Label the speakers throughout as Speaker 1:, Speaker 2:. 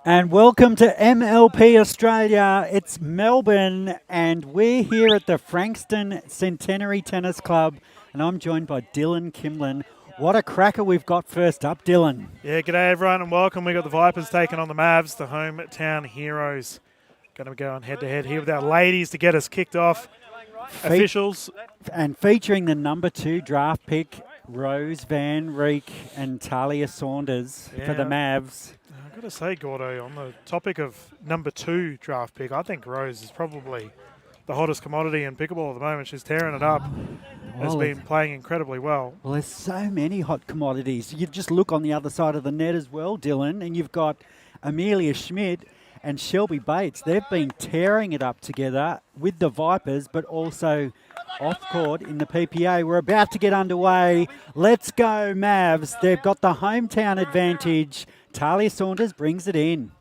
Speaker 1: And welcome to MLP Australia. It's Melbourne, and we're here at the Frankston Centenary Tennis Club, and I'm joined by Dylan Kimlin. What a cracker we've got first up, Dylan.
Speaker 2: Yeah, g'day everyone and welcome. We've got the Vipers taking on the Mavs, the hometown heroes. Going to be going head-to-head here with our ladies to get us kicked off. Officials.
Speaker 1: And featuring the number 2 draft pick, Rose Van Reek and Talia Saunders for the Mavs.
Speaker 2: I've got to say, Gordo, on the topic of number 2 draft pick, I think Rose is probably the hottest commodity in pickleball at the moment. She's tearing it up. Has been playing incredibly well.
Speaker 1: Well, there's so many hot commodities. You just look on the other side of the net as well, Dylan, and you've got Amelia Schmidt and Shelby Bates. They've been tearing it up together with the Vipers, but also off court in the PPA. We're about to get underway. Let's go, Mavs. They've got the hometown advantage. Talia Saunders brings it in.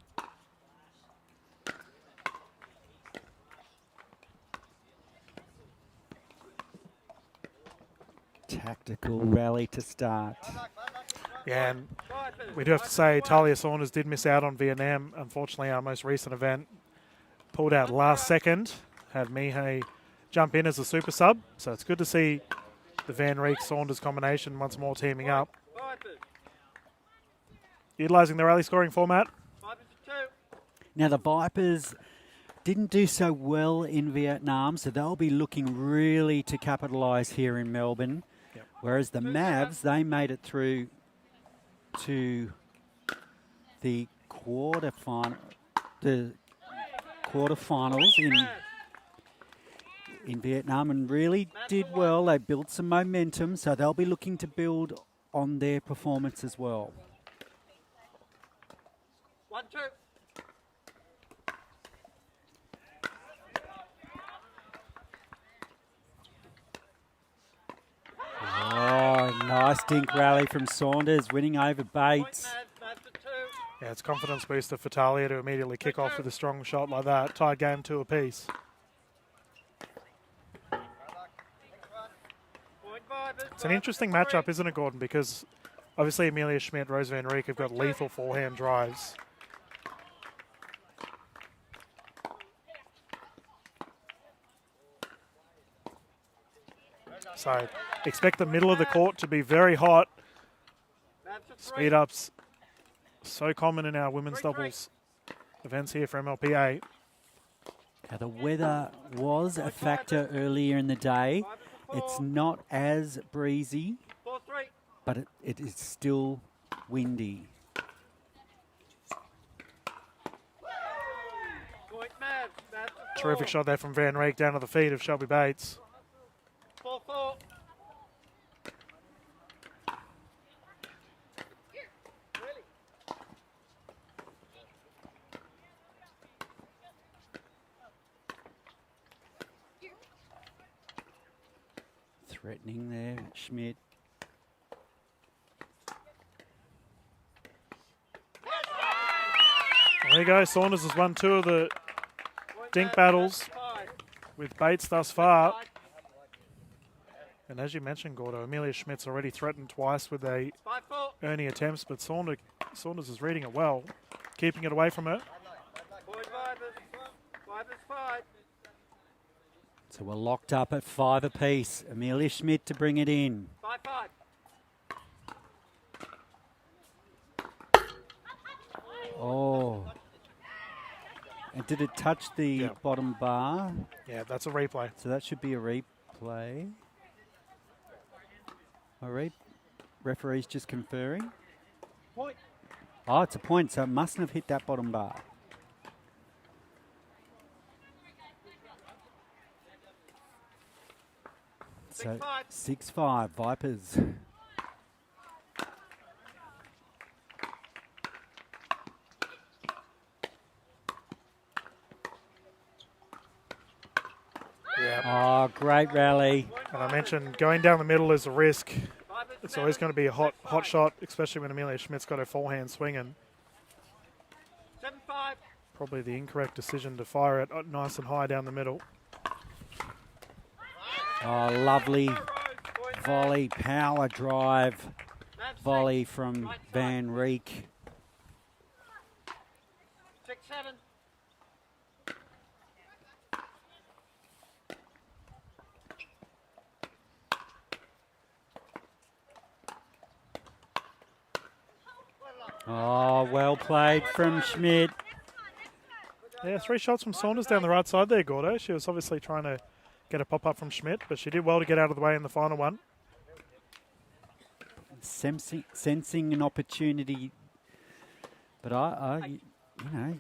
Speaker 1: Tactical rally to start.
Speaker 2: Yeah, and we do have to say Talia Saunders did miss out on Vietnam. Unfortunately, our most recent event pulled out last second. Had Mihai jump in as a super sub. So it's good to see the Van Reek-Saunders combination once more teaming up. Utilising the rally scoring format.
Speaker 1: Now the Vipers didn't do so well in Vietnam, so they'll be looking really to capitalise here in Melbourne.
Speaker 2: Yep.
Speaker 1: Whereas the Mavs, they made it through to the quarterfinals in Vietnam and really did well. They built some momentum, so they'll be looking to build on their performance as well.
Speaker 3: 1-2.
Speaker 1: Oh, nice dink rally from Saunders, winning over Bates.
Speaker 2: Yeah, it's confidence booster for Talia to immediately kick off with a strong shot like that. Tied game 2 apiece. It's an interesting matchup, isn't it, Gordon? Because obviously Amelia Schmidt, Rose Van Reek have got lethal forehand drives. So expect the middle of the court to be very hot. Speed ups so common in our women's doubles events here for MLPA.
Speaker 1: Now the weather was a factor earlier in the day. It's not as breezy, but it is still windy.
Speaker 2: Terrific shot there from Van Reek down to the feet of Shelby Bates.
Speaker 3: 4-4.
Speaker 1: Threatening there, Schmidt.
Speaker 2: There you go. Saunders has won 2 of the dink battles with Bates thus far. And as you mentioned, Gordo, Amelia Schmidt's already threatened twice with a Ernie attempts, but Saunders is reading it well, keeping it away from her.
Speaker 1: So we're locked up at 5 apiece. Amelia Schmidt to bring it in.
Speaker 3: 5-5.
Speaker 1: Oh. And did it touch the bottom bar?
Speaker 2: Yeah, that's a replay.
Speaker 1: So that should be a replay. All right. Referee's just conferring.
Speaker 3: Point.
Speaker 1: Oh, it's a point, so it mustn't have hit that bottom bar. So 6-5, Vipers.
Speaker 2: Yeah.
Speaker 1: Oh, great rally.
Speaker 2: And I mentioned going down the middle is a risk. It's always going to be a hot shot, especially when Amelia Schmidt's got her forehand swinging.
Speaker 3: 7-5.
Speaker 2: Probably the incorrect decision to fire it nice and high down the middle.
Speaker 1: Oh, lovely volley, power drive volley from Van Reek. Oh, well played from Schmidt.
Speaker 2: Yeah, 3 shots from Saunders down the right side there, Gordo. She was obviously trying to get a pop-up from Schmidt, but she did well to get out of the way in the final one.
Speaker 1: Sensing an opportunity. But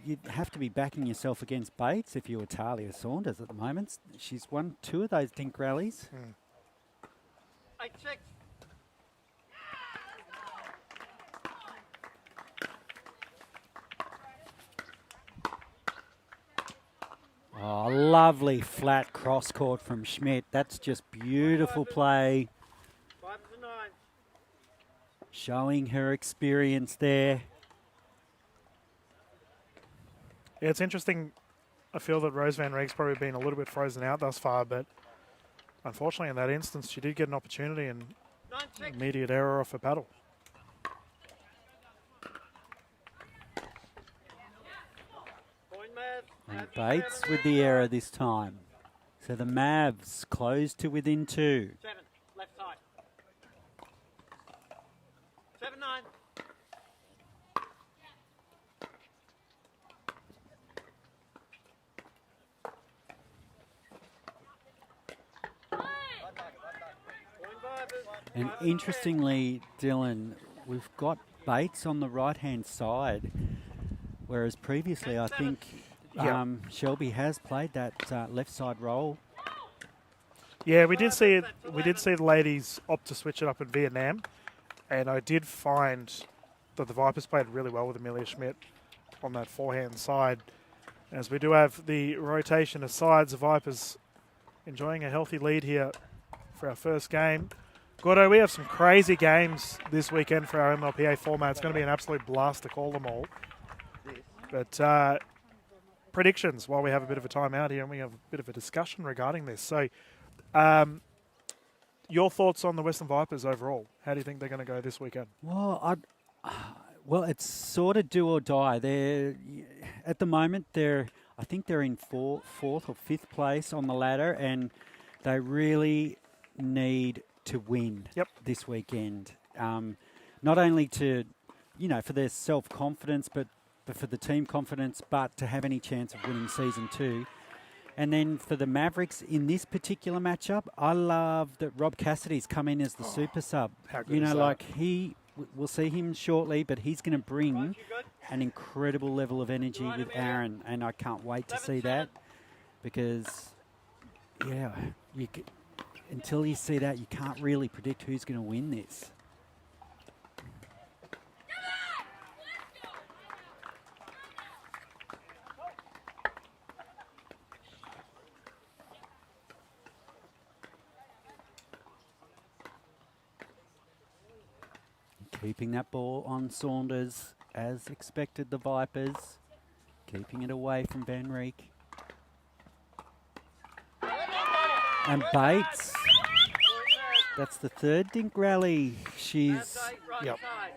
Speaker 1: you'd have to be backing yourself against Bates if you were Talia Saunders at the moment. She's won 2 of those dink rallies.
Speaker 3: 8-6.
Speaker 1: Oh, lovely flat cross court from Schmidt. That's just beautiful play.
Speaker 3: 5-9.
Speaker 1: Showing her experience there.
Speaker 2: Yeah, it's interesting. I feel that Rose Van Reeg's probably been a little bit frozen out thus far, but unfortunately in that instance she did get an opportunity and
Speaker 3: 9-6.
Speaker 2: immediate error off her paddle.
Speaker 3: Point Mav.
Speaker 1: And Bates with the error this time. So the Mavs close to within 2.
Speaker 3: 7. Left side. 7-9.
Speaker 1: And interestingly, Dylan, we've got Bates on the right-hand side, whereas previously I think Shelby has played that left side role.
Speaker 2: Yeah, we did see it. We did see the ladies opt to switch it up in Vietnam, and I did find that the Vipers played really well with Amelia Schmidt on that forehand side. As we do have the rotation of sides, the Vipers enjoying a healthy lead here for our first game. Gordo, we have some crazy games this weekend for our MLPA format. It's going to be an absolute blast to call them all. But predictions while we have a bit of a time out here and we have a bit of a discussion regarding this. So your thoughts on the Western Vipers overall? How do you think they're going to go this weekend?
Speaker 1: Well, it's sort of do or die. At the moment, I think they're in 4th or 5th place on the ladder, and they really need to win this weekend. Not only to, for their self-confidence, but for the team confidence, but to have any chance of winning season 2. And then for the Mavericks in this particular matchup, I love that Rob Cassidy's come in as the super sub.
Speaker 2: How good is that?
Speaker 1: We'll see him shortly, but he's going to bring an incredible level of energy with Aaron, and I can't wait to see that because, until you see that, you can't really predict who's going to win this. Keeping that ball on Saunders, as expected, the Vipers. Keeping it away from Van Reek. And Bates, that's the 3rd dink rally she's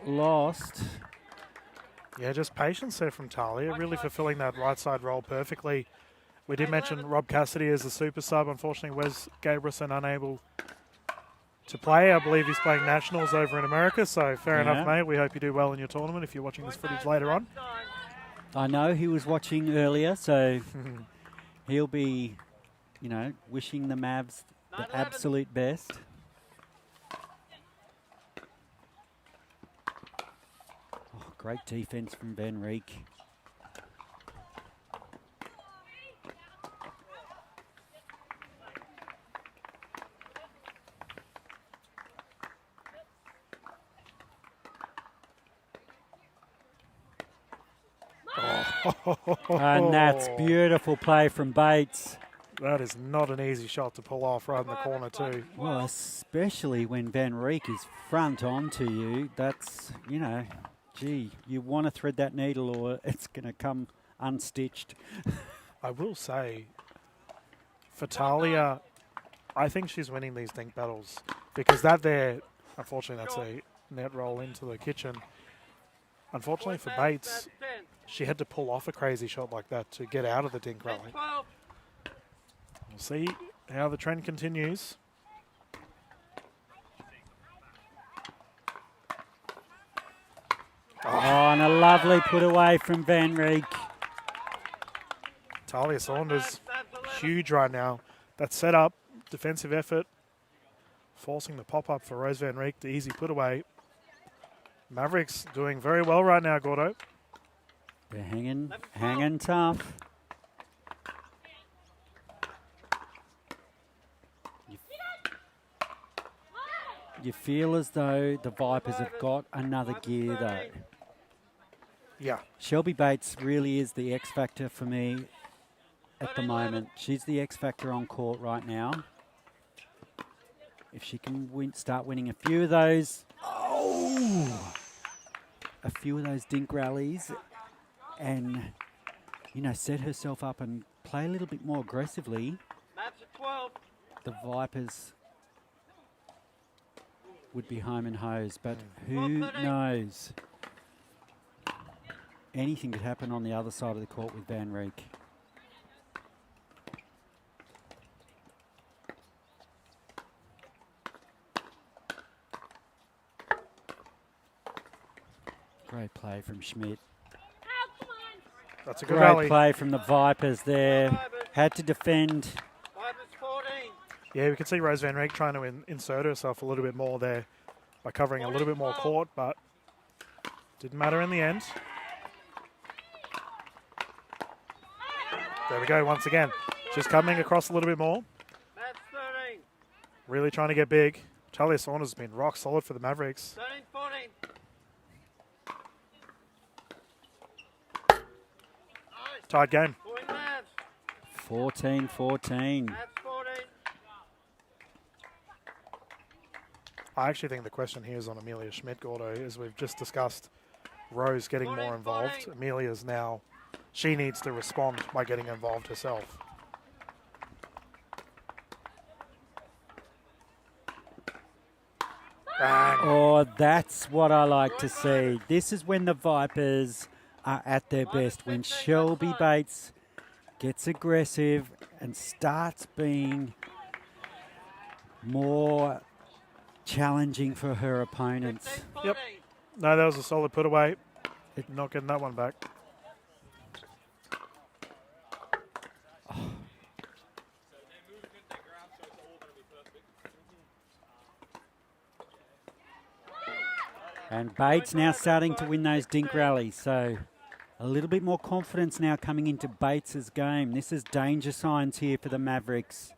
Speaker 1: lost.
Speaker 2: Yeah, just patience there from Talia, really fulfilling that right side role perfectly. We did mention Rob Cassidy as the super sub. Unfortunately, Wes Gabrielson unable to play. I believe he's playing nationals over in America, so fair enough, mate. We hope you do well in your tournament if you're watching this footage later on.
Speaker 1: I know he was watching earlier, so he'll be, wishing the Mavs the absolute best. Oh, great defense from Van Reek. And that's beautiful play from Bates.
Speaker 2: That is not an easy shot to pull off right in the corner too.
Speaker 1: Well, especially when Van Reek is front on to you. That's, you want to thread that needle or it's going to come unstitched.
Speaker 2: I will say, for Talia, I think she's winning these dink battles because unfortunately, that's a net roll into the kitchen. Unfortunately for Bates, she had to pull off a crazy shot like that to get out of the dink rally. We'll see how the trend continues.
Speaker 1: Oh, and a lovely put away from Van Reek.
Speaker 2: Talia Saunders, huge right now. That set up, defensive effort, forcing the pop-up for Rose Van Reek, the easy put away. Mavericks doing very well right now, Gordo.
Speaker 1: They're hanging tough. You feel as though the Vipers have got another gear, though.
Speaker 2: Yeah.
Speaker 1: Shelby Bates really is the X factor for me at the moment. She's the X factor on court right now. If she can start winning a few of those, a few of those dink rallies, and set herself up and play a little bit more aggressively, the Vipers would be home and hose. But who knows? Anything could happen on the other side of the court with Van Reek. Great play from Schmidt.
Speaker 2: That's a good
Speaker 1: Great
Speaker 2: rally.
Speaker 1: play from the Vipers there. Had to defend.
Speaker 2: Yeah, we can see Rose Van Reek trying to insert herself a little bit more there by covering a little bit more court, but didn't matter in the end. There we go once again. Just coming across a little bit more. Really trying to get big. Talia Saunders has been rock solid for the Mavericks.
Speaker 3: 13-14.
Speaker 2: Tied game.
Speaker 1: 14-14.
Speaker 2: I actually think the question here is on Amelia Schmidt, Gordo, as we've just discussed. Rose getting more involved. Amelia's now, she needs to respond by getting involved herself. Bang.
Speaker 1: Oh, that's what I like to see. This is when the Vipers are at their best, when Shelby Bates gets aggressive and starts being more challenging for her opponents.
Speaker 2: Yep. No, that was a solid put away. Not getting that one back. And Bates now starting to win those dink rallies, so a little bit more confidence now coming into Bates's game. This is danger signs here for the Mavericks.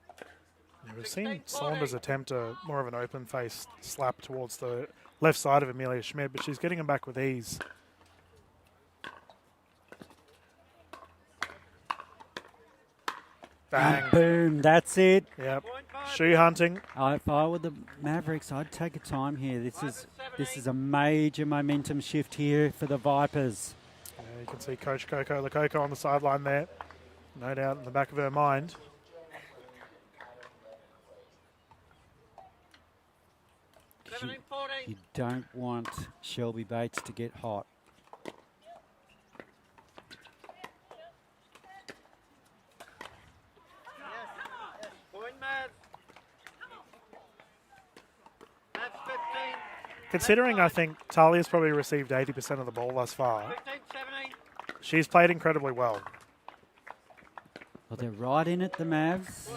Speaker 2: Yeah, we've seen Saunders attempt more of an open face slap towards the left side of Amelia Schmidt, but she's getting him back with ease. Bang.
Speaker 1: And boom, that's it.
Speaker 2: Yep. Shoe hunting.
Speaker 1: If I were the Mavericks, I'd take a time here. This is a major momentum shift here for the Vipers.
Speaker 2: Yeah, you can see Coach Coco Lococo on the sideline there. No doubt in the back of her mind.
Speaker 1: You don't want Shelby Bates to get hot.
Speaker 2: Considering I think Talia's probably received 80% of the ball thus far, she's played incredibly well.
Speaker 1: Well, they're right in it, the Mavs.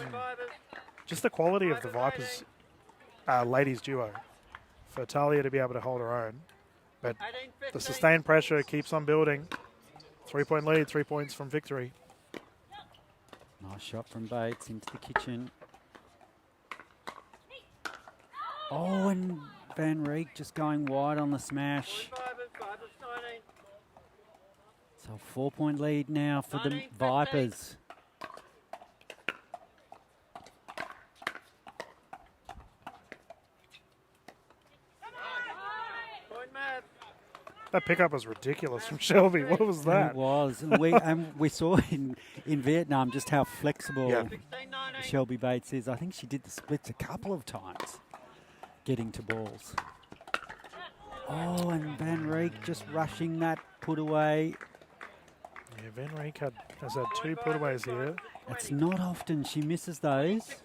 Speaker 2: Just the quality of the Vipers ladies duo for Talia to be able to hold her own. But the sustained pressure keeps on building. 3-point lead, 3 points from victory.
Speaker 1: Nice shot from Bates into the kitchen. Oh, and Van Reek just going wide on the smash. So 4-point lead now for the Vipers.
Speaker 2: That pickup was ridiculous from Shelby. What was that?
Speaker 1: It was. And we saw in Vietnam just how flexible Shelby Bates is. I think she did the splits a couple of times getting to balls. Oh, and Van Reek just rushing that put away.
Speaker 2: Yeah, Van Reek has had 2 putaways here.
Speaker 1: It's not often she misses those.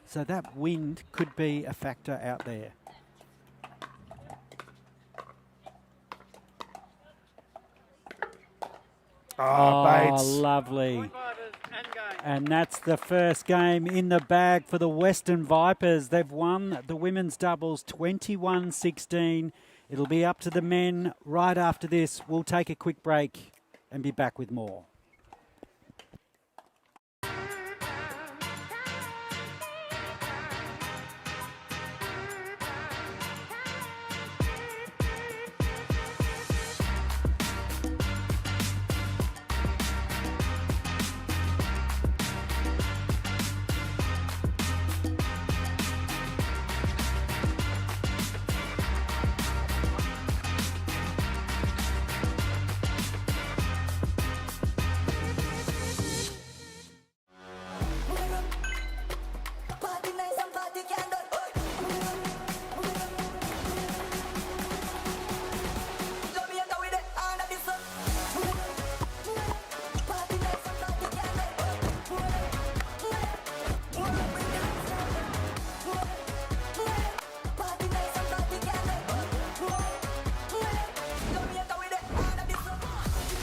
Speaker 1: So that wind could be a factor out there.
Speaker 2: Oh, Bates.
Speaker 1: lovely.
Speaker 3: Point Vipers and game.
Speaker 1: And that's the first game in the bag for the Western Vipers. They've won the women's doubles 21-16. It'll be up to the men right after this. We'll take a quick break and be back with more.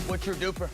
Speaker 4: What's your duper?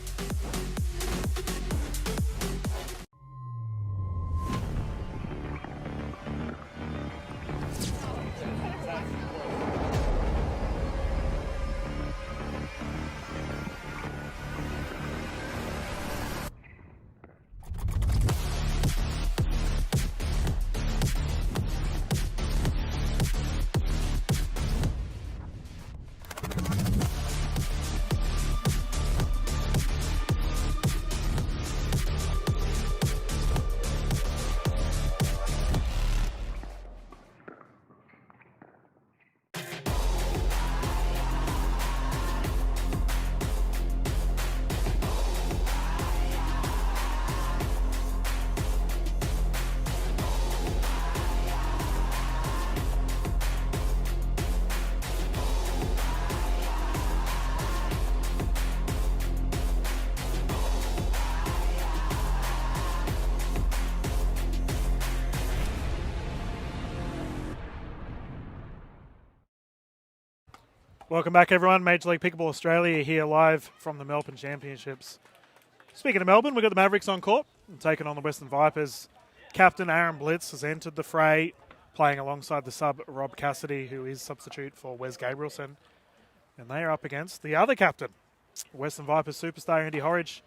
Speaker 2: Welcome back, everyone. Major League Pickleball Australia here live from the Melbourne Championships. Speaking of Melbourne, we've got the Mavericks on court and taking on the Western Vipers. Captain Aaron Blitz has entered the fray, playing alongside the sub Rob Cassidy, who is substitute for Wes Gabrielson. And they are up against the other captain, Western Vipers superstar Andy Horridge.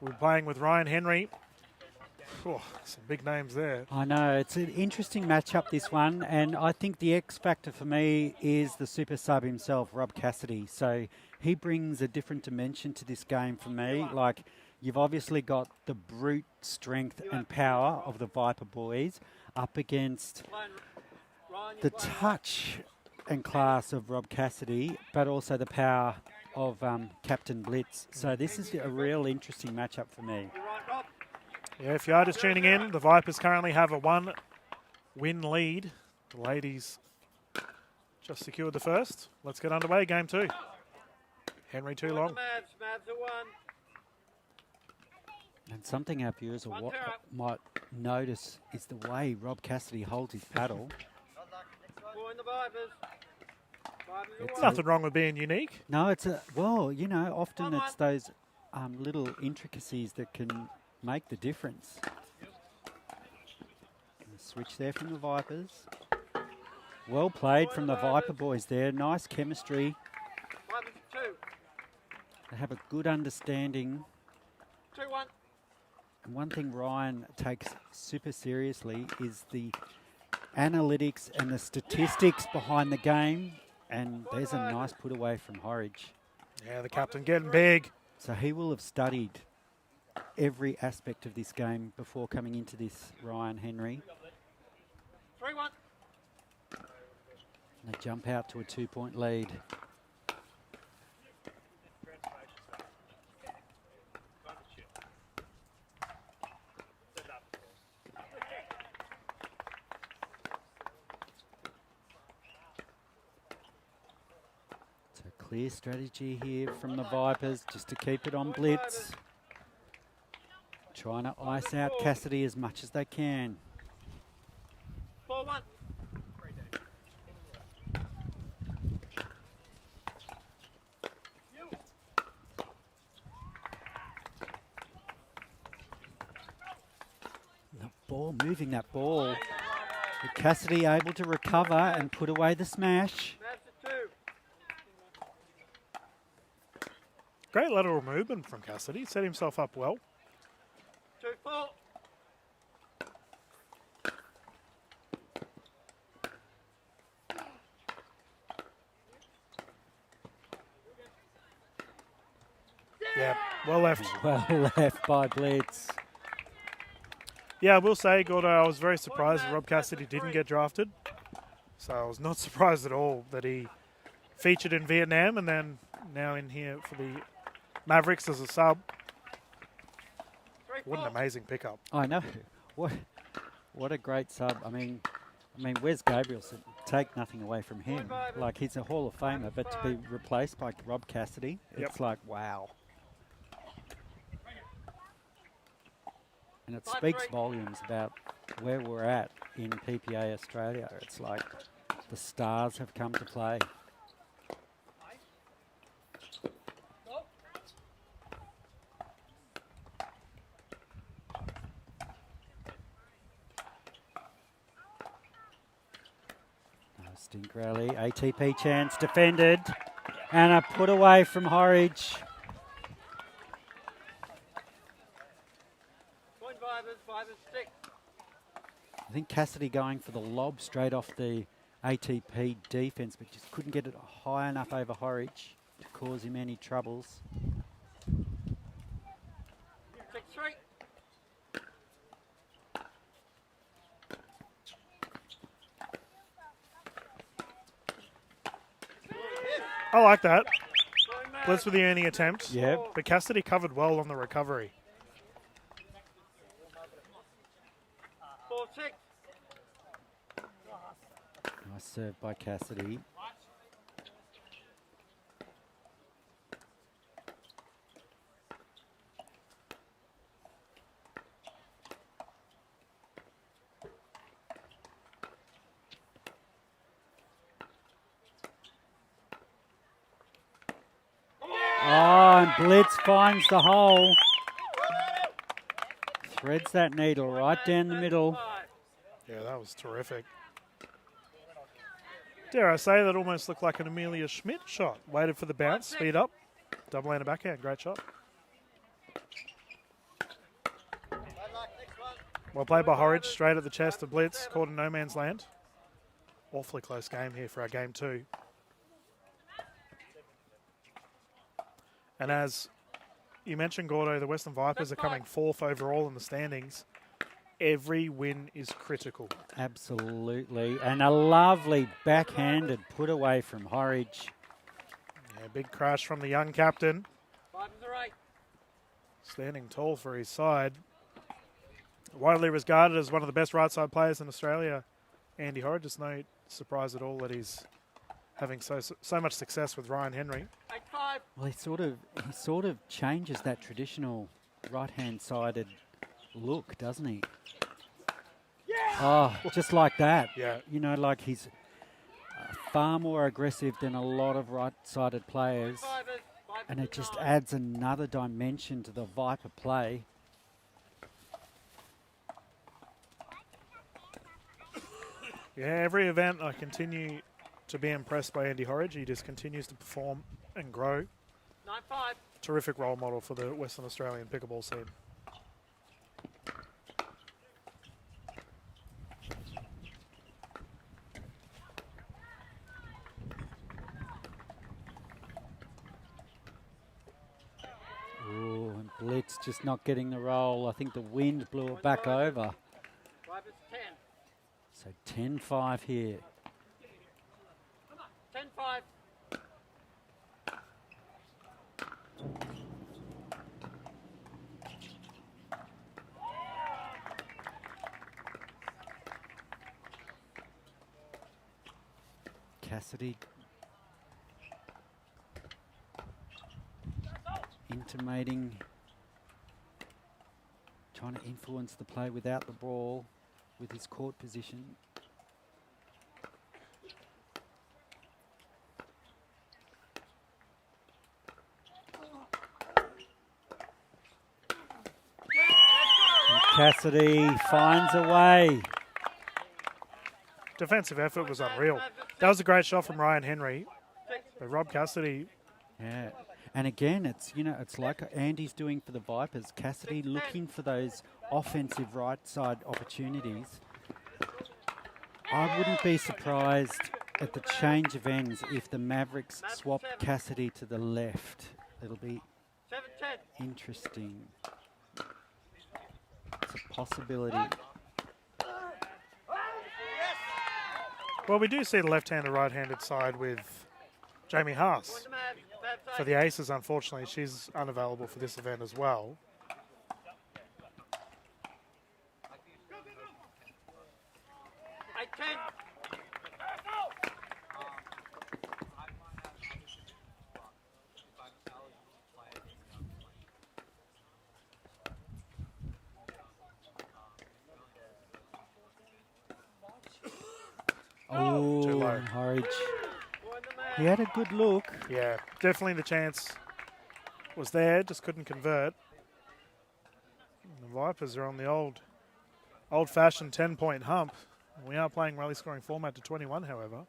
Speaker 2: We're playing with Ryan Henry. Oh, some big names there.
Speaker 1: I know, it's an interesting matchup, this one, and I think the X factor for me is the super sub himself, Rob Cassidy. So he brings a different dimension to this game for me. Like, you've obviously got the brute strength and power of the Viper boys up against the touch and class of Rob Cassidy, but also the power of Captain Blitz. So this is a real interesting matchup for me.
Speaker 2: Yeah, if you are just tuning in, the Vipers currently have a 1-win lead. The ladies just secured the first. Let's get underway, game 2. Henry too long.
Speaker 3: Mavs are 1.
Speaker 1: And something our viewers might notice is the way Rob Cassidy holds his paddle.
Speaker 3: Point the Vipers. Vipers are
Speaker 1: It's
Speaker 3: 1.
Speaker 2: Nothing wrong with being unique.
Speaker 1: No, it's often it's those little intricacies that can make the difference. Switch there from the Vipers. Well played from the Viper boys there. Nice chemistry.
Speaker 3: Vipers 2.
Speaker 1: They have a good understanding.
Speaker 3: 2-1.
Speaker 1: And one thing Ryan takes super seriously is the analytics and the statistics behind the game. And there's a nice put away from Horridge.
Speaker 2: Yeah, the captain getting big.
Speaker 1: So he will have studied every aspect of this game before coming into this, Ryan Henry.
Speaker 3: 3-1.
Speaker 1: They jump out to a 2-point lead. So clear strategy here from the Vipers just to keep it on blitz. Trying to ice out Cassidy as much as they can.
Speaker 3: 4-1.
Speaker 1: ball, moving that ball. But Cassidy able to recover and put away the smash.
Speaker 3: That's a 2.
Speaker 2: Great lateral movement from Cassidy. Set himself up well.
Speaker 3: 2-4.
Speaker 2: Yeah, well left.
Speaker 1: Well left by Blitz.
Speaker 2: Yeah, I will say, Gordo, I was very surprised that Rob Cassidy didn't get drafted. So I was not surprised at all that he featured in Vietnam and then now in here for the Mavericks as a sub. What an amazing pickup.
Speaker 1: I know. What a great sub. I mean, Wes Gabrielson, take nothing away from him. Like, he's a Hall of Famer, but to be replaced by Rob Cassidy, it's like, wow. And it speaks volumes about where we're at in PPA Australia. It's like the stars have come to play. Stink rally, ATP chance defended, and a put away from Horridge.
Speaker 3: Point Vibers, stick.
Speaker 1: I think Cassidy going for the lob straight off the ATP defence, but just couldn't get it high enough over Horridge to cause him any troubles.
Speaker 3: 6-3.
Speaker 2: I like that. Blitz with the earning attempt.
Speaker 1: Yeah.
Speaker 2: But Cassidy covered well on the recovery.
Speaker 3: 4-6.
Speaker 1: Nice serve by Cassidy. Oh, and Blitz finds the hole. Threads that needle right down the middle.
Speaker 2: Yeah, that was terrific. Dare I say, that almost looked like an Amelia Schmidt shot. Waited for the bounce, speed up. Double and a backhand, great shot. Well played by Horridge, straight at the chest of Blitz, caught in no man's land. Awfully close game here for our game 2. And as you mentioned, Gordo, the Western Vipers are coming 4th overall in the standings. Every win is critical.
Speaker 1: Absolutely. And a lovely backhanded put away from Horridge.
Speaker 2: Yeah, big crash from the young captain.
Speaker 3: 5 are 8.
Speaker 2: Standing tall for his side. Widely regarded as one of the best right side players in Australia. Andy Horridge, it's no surprise at all that he's having so much success with Ryan Henry.
Speaker 3: 8-5.
Speaker 1: Well, he sort of changes that traditional right-hand sided look, doesn't he? Oh, just like that.
Speaker 2: Yeah.
Speaker 1: You know, like he's far more aggressive than a lot of right-sided players. And it just adds another dimension to the Viper play.
Speaker 2: Yeah, every event I continue to be impressed by Andy Horridge. He just continues to perform and grow.
Speaker 3: 9-5.
Speaker 2: Terrific role model for the Western Australian pickleball scene.
Speaker 1: Ooh, and Blitz just not getting the roll. I think the wind blew it back over.
Speaker 3: Vibers 10.
Speaker 1: So 10-5 here.
Speaker 3: 10-5.
Speaker 1: Cassidy intimating, trying to influence the play without the ball with his court position. And Cassidy finds a way.
Speaker 2: Defensive effort was unreal. That was a great shot from Ryan Henry. But Rob Cassidy,
Speaker 1: Yeah. And again, it's like Andy's doing for the Vipers. Cassidy looking for those offensive right side opportunities. I wouldn't be surprised at the change of ends if the Mavericks swap Cassidy to the left. It'll be
Speaker 3: 7-10.
Speaker 1: interesting. It's a possibility.
Speaker 2: well, we do see the left-handed, right-handed side with Jamie Haas. For the Aces, unfortunately, she's unavailable for this event as well.
Speaker 1: Oh,
Speaker 2: Too low.
Speaker 1: Horridge. He had a good look.
Speaker 2: Yeah, definitely the chance was there, just couldn't convert. And the Vipers are on the old-fashioned 10-point hump. We are playing rally scoring format to 21, however.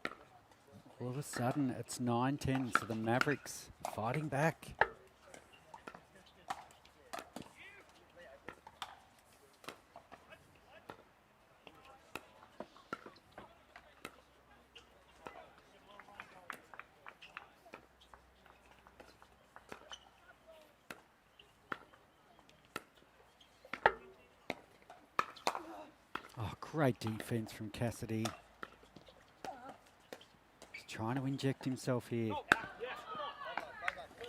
Speaker 3: 9-10.
Speaker 1: All of a sudden, it's 9-10, so the Mavericks fighting back. Oh, great defense from Cassidy. He's trying to inject himself here.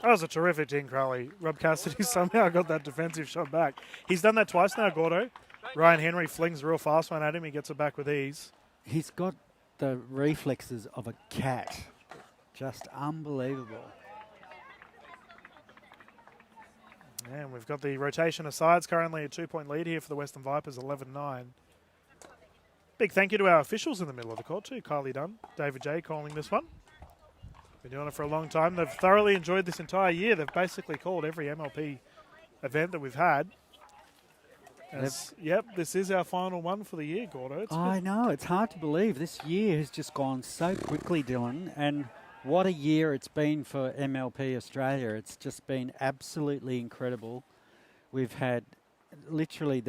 Speaker 2: That was a terrific dink rally. Rob Cassidy somehow got that defensive shot back. He's done that twice now, Gordo. Ryan Henry flings a real fast one at him. He gets it back with ease.
Speaker 1: He's got the reflexes of a cat. Just unbelievable.
Speaker 2: And we've got the rotation of sides. Currently a 2-point lead here for the Western Vipers, 11-9. Big thank you to our officials in the middle of the court too. Kylie Dunn, David J calling this one. Been doing it for a long time. They've thoroughly enjoyed this entire year. They've basically called every MLP event that we've had. Yep, this is our final one for the year, Gordo.
Speaker 1: I know, it's hard to believe. This year has just gone so quickly, Dylan, and what a year it's been for MLP Australia. It's just been absolutely incredible. We've had literally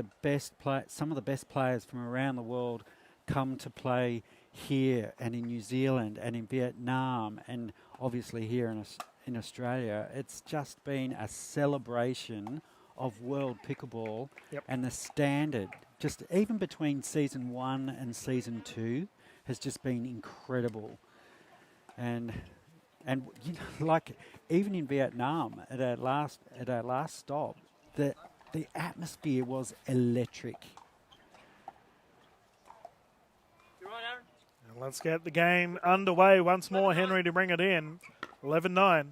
Speaker 1: some of the best players from around the world come to play here and in New Zealand and in Vietnam and obviously here in Australia. It's just been a celebration of world pickleball.
Speaker 2: Yep.
Speaker 1: And the standard, just even between season 1 and season 2, has just been incredible. And you know, like even in Vietnam at our last stop, the atmosphere was electric.
Speaker 2: And let's get the game underway once more. Henry to bring it in. 11-9.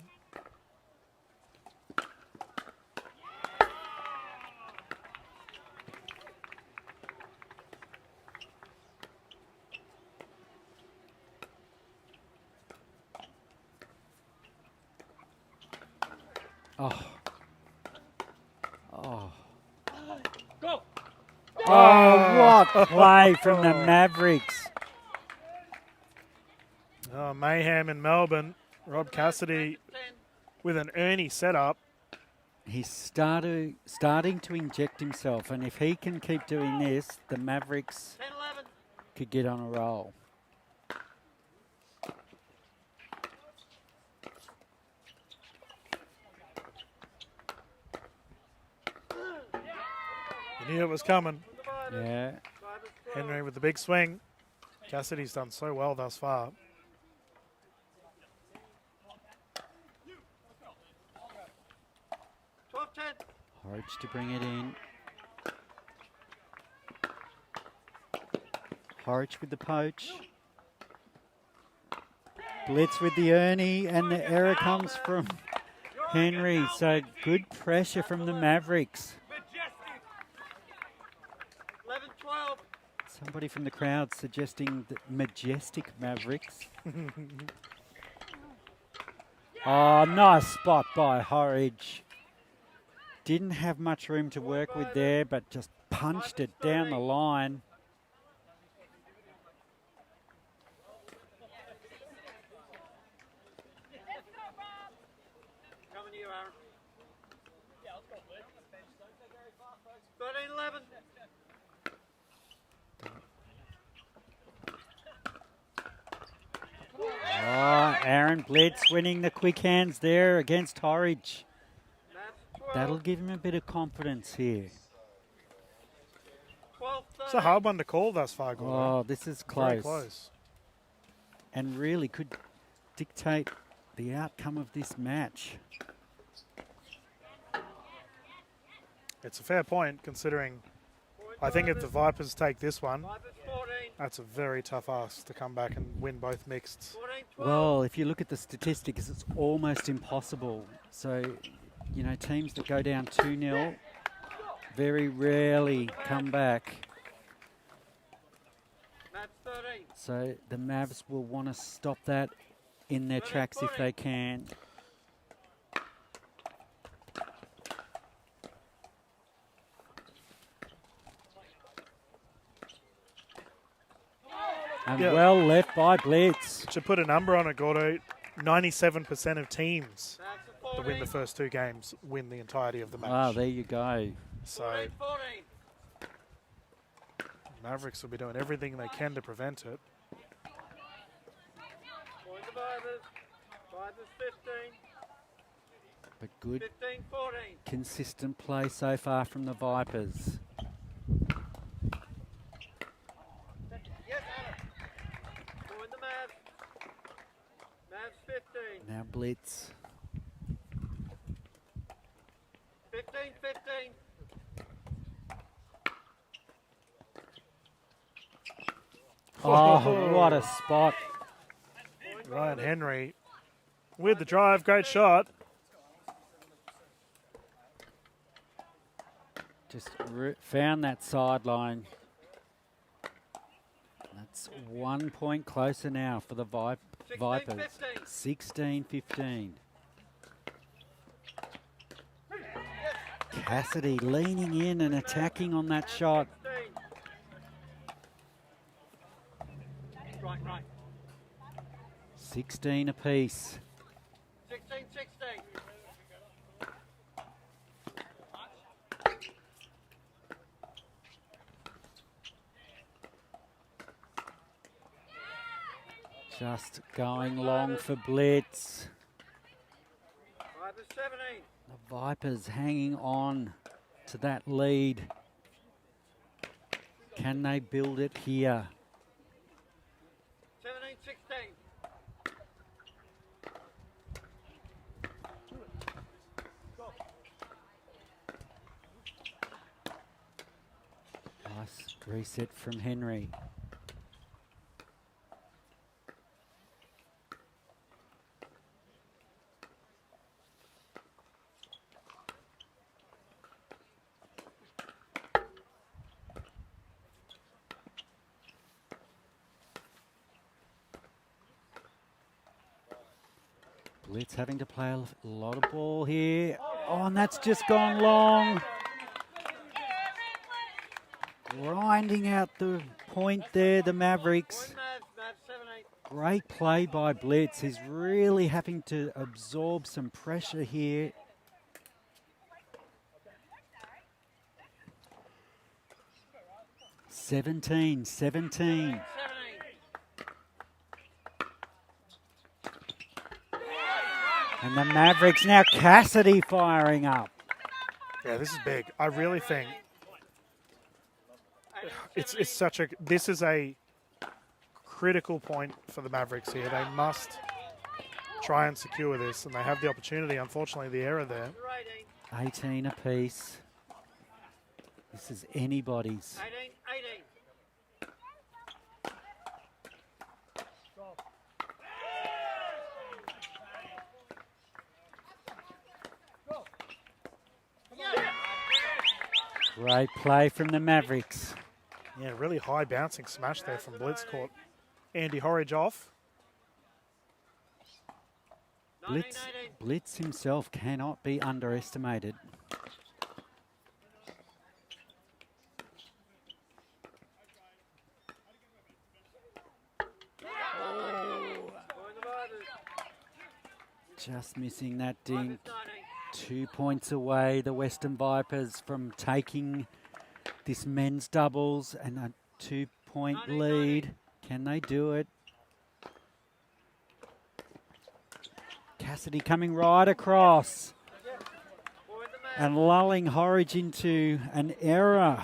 Speaker 3: Go!
Speaker 1: Oh, what play from the Mavericks.
Speaker 2: Oh, mayhem in Melbourne. Rob Cassidy with an Ernie setup.
Speaker 1: He's starting to inject himself, and if he can keep doing this, the Mavericks
Speaker 3: 10-11.
Speaker 1: could get on a roll.
Speaker 2: You knew it was coming.
Speaker 1: Yeah.
Speaker 2: Henry with the big swing. Cassidy's done so well thus far.
Speaker 1: Horridge to bring it in. Horridge with the poach. Blitz with the Ernie, and the error comes from Henry. So good pressure from the Mavericks.
Speaker 3: 11-12.
Speaker 1: Somebody from the crowd suggesting the majestic Mavericks. Oh, nice spot by Horridge. Didn't have much room to work with there, but just punched it down the line.
Speaker 3: Coming to you, Aaron. 13-11.
Speaker 1: Oh, Aaron Blitz winning the quick hands there against Horridge. That'll give him a bit of confidence here.
Speaker 3: 12,
Speaker 2: It's a hard one to call thus far, Gordon.
Speaker 1: Oh, this is
Speaker 2: Very
Speaker 1: close.
Speaker 2: close.
Speaker 1: And really could dictate the outcome of this match.
Speaker 2: It's a fair point considering I think if the Vipers take this one,
Speaker 3: 5 is 14.
Speaker 2: that's a very tough ask to come back and win both mixed.
Speaker 3: 14, 12.
Speaker 1: Well, if you look at the statistics, it's almost impossible. So, you know, teams that go down 2-0 very rarely come back.
Speaker 3: Mavs 13.
Speaker 1: So the Mavs will want to stop that in their tracks if they can. And
Speaker 2: Yeah.
Speaker 1: well left by Blitz.
Speaker 2: To put a number on it, Gordo, 97% of teams
Speaker 3: Mavs
Speaker 2: that
Speaker 3: 14.
Speaker 2: win the first two games win the entirety of the match.
Speaker 1: Wow, there you go.
Speaker 2: So
Speaker 3: 14, 14.
Speaker 2: Mavericks will be doing everything they can to prevent it.
Speaker 3: Point to Vipers. 5 is 15.
Speaker 1: But good,
Speaker 3: 15, 14.
Speaker 1: consistent play so far from the Vipers.
Speaker 3: Yes, Adam. Point the Mavs. Mavs 15.
Speaker 1: Now Blitz.
Speaker 3: 15, 15.
Speaker 1: Oh, what a spot.
Speaker 2: Ryan Henry with the drive, great shot.
Speaker 1: Just found that sideline. That's 1 point closer now for the Vipers. 16-15. Cassidy leaning in and attacking on that shot.
Speaker 3: 16. Right.
Speaker 1: 16 apiece.
Speaker 3: 16, 16.
Speaker 1: Just going long for Blitz.
Speaker 3: 5 is 17.
Speaker 1: The Vipers hanging on to that lead. Can they build it here?
Speaker 3: 17, 16.
Speaker 1: Nice reset from Henry. Blitz having to play a lot of ball here. Oh, and that's just gone long. Grinding out the point there, the Mavericks.
Speaker 3: Point Mavs. Mavs 17.
Speaker 1: Great play by Blitz. He's really having to absorb some pressure here. Seventeen.
Speaker 3: 17.
Speaker 1: And the Mavericks now, Cassidy firing up.
Speaker 2: Yeah, this is big. I really think it's such a. This is a critical point for the Mavericks here. They must try and secure this, and they have the opportunity. Unfortunately, the error there.
Speaker 3: 18.
Speaker 1: 18 apiece. This is anybody's.
Speaker 3: 18, 18.
Speaker 1: Great play from the Mavericks.
Speaker 2: Yeah, really high bouncing smash there from Blitz caught Andy Horridge off.
Speaker 3: 19, 18.
Speaker 1: Blitz himself cannot be underestimated. Just missing that dink. 2 points away, the Western Vipers, from taking this men's doubles and a 2-point lead. Can they do it? Cassidy coming right across and lulling Horridge into an error.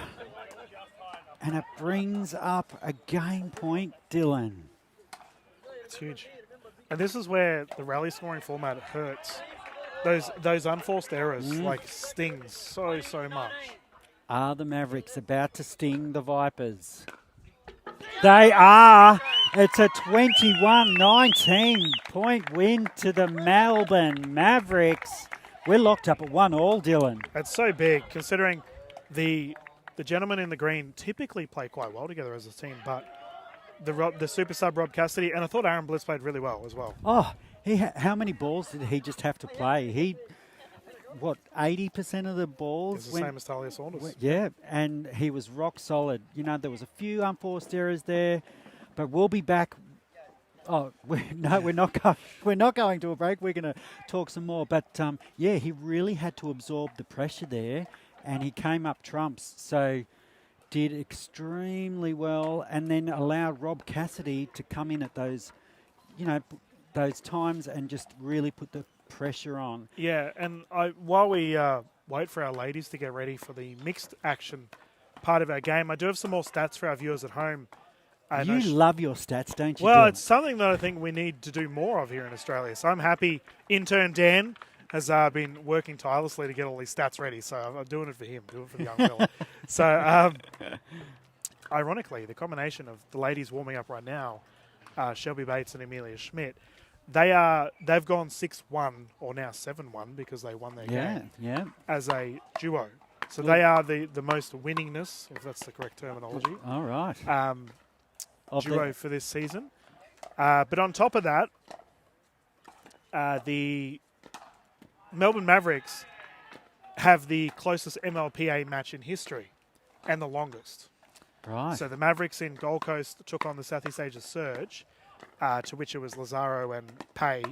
Speaker 1: And it brings up a game point, Dylan.
Speaker 2: It's huge. And this is where the rally scoring format hurts. Those unforced errors like stings so much.
Speaker 1: Are the Mavericks about to sting the Vipers? They are. It's a 21-19 point win to the Melbourne Mavericks. We're locked up at 1-1, Dylan.
Speaker 2: That's so big, considering the gentlemen in the green typically play quite well together as a team, but the super sub Rob Cassidy, and I thought Aaron Bliss played really well as well.
Speaker 1: Oh, how many balls did he just have to play? 80% of the balls?
Speaker 2: It's the same as Talia Saunders.
Speaker 1: Yeah, and he was rock solid. You know, there was a few unforced errors there, but we'll be back. Oh, we're not going to a break. We're going to talk some more. But, yeah, he really had to absorb the pressure there, and he came up trumps. So did extremely well, and then allowed Rob Cassidy to come in at those times and just really put the pressure on.
Speaker 2: Yeah, and while we wait for our ladies to get ready for the mixed action part of our game, I do have some more stats for our viewers at home.
Speaker 1: You love your stats, don't you?
Speaker 2: Well,
Speaker 1: Dylan?
Speaker 2: it's something that I think we need to do more of here in Australia. So I'm happy intern Dan has been working tirelessly to get all these stats ready. So I'm doing it for him, doing it for the young fella. So ironically, the combination of the ladies warming up right now, Shelby Bates and Amelia Schmidt, they've gone 6-1 or now 7-1 because they won their game as a duo. So they are the most winningness, if that's the correct terminology.
Speaker 1: All right.
Speaker 2: Duo for this season. But on top of that, the Melbourne Mavericks have the closest MLPA match in history and the longest.
Speaker 1: Right.
Speaker 2: So the Mavericks in Gold Coast took on the Southeast Asia Surge, to which it was Lazaro and Pay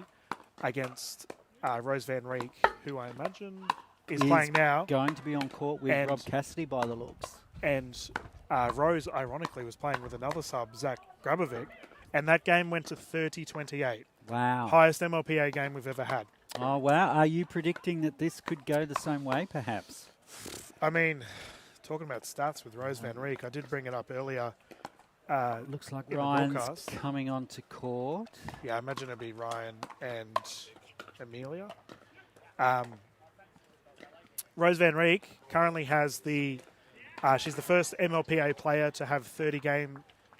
Speaker 2: against Rose Van Reek, who I imagine is playing now.
Speaker 1: Going to be on court with Rob Cassidy by the looks.
Speaker 2: And Rose, ironically, was playing with another sub, Zach Grabovic, and that game went to 30-28.
Speaker 1: Wow.
Speaker 2: Highest MLPA game we've ever had.
Speaker 1: Oh, wow. Are you predicting that this could go the same way, perhaps?
Speaker 2: I mean, talking about stats with Rose Van Reek, I did bring it up earlier.
Speaker 1: Looks like Ryan's coming onto court.
Speaker 2: Yeah, I imagine it'd be Ryan and Amelia. Rose Van Reek currently has she's the first MLPA player to have 30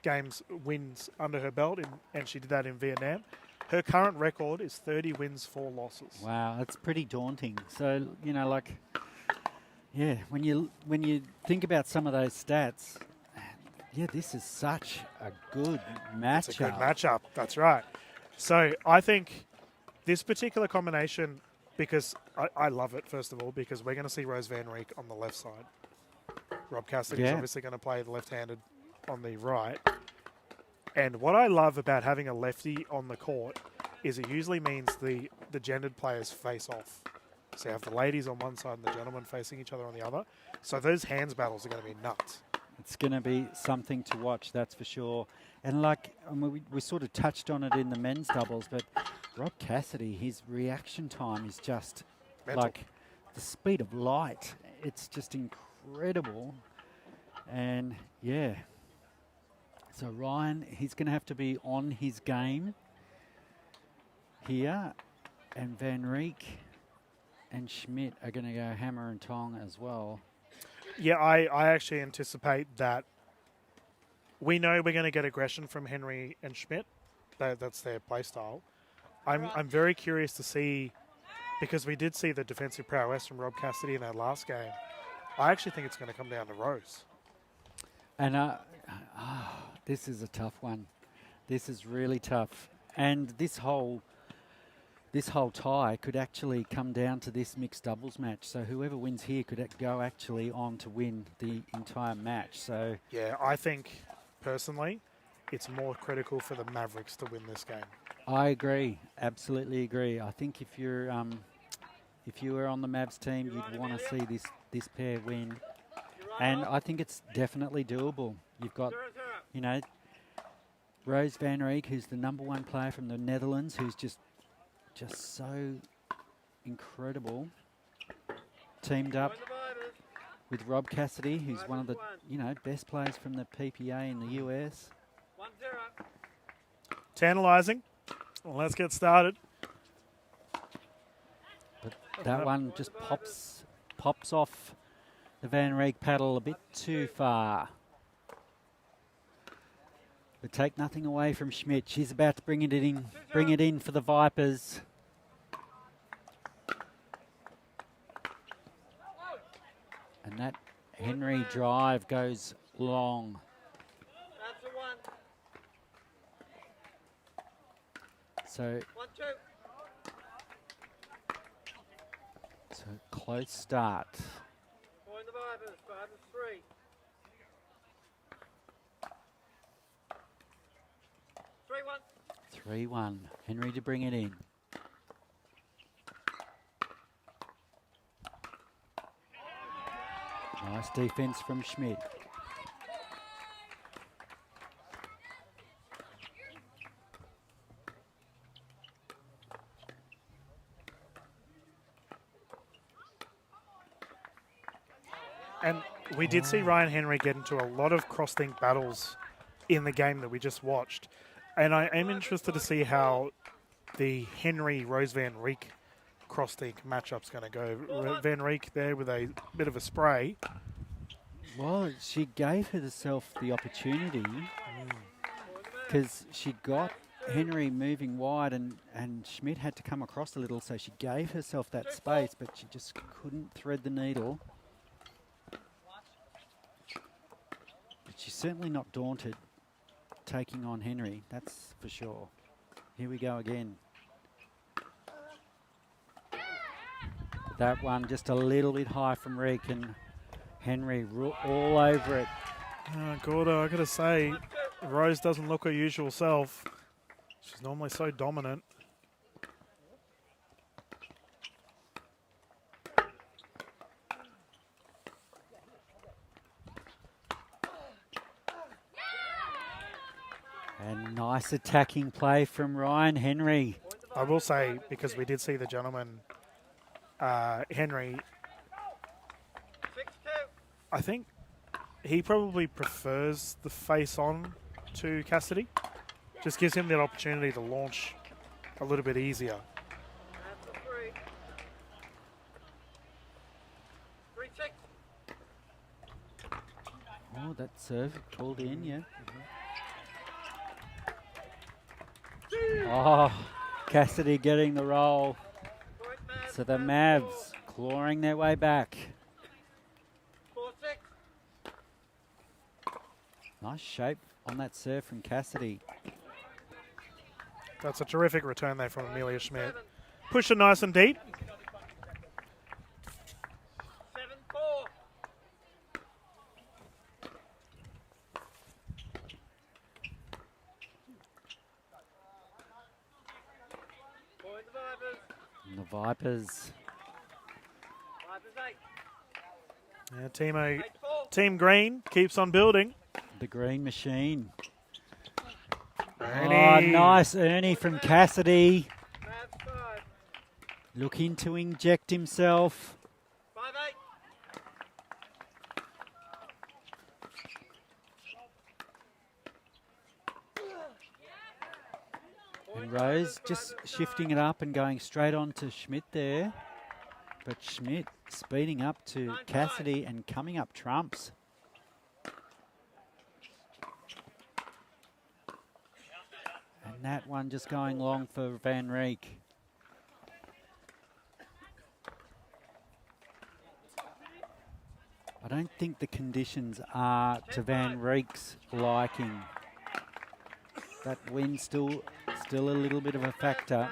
Speaker 2: games wins under her belt, and she did that in Vietnam. Her current record is 30 wins, 4 losses.
Speaker 1: Wow, that's pretty daunting. So, when you think about some of those stats, this is such a good matchup.
Speaker 2: It's a good matchup, that's right. So I think this particular combination, because I love it, first of all, because we're going to see Rose Van Reek on the left side. Rob Cassidy is obviously going to play the left-handed on the right. And what I love about having a lefty on the court is it usually means the gendered players face off. So you have the ladies on one side and the gentlemen facing each other on the other. So those hands battles are going to be nuts.
Speaker 1: It's going to be something to watch, that's for sure. And we sort of touched on it in the men's doubles, but Rob Cassidy, his reaction time is just
Speaker 2: mental.
Speaker 1: Like the speed of light. It's just incredible. And so Ryan, he's going to have to be on his game here. And Van Reek and Schmidt are going to go hammer and tong as well.
Speaker 2: Yeah, I actually anticipate that we know we're going to get aggression from Henry and Schmidt. That's their play style. I'm very curious to see, because we did see the defensive prowess from Rob Cassidy in that last game. I actually think it's going to come down to Rose.
Speaker 1: And this is a tough one. This is really tough. And this whole tie could actually come down to this mixed doubles match. So whoever wins here could go actually on to win the entire match. So
Speaker 2: yeah, I think personally it's more critical for the Mavericks to win this game.
Speaker 1: I agree. Absolutely agree. I think if you were on the Mavs team, you'd want to see this pair win. And I think it's definitely doable. You've got, you know, Rose van Rijk, who's the #1 player from the Netherlands, who's just so incredible. Teamed up with Rob Cassidy, who's one of the, you know, best players from the PPA in the US.
Speaker 3: 1-0.
Speaker 2: Tantalising. Well, let's get started.
Speaker 1: But that one just pops off the Van Rijk paddle a bit too far. But take nothing away from Schmidt. She's about to bring it in for the Vipers. And that Henry drive goes long.
Speaker 3: That's a 1.
Speaker 1: So
Speaker 3: 1-2.
Speaker 1: close start.
Speaker 3: Point the Vipers. 5-3. 3-1.
Speaker 1: 3-1. Henry to bring it in. Nice defense from Schmidt.
Speaker 2: And we did see Ryan Henry get into a lot of cross-link battles in the game that we just watched. And I am interested to see how the Henry-Rose van Rijk cross-link matchup's going to go. Van Rijk there with a bit of a spray.
Speaker 1: Well, she gave herself the opportunity because she got Henry moving wide and Schmidt had to come across a little, so she gave herself that space, but she just couldn't thread the needle. But she's certainly not daunted taking on Henry, that's for sure. Here we go again. That one just a little bit high from Reek, and Henry all over it.
Speaker 2: Gorda, I got to say, Rose doesn't look her usual self. She's normally so dominant.
Speaker 1: And nice attacking play from Ryan Henry.
Speaker 2: I will say, because we did see the gentleman, Henry,
Speaker 3: 6-2.
Speaker 2: I think he probably prefers the face-on to Cassidy. Just gives him that opportunity to launch a little bit easier.
Speaker 3: That's a 3. 3-6.
Speaker 1: Oh, that serve pulled in, yeah. Oh, Cassidy getting the roll.
Speaker 3: Point Mavs.
Speaker 1: So the Mavs clawing their way back.
Speaker 3: 4-6.
Speaker 1: Nice shape on that serve from Cassidy.
Speaker 2: That's a terrific return there from Amelia Schmidt. Push it nice and deep.
Speaker 3: 7-4. Point the Vipers.
Speaker 1: And the Vipers.
Speaker 3: Vipers 8.
Speaker 2: Yeah, Team
Speaker 3: 8-4.
Speaker 2: Team Green keeps on building.
Speaker 1: The green machine.
Speaker 2: Ernie.
Speaker 1: Oh, nice Ernie from Cassidy.
Speaker 3: Mavs 5.
Speaker 1: Looking to inject himself.
Speaker 3: 5-8.
Speaker 1: And Rose just shifting it up and going straight on to Schmidt there. But Schmidt speeding up to Cassidy and coming up trumps. And that one just going long for Van Rijk. I don't think the conditions are to Van Rijk's liking. That wind's still a little bit of a factor.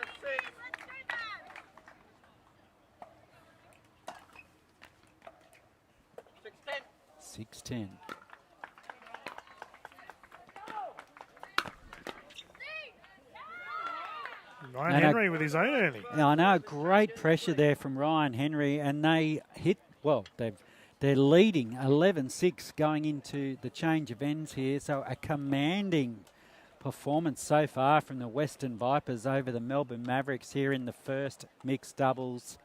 Speaker 3: 6-10.
Speaker 1: 6-10.
Speaker 2: Ryan
Speaker 1: And
Speaker 2: Henry with his own early.
Speaker 1: I know, great pressure there from Ryan Henry, and they hit, well, they're leading 11-6 going into the change of ends here, so a commanding performance so far from the Western Vipers over the Melbourne Mavericks here in the first mixed doubles.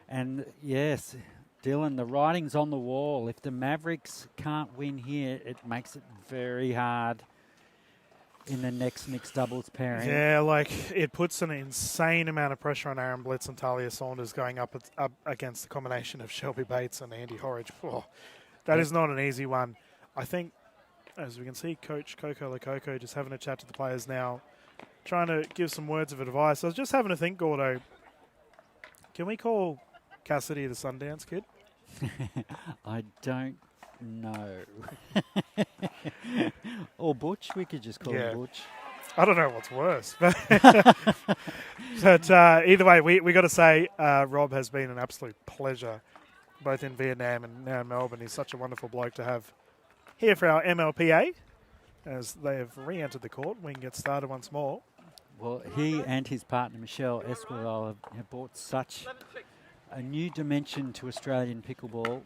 Speaker 1: And yes, Dylan, the writing's on the wall. If the Mavericks can't win here, it makes it very hard in the next mixed doubles pairing.
Speaker 2: Yeah, like it puts an insane amount of pressure on Aaron Blitz and Talia Saunders going up against the combination of Shelby Bates and Andy Horridge. Oh, that is not an easy one. I think, as we can see, Coach Coco Lococo just having a chat to the players now, trying to give some words of advice. I was just having to think, Gordo, can we call Cassidy the Sundance Kid?
Speaker 1: I don't know. Or Butch, we could just call him Butch.
Speaker 2: I don't know what's worse. But either way, we got to say Rob has been an absolute pleasure, both in Vietnam and now in Melbourne. He's such a wonderful bloke to have here for our MLPA. As they have re-entered the court, we can get started once more.
Speaker 1: Well, he and his partner, Michelle Esquivel, have brought such a new dimension to Australian pickleball.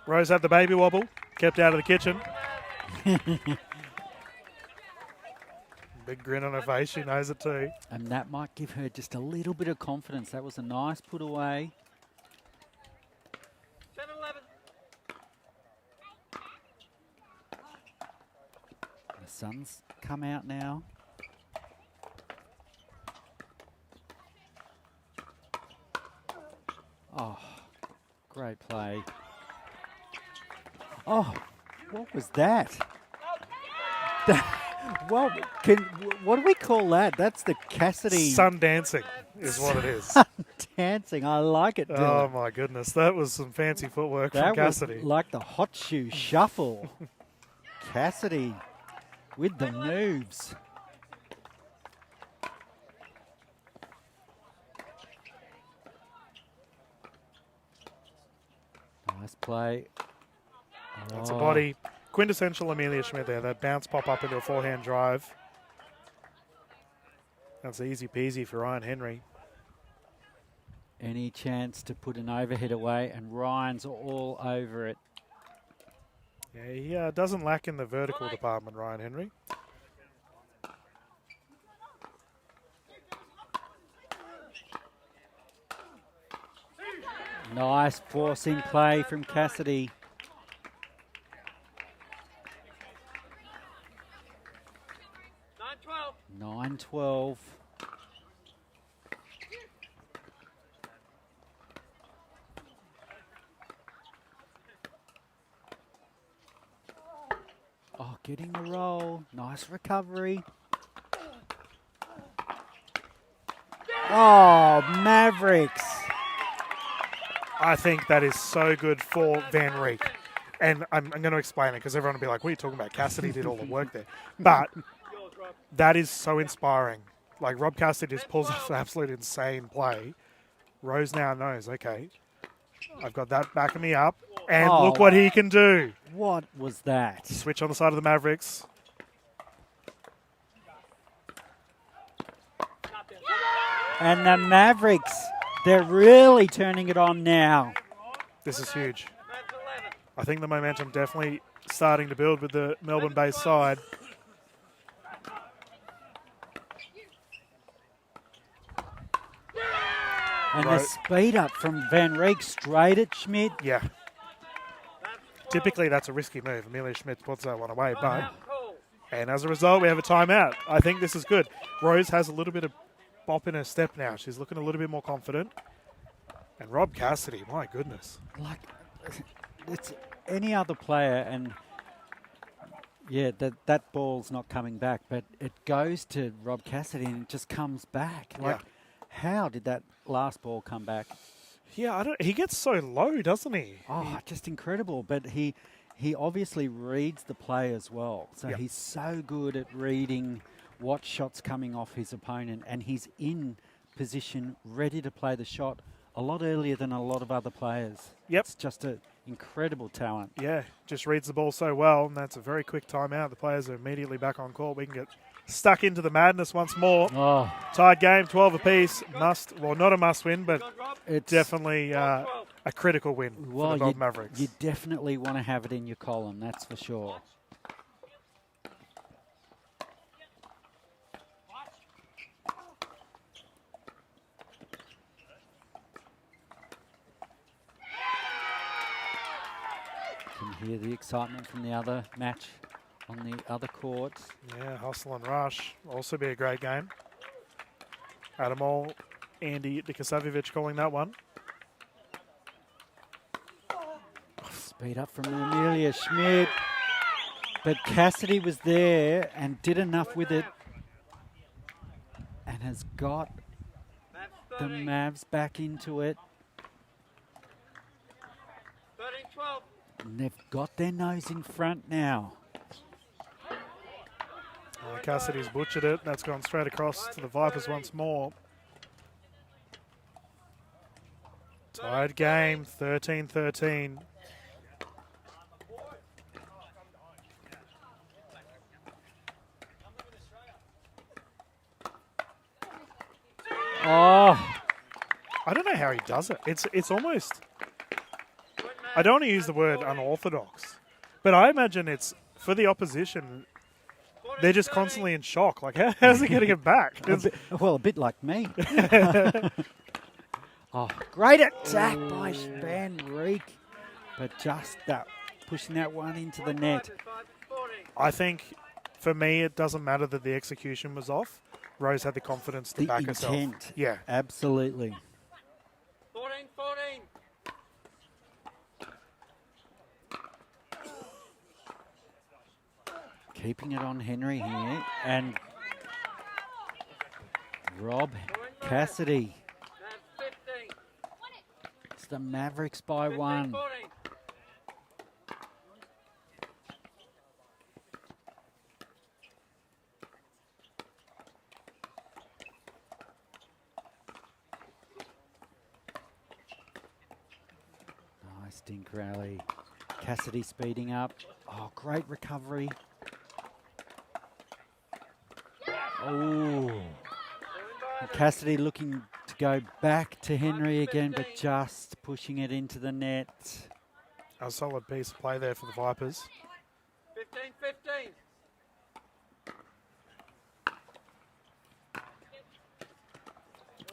Speaker 2: Rose had the baby wobble, kept out of the kitchen. Big grin on her face, she knows it too.
Speaker 1: And that might give her just a little bit of confidence. That was a nice put away.
Speaker 3: 7-11.
Speaker 1: The sun's come out now. Oh, great play. Oh, what was that? What do we call that? That's the Cassidy
Speaker 2: Sun dancing is what it is.
Speaker 1: dancing. I like it, Dylan.
Speaker 2: Oh my goodness, that was some fancy footwork from
Speaker 1: That
Speaker 2: Cassidy.
Speaker 1: was like the hot shoe shuffle. Cassidy with the moves. Nice play.
Speaker 2: That's a body. Quintessential Amelia Schmidt there. That bounce pop up into a forehand drive. That's easy peasy for Ryan Henry.
Speaker 1: Any chance to put an overhead away, and Ryan's all over it.
Speaker 2: Yeah, he doesn't lack in the vertical department, Ryan Henry.
Speaker 1: Nice forcing play from Cassidy. 9-12. Oh, getting the roll. Nice recovery. Oh, Mavericks.
Speaker 2: I think that is so good for Van Reek. And I'm going to explain it because everyone will be like, what are you talking about? Cassidy did all the work there. But that is so inspiring. Like, Rob Cassidy just pulls off an absolute insane play. Rose now knows, okay, I've got that backing me up. And look what he can do.
Speaker 1: What was that?
Speaker 2: Switch on the side of the Mavericks.
Speaker 1: And the Mavericks, they're really turning it on now.
Speaker 2: This is huge. I think the momentum definitely starting to build with the Melbourne-based side.
Speaker 1: And the speed up from Van Reek straight at Schmidt.
Speaker 2: Yeah. Typically, that's a risky move. Amelia Schmidt puts that one away, but... And as a result, we have a timeout. I think this is good. Rose has a little bit of bop in her step now. She's looking a little bit more confident. And Rob Cassidy, my goodness.
Speaker 1: Like, it's any other player, and yeah, that ball's not coming back, but it goes to Rob Cassidy and it just comes back. Like, how did that last ball come back?
Speaker 2: Yeah, he gets so low, doesn't he?
Speaker 1: Oh, just incredible. But he obviously reads the play as well. So he's so good at reading what shot's coming off his opponent, and he's in position, ready to play the shot a lot earlier than a lot of other players.
Speaker 2: Yep.
Speaker 1: It's just an incredible talent.
Speaker 2: Yeah, just reads the ball so well, and that's a very quick timeout. The players are immediately back on court. We can get stuck into the madness once more.
Speaker 1: Oh,
Speaker 2: Tied game, 12 apiece. Not a must win, but
Speaker 1: it's
Speaker 2: definitely a critical win for the
Speaker 1: well,
Speaker 2: Melbourne Mavericks.
Speaker 1: you definitely want to have it in your column, that's for sure. Can hear the excitement from the other match on the other court.
Speaker 2: Yeah, hustle and rush. Also be a great game. Adamol, Andy Dikasavjevic calling that one.
Speaker 1: Speed up from Amelia Schmidt. But Cassidy was there and did enough with it and has got the Mavs back into it.
Speaker 3: 13-12.
Speaker 1: And they've got their nose in front now.
Speaker 2: Cassidy's butchered it. That's gone straight across to the Vipers once more. Tied game, 13-13.
Speaker 1: Oh,
Speaker 2: I don't know how he does it. It's almost, I don't want to use the word unorthodox, but I imagine it's for the opposition. They're just constantly in shock. Like, how's he getting it back?
Speaker 1: a bit like me. Oh, great attack by Van Reek. But just that, pushing that one into the net.
Speaker 2: I think, for me, it doesn't matter that the execution was off. Rose had the confidence to
Speaker 1: The
Speaker 2: back herself.
Speaker 1: intent.
Speaker 2: Yeah.
Speaker 1: Absolutely.
Speaker 3: 14-14.
Speaker 1: Keeping it on Henry here. And Rob Cassidy.
Speaker 3: That's 15.
Speaker 1: It's the Mavericks by one.
Speaker 3: 14.
Speaker 1: Nice dink rally. Cassidy speeding up. Oh, great recovery. Oh. Cassidy looking to go back to Henry again, but just pushing it into the net.
Speaker 2: A solid piece of play there for the Vipers.
Speaker 3: 15-15.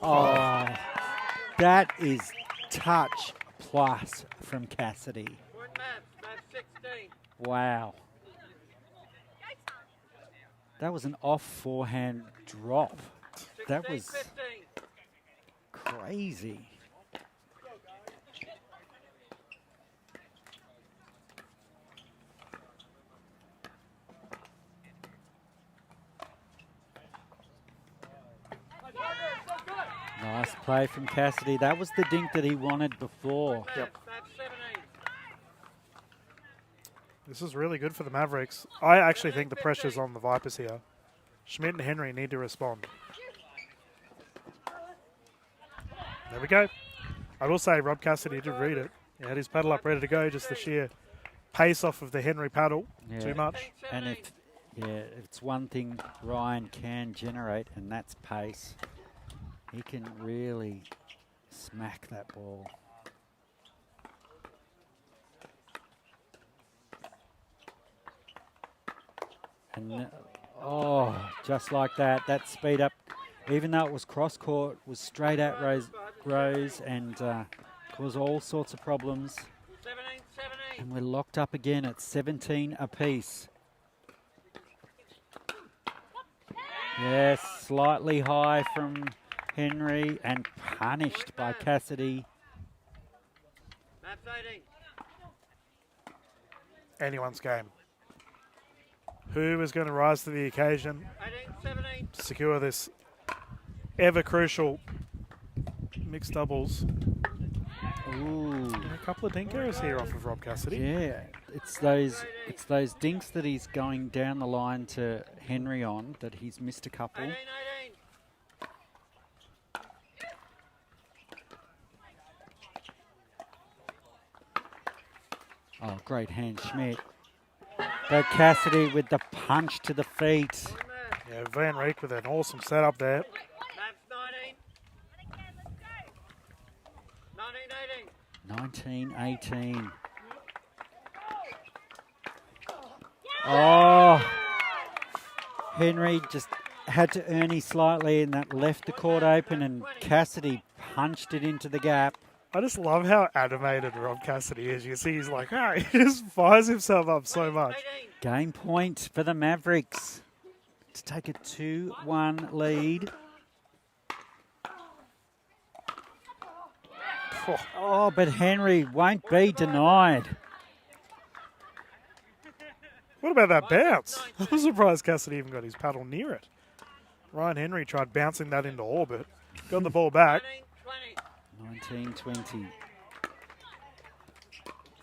Speaker 1: Oh, that is touch plus from Cassidy.
Speaker 3: Point Mavs. Mavs 16.
Speaker 1: Wow. That was an off forehand drop. That was
Speaker 3: 16-15.
Speaker 1: crazy. Nice play from Cassidy. That was the dink that he wanted before.
Speaker 3: Mavs. Mavs 17.
Speaker 2: This is really good for the Mavericks. I actually think the pressure's on the Vipers here. Schmidt and Henry need to respond. There we go. I will say Rob Cassidy did read it. He had his paddle up ready to go, just the sheer pace off of the Henry paddle.
Speaker 1: Yeah.
Speaker 2: Too much.
Speaker 1: And if it's one thing Ryan can generate, and that's pace. He can really smack that ball. And just like that, that speed up, even though it was cross court, was straight at Rose and caused all sorts of problems.
Speaker 3: 17-17.
Speaker 1: And we're locked up again at 17 apiece. Yes, slightly high from Henry and punished by Cassidy.
Speaker 3: Mavs 18.
Speaker 2: Anyone's game. Who is going to rise to the occasion
Speaker 3: 18-17.
Speaker 2: to secure this ever crucial mixed doubles?
Speaker 1: Ooh.
Speaker 2: And a couple of dink errors here off of Rob Cassidy.
Speaker 1: Yeah, it's those dinks that he's going down the line to Henry on that he's missed a couple.
Speaker 3: 18-18.
Speaker 1: Oh, great hand, Schmidt. But Cassidy with the punch to the feet.
Speaker 2: Yeah, Van Reek with an awesome setup there.
Speaker 3: Mavs 19.
Speaker 1: 19-18. Oh, Henry just had to Ernie slightly and that left the court open and Cassidy punched it into the gap.
Speaker 2: I just love how animated Rob Cassidy is. You can see he's like, hey, he just fires himself up so much.
Speaker 3: 18.
Speaker 1: Game point for the Mavericks to take a 2-1 lead. Oh, but Henry won't be denied.
Speaker 2: What about that bounce? I'm surprised Cassidy even got his paddle near it. Ryan Henry tried bouncing that into orbit. Got the ball back.
Speaker 3: 19, 20.
Speaker 1: 19-20.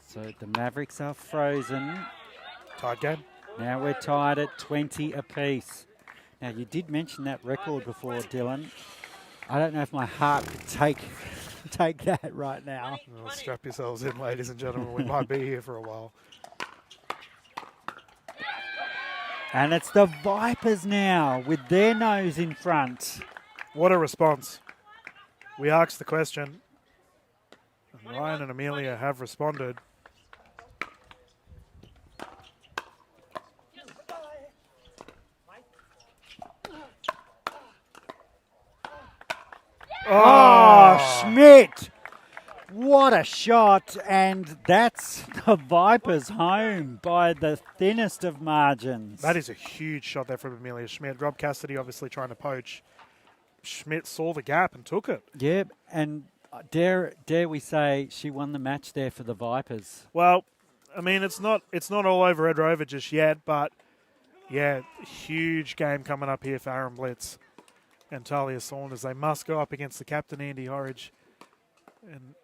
Speaker 1: So the Mavericks are frozen.
Speaker 2: Tight game.
Speaker 1: Now we're tied at 20 apiece. Now you did mention that record before, Dylan. I don't know if my heart could take that right now.
Speaker 2: Well, strap yourselves in, ladies and gentlemen. We might be here for a while.
Speaker 1: And it's the Vipers now with their nose in front.
Speaker 2: What a response. We asked the question. And Ryan and Amelia have responded.
Speaker 1: Oh, Schmidt! What a shot, and that's the Vipers home by the thinnest of margins.
Speaker 2: That is a huge shot there from Amelia Schmidt. Rob Cassidy obviously trying to poach. Schmidt saw the gap and took it.
Speaker 1: Yep, and dare we say she won the match there for the Vipers.
Speaker 2: Well, I mean, it's not all over Red Rover just yet, but yeah, huge game coming up here for Aaron Blitz and Talia Saunders. They must go up against the captain, Andy Horridge, and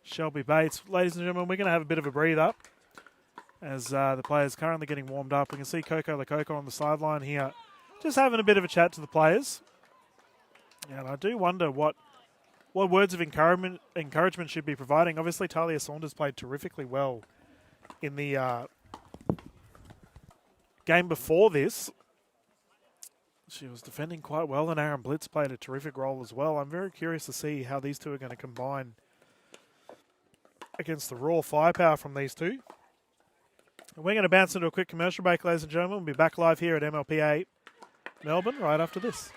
Speaker 2: Shelby Bates. Ladies and gentlemen, we're going to have a bit of a breathe up as the players currently getting warmed up. We can see Coco Lococo on the sideline here, just having a bit of a chat to the players. And I do wonder what words of encouragement should be providing. Obviously, Talia Saunders played terrifically well in the game before this. She was defending quite well, and Aaron Blitz played a terrific role as well. I'm very curious to see how these two are going to combine against the raw firepower from these two. And we're going to bounce into a quick commercial break, ladies and gentlemen. We'll be back live here at MLP 8 Melbourne right after this.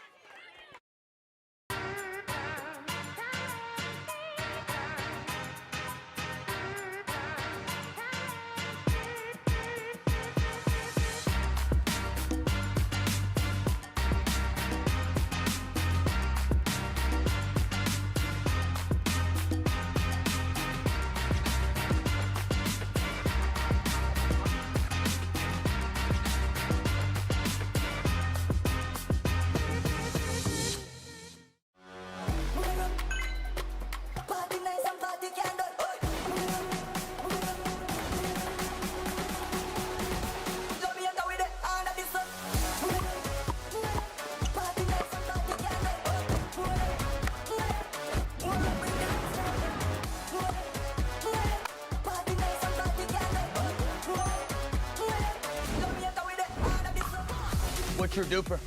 Speaker 4: What's your duper?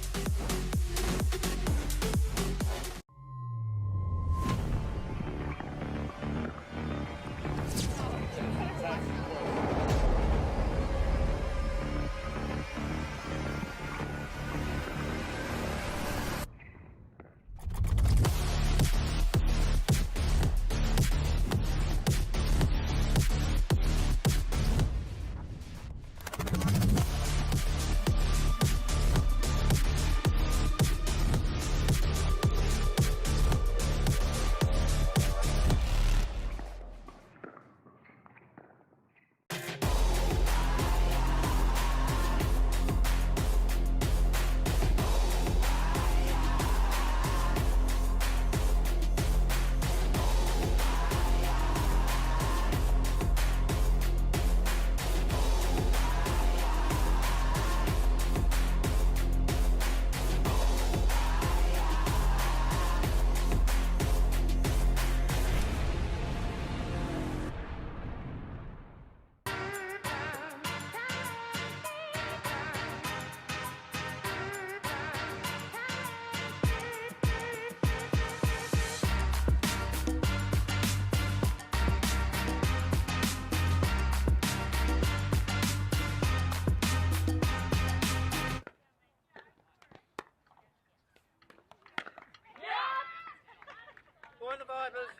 Speaker 3: Vipers.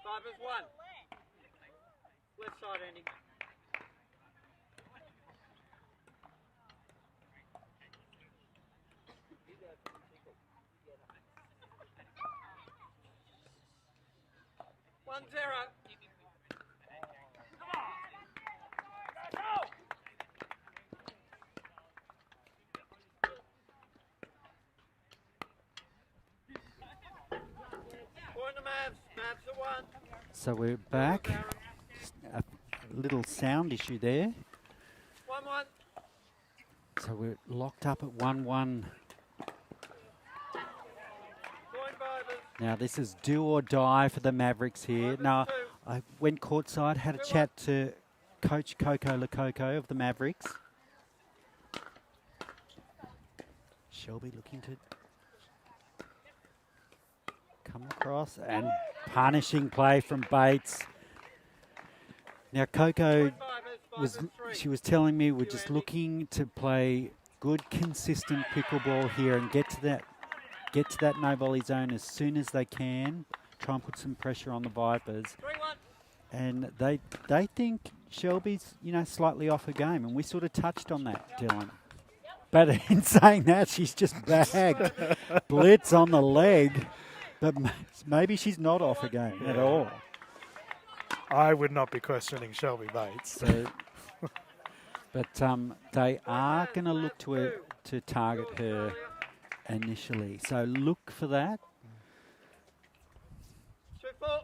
Speaker 3: Vipers 1. Left side, Andy. One zero. Point to Mavs. Mavs are 1.
Speaker 1: So we're back. A little sound issue there.
Speaker 3: 1-1.
Speaker 1: So we're locked up at 1-1.
Speaker 3: Point Vipers.
Speaker 1: Now this is do or die for the Mavericks here. Now I went courtside, had a chat to Coach Coco Lococo of the Mavericks. Shelby looking to come across and punishing play from Bates. Now Coco she was telling me we're just looking to play good, consistent pickleball here and get to that no volley zone as soon as they can. Try and put some pressure on the Vipers.
Speaker 3: 3-1.
Speaker 1: And they think Shelby's slightly off her game, and we sort of touched on that, Dylan. But in saying that, she's just bagged Blitz on the leg. But maybe she's not off her game at all.
Speaker 2: I would not be questioning Shelby Bates.
Speaker 1: So, but they are going to look to target her initially. So look for that.
Speaker 3: 2-4.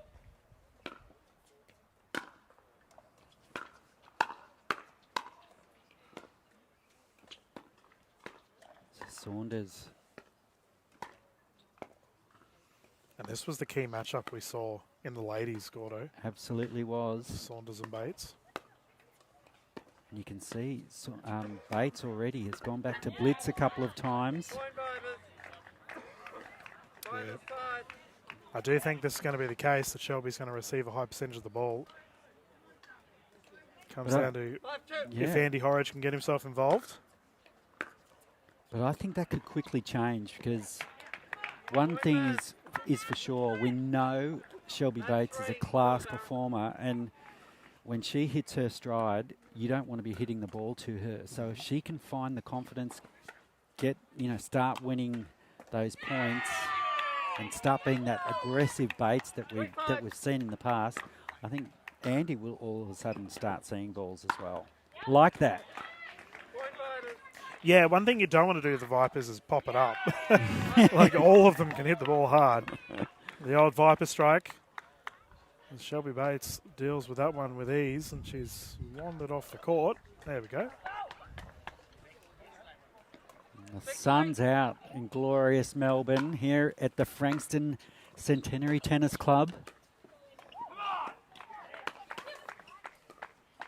Speaker 1: Saunders.
Speaker 2: And this was the key matchup we saw in the ladies, Gordo.
Speaker 1: Absolutely was.
Speaker 2: Saunders and Bates.
Speaker 1: You can see Bates already has gone back to blitz a couple of times.
Speaker 3: Point Vipers. Vipers side.
Speaker 2: I do think this is going to be the case, that Shelby's going to receive a high percentage of the ball. Comes
Speaker 1: But
Speaker 2: down to
Speaker 3: 5-2.
Speaker 2: if Andy Horridge can get himself involved.
Speaker 1: But I think that could quickly change, because one thing is for sure, we know Shelby Bates is a class performer, and when she hits her stride, you don't want to be hitting the ball to her. So if she can find the confidence, start winning those points and start being that aggressive Bates that we've seen in the past, I think Andy will all of a sudden start seeing balls as well. Like that.
Speaker 3: Point Vipers.
Speaker 2: Yeah, one thing you don't want to do with the Vipers is pop it up. Like, all of them can hit the ball hard. The old Viper strike. And Shelby Bates deals with that one with ease, and she's wandered off the court. There we go.
Speaker 1: The sun's out in glorious Melbourne here at the Frankston Centenary Tennis Club.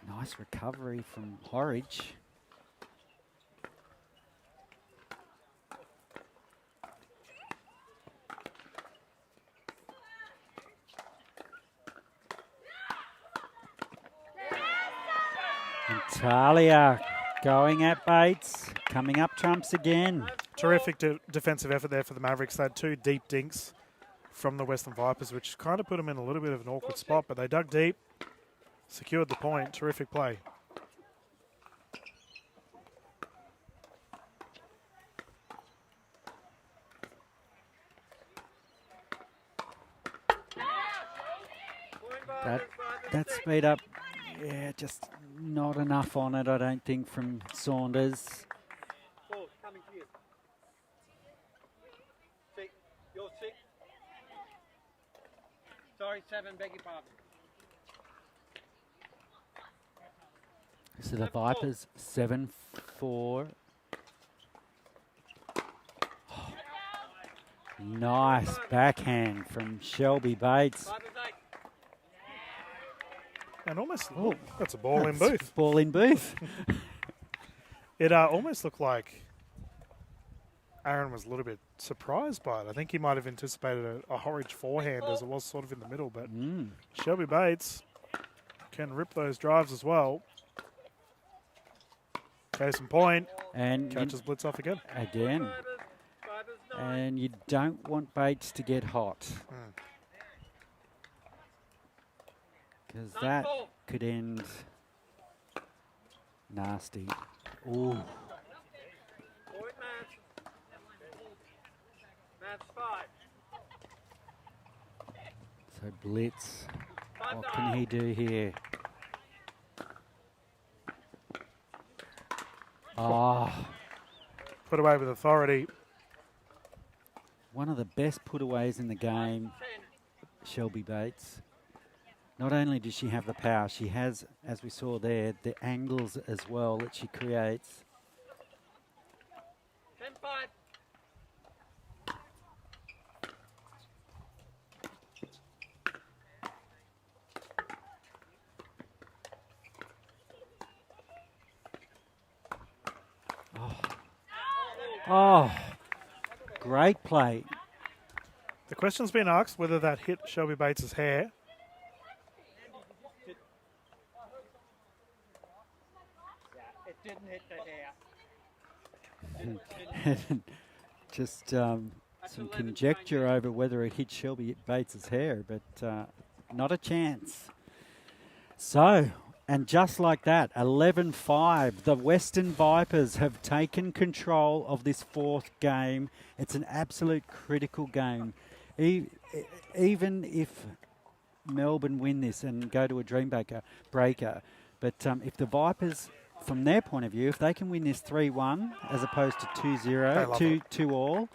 Speaker 1: Nice recovery from Horridge. And Talia going at Bates, coming up trumps again.
Speaker 2: Terrific defensive effort there for the Mavericks. They had two deep dinks from the Western Vipers, which kind of put them in a little bit of an awkward spot, but they dug deep, secured the point. Terrific play.
Speaker 1: That speed up, yeah, just not enough on it, I don't think, from Saunders.
Speaker 3: Ball coming to you. 6. You're 6. Sorry, 7. Beg your pardon.
Speaker 1: So the Vipers 7-4. Oh, nice backhand from Shelby Bates.
Speaker 3: Vipers 8.
Speaker 2: And almost, that's a ball in booth.
Speaker 1: Ball in booth.
Speaker 2: It almost looked like Aaron was a little bit surprised by it. I think he might have anticipated a Horridge forehand, as it was sort of in the middle. But Shelby Bates can rip those drives as well. Case in point,
Speaker 1: And
Speaker 2: catches blitz off again.
Speaker 1: again.
Speaker 3: Vipers 9.
Speaker 1: And you don't want Bates to get hot. Because that could end nasty. Ooh.
Speaker 3: Point match. Match 5.
Speaker 1: So Blitz, what can he do here? Oh,
Speaker 2: Put away with authority.
Speaker 1: one of the best putaways in the game, Shelby Bates. Not only does she have the power, she has, as we saw there, the angles as well that she creates.
Speaker 3: 10-5.
Speaker 1: Oh, great play.
Speaker 2: The question's been asked whether that hit Shelby Bates' hair.
Speaker 3: It didn't hit the hair.
Speaker 1: Just some conjecture over whether it hit Shelby Bates' hair, but not a chance. So, and just like that, 11-5, the Western Vipers have taken control of this fourth game. It's an absolute critical game. Even if Melbourne win this and go to a dream breaker, but if the Vipers, from their point of view, if they can win this 3-1 as opposed to 2-0, 2-2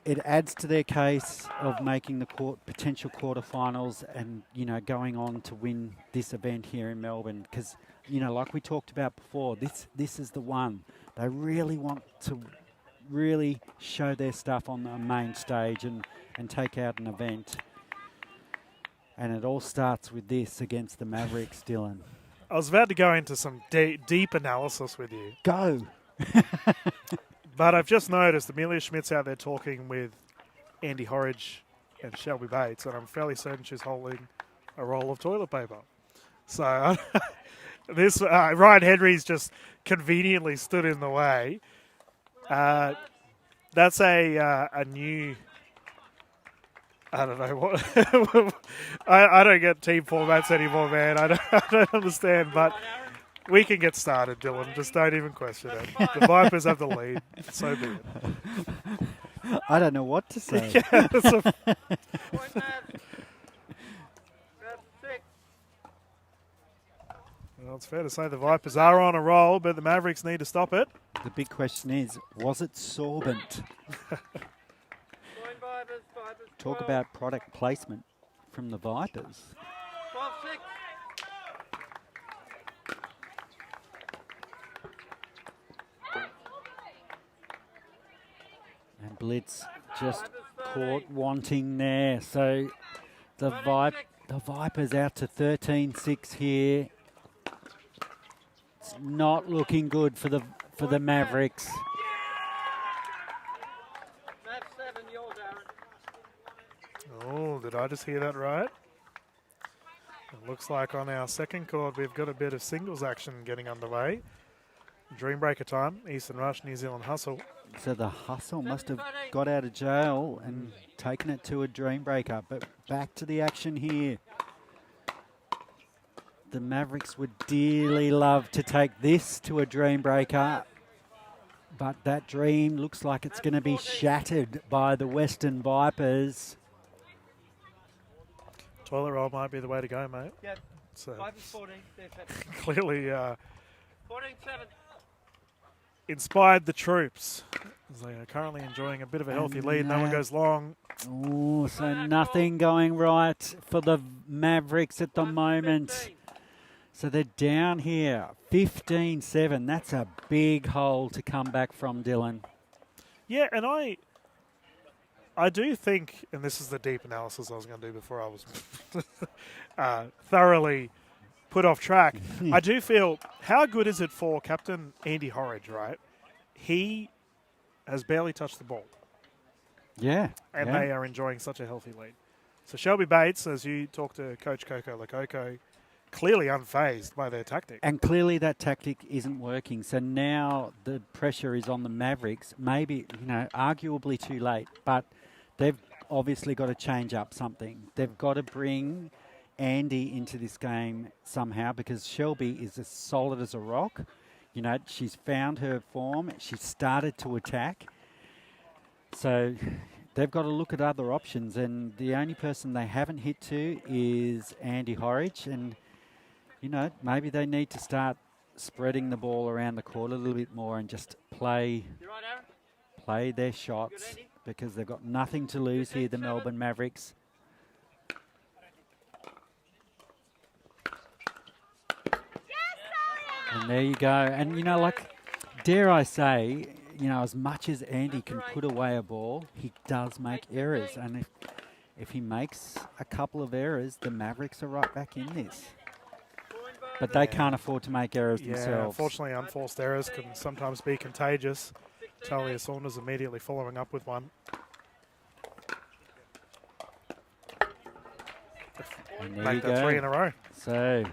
Speaker 1: it adds to their case of making the potential quarterfinals and, you know, going on to win this event here in Melbourne. Because, you know, like we talked about before, this is the one. They really want to really show their stuff on the main stage and take out an event. And it all starts with this against the Mavericks, Dylan.
Speaker 2: I was about to go into some deep analysis with you.
Speaker 1: Go.
Speaker 2: But I've just noticed Amelia Schmidt's out there talking with Andy Horridge and Shelby Bates, and I'm fairly certain she's holding a roll of toilet paper. So this Ryan Henry's just conveniently stood in the way. That's a new... I don't know what... I don't get team formats anymore, man. I don't understand, but... We can get started, Dylan. Just don't even question it. The Vipers have the lead. So be it.
Speaker 1: I don't know what to say.
Speaker 2: Yeah,
Speaker 3: Point match. That's 6.
Speaker 2: Well, it's fair to say the Vipers are on a roll, but the Mavericks need to stop it.
Speaker 1: The big question is, was it sorbent?
Speaker 3: Point Vipers. Vipers.
Speaker 1: Talk
Speaker 3: 12.
Speaker 1: about product placement from the Vipers.
Speaker 3: 12-6.
Speaker 1: And Blitz just caught wanting there. So the Vipers out to 13-6 here. It's not looking good for the Mavericks.
Speaker 3: Match 7, yours, Aaron.
Speaker 2: Oh, did I just hear that right? It looks like on our second court we've got a bit of singles action getting underway. Dream breaker time, Eastern Rush, New Zealand Hustle.
Speaker 1: So the Hustle must have got out of jail and taken it to a dream breaker. But back to the action here. The Mavericks would dearly love to take this to a dream breaker. But that dream looks like it's going to be shattered by the Western Vipers.
Speaker 2: Toilet roll might be the way to go, mate.
Speaker 3: Yep.
Speaker 2: So
Speaker 3: 5-14. They're 7.
Speaker 2: clearly
Speaker 3: 14-7.
Speaker 2: inspired the troops. They are currently enjoying a bit of a healthy lead. No one goes long.
Speaker 1: Oh, so nothing going right for the Mavericks at the moment. So they're down here, 15-7. That's a big hole to come back from, Dylan.
Speaker 2: Yeah, and I do think, and this is the deep analysis I was going to do before I was thoroughly put off track. I do feel, how good is it for Captain Andy Horridge, right? He has barely touched the ball.
Speaker 1: Yeah.
Speaker 2: And they are enjoying such a healthy lead. So Shelby Bates, as you talk to Coach Coco Lococo, clearly unfazed by their tactic.
Speaker 1: And clearly that tactic isn't working. So now the pressure is on the Mavericks. Maybe, arguably too late, but they've obviously got to change up something. They've got to bring Andy into this game somehow, because Shelby is as solid as a rock. She's found her form. She's started to attack. So they've got to look at other options, and the only person they haven't hit to is Andy Horridge. And, maybe they need to start spreading the ball around the court a little bit more and just play their shots, because they've got nothing to lose here, the Melbourne Mavericks. And there you go. And, dare I say, as much as Andy can put away a ball, he does make errors. And if he makes a couple of errors, the Mavericks are right back in this. But they can't afford to make errors themselves.
Speaker 2: Unfortunately, unforced errors can sometimes be contagious. Talia Saunders immediately following up with one.
Speaker 1: And there
Speaker 2: Make
Speaker 1: you
Speaker 2: that
Speaker 1: go.
Speaker 2: 3 in a row.
Speaker 1: So,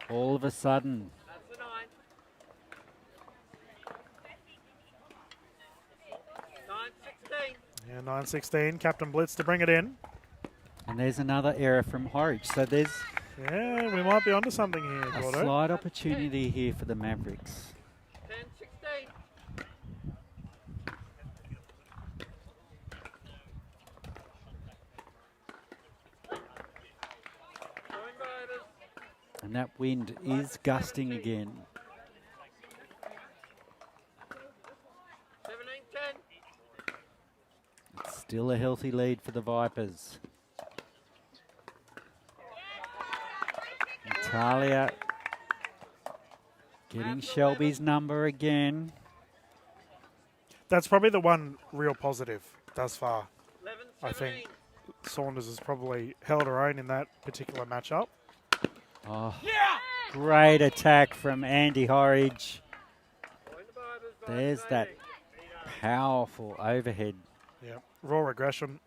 Speaker 1: all of a sudden,
Speaker 3: That's a 9. 9-16.
Speaker 2: 9-16. Captain Blitz to bring it in.
Speaker 1: and there's another error from Horridge. So there's
Speaker 2: Yeah, we might be onto something here,
Speaker 1: a
Speaker 2: Gordo.
Speaker 1: slight opportunity here for the Mavericks.
Speaker 3: 10-16. Going riders.
Speaker 1: And that wind is gusting again.
Speaker 3: 17-10.
Speaker 1: It's still a healthy lead for the Vipers. Natalia getting Shelby's number again.
Speaker 2: That's probably the one real positive thus far.
Speaker 3: 11-17.
Speaker 2: I think Saunders has probably held her own in that particular matchup.
Speaker 1: Oh, great attack from Andy Horridge.
Speaker 3: Going to Vipers,
Speaker 1: There's that powerful overhead
Speaker 2: Yeah, raw aggression.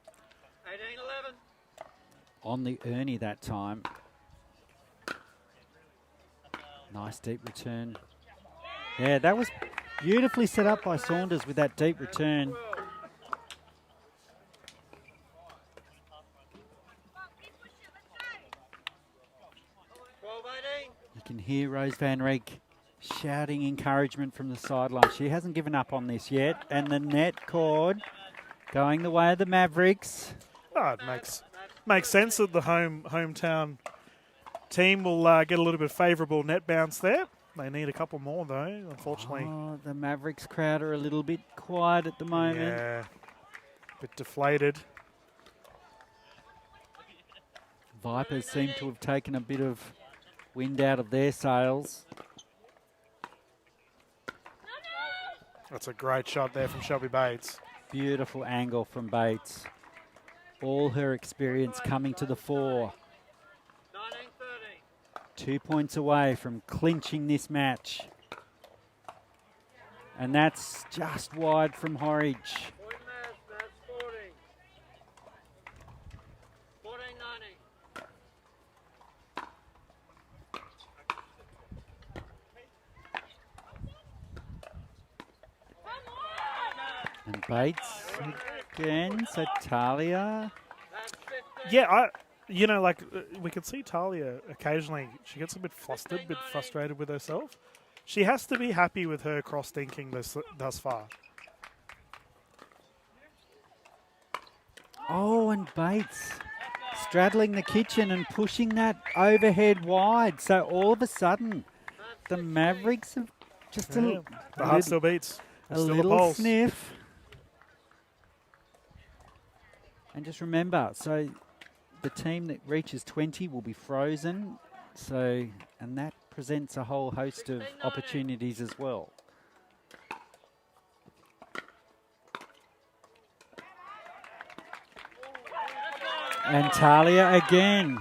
Speaker 3: 18-11.
Speaker 1: on the Ernie that time. Nice deep return. Yeah, that was beautifully set up by Saunders with that deep return.
Speaker 3: 12-18.
Speaker 1: You can hear Rose Van Reek shouting encouragement from the sideline. She hasn't given up on this yet. And the net cord going the way of the Mavericks.
Speaker 2: Oh, it makes sense that the hometown team will get a little bit of favourable net bounce there. They need a couple more though, unfortunately.
Speaker 1: Oh, the Mavericks crowd are a little bit quiet at the moment.
Speaker 2: Yeah, a bit deflated.
Speaker 1: Vipers seem to have taken a bit of wind out of their sails.
Speaker 2: That's a great shot there from Shelby Bates.
Speaker 1: Beautiful angle from Bates. All her experience coming to the fore.
Speaker 3: 19-13.
Speaker 1: 2 points away from clinching this match. And that's just wide from Horridge.
Speaker 3: Point Mavs, Mavs 40. 14-19.
Speaker 1: And Bates again, so Talia.
Speaker 3: That's 15.
Speaker 2: Yeah, we can see Talia occasionally. She gets a bit flustered, a bit frustrated with herself. She has to be happy with her cross-thinking thus far.
Speaker 1: Oh, and Bates straddling the kitchen and pushing that overhead wide. So all of a sudden, the Mavericks have just
Speaker 2: Yeah, the heart still beats.
Speaker 1: a
Speaker 2: Still a
Speaker 1: little
Speaker 2: pulse.
Speaker 1: sniff. And just remember, so the team that reaches 20 will be frozen. So, and that presents a whole host of opportunities as well. And Talia again.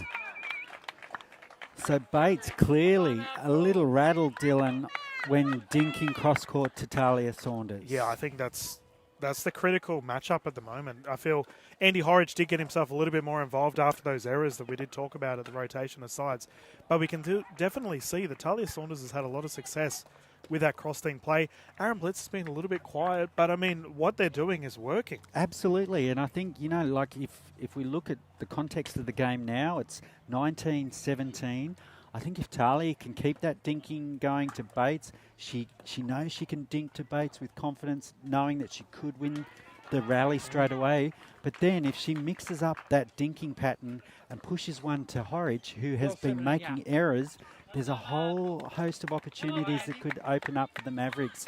Speaker 1: So Bates clearly a little rattled, Dylan, when dinking cross court to Talia Saunders.
Speaker 2: Yeah, I think that's That's the critical matchup at the moment. I feel Andy Horridge did get himself a little bit more involved after those errors that we did talk about at the rotation of sides. But we can definitely see that Talia Saunders has had a lot of success with that cross-team play. Aaron Blitz has been a little bit quiet, but I mean, what they're doing is working.
Speaker 1: Absolutely, and I think, you know, like if we look at the context of the game now, it's 19-17. I think if Talia can keep that dinking going to Bates, she knows she can dink to Bates with confidence, knowing that she could win the rally straight away. But then if she mixes up that dinking pattern and pushes one to Horridge, who has been making errors, there's a whole host of opportunities that could open up for the Mavericks.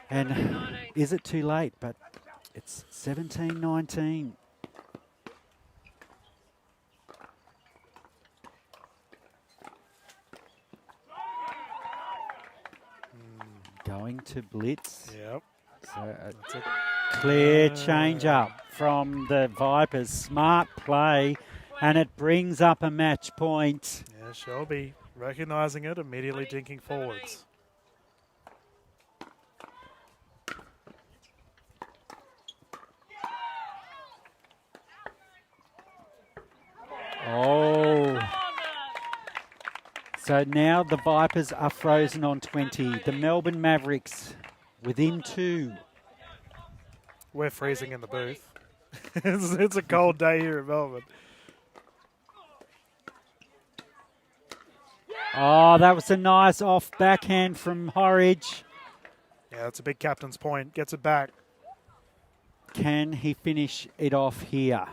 Speaker 1: And is it too late? But it's 17-19. Going to blitz.
Speaker 2: Yep.
Speaker 1: So a clear change up from the Vipers. Smart play, and it brings up a match point.
Speaker 2: Yeah, Shelby recognising it, immediately dinking forwards.
Speaker 1: Oh. So now the Vipers are frozen on 20. The Melbourne Mavericks within 2.
Speaker 2: We're freezing in the booth. It's a cold day here in Melbourne.
Speaker 1: Oh, that was a nice off backhand from Horridge.
Speaker 2: Yeah, that's a big captain's point. Gets it back.
Speaker 1: Can he finish it off here?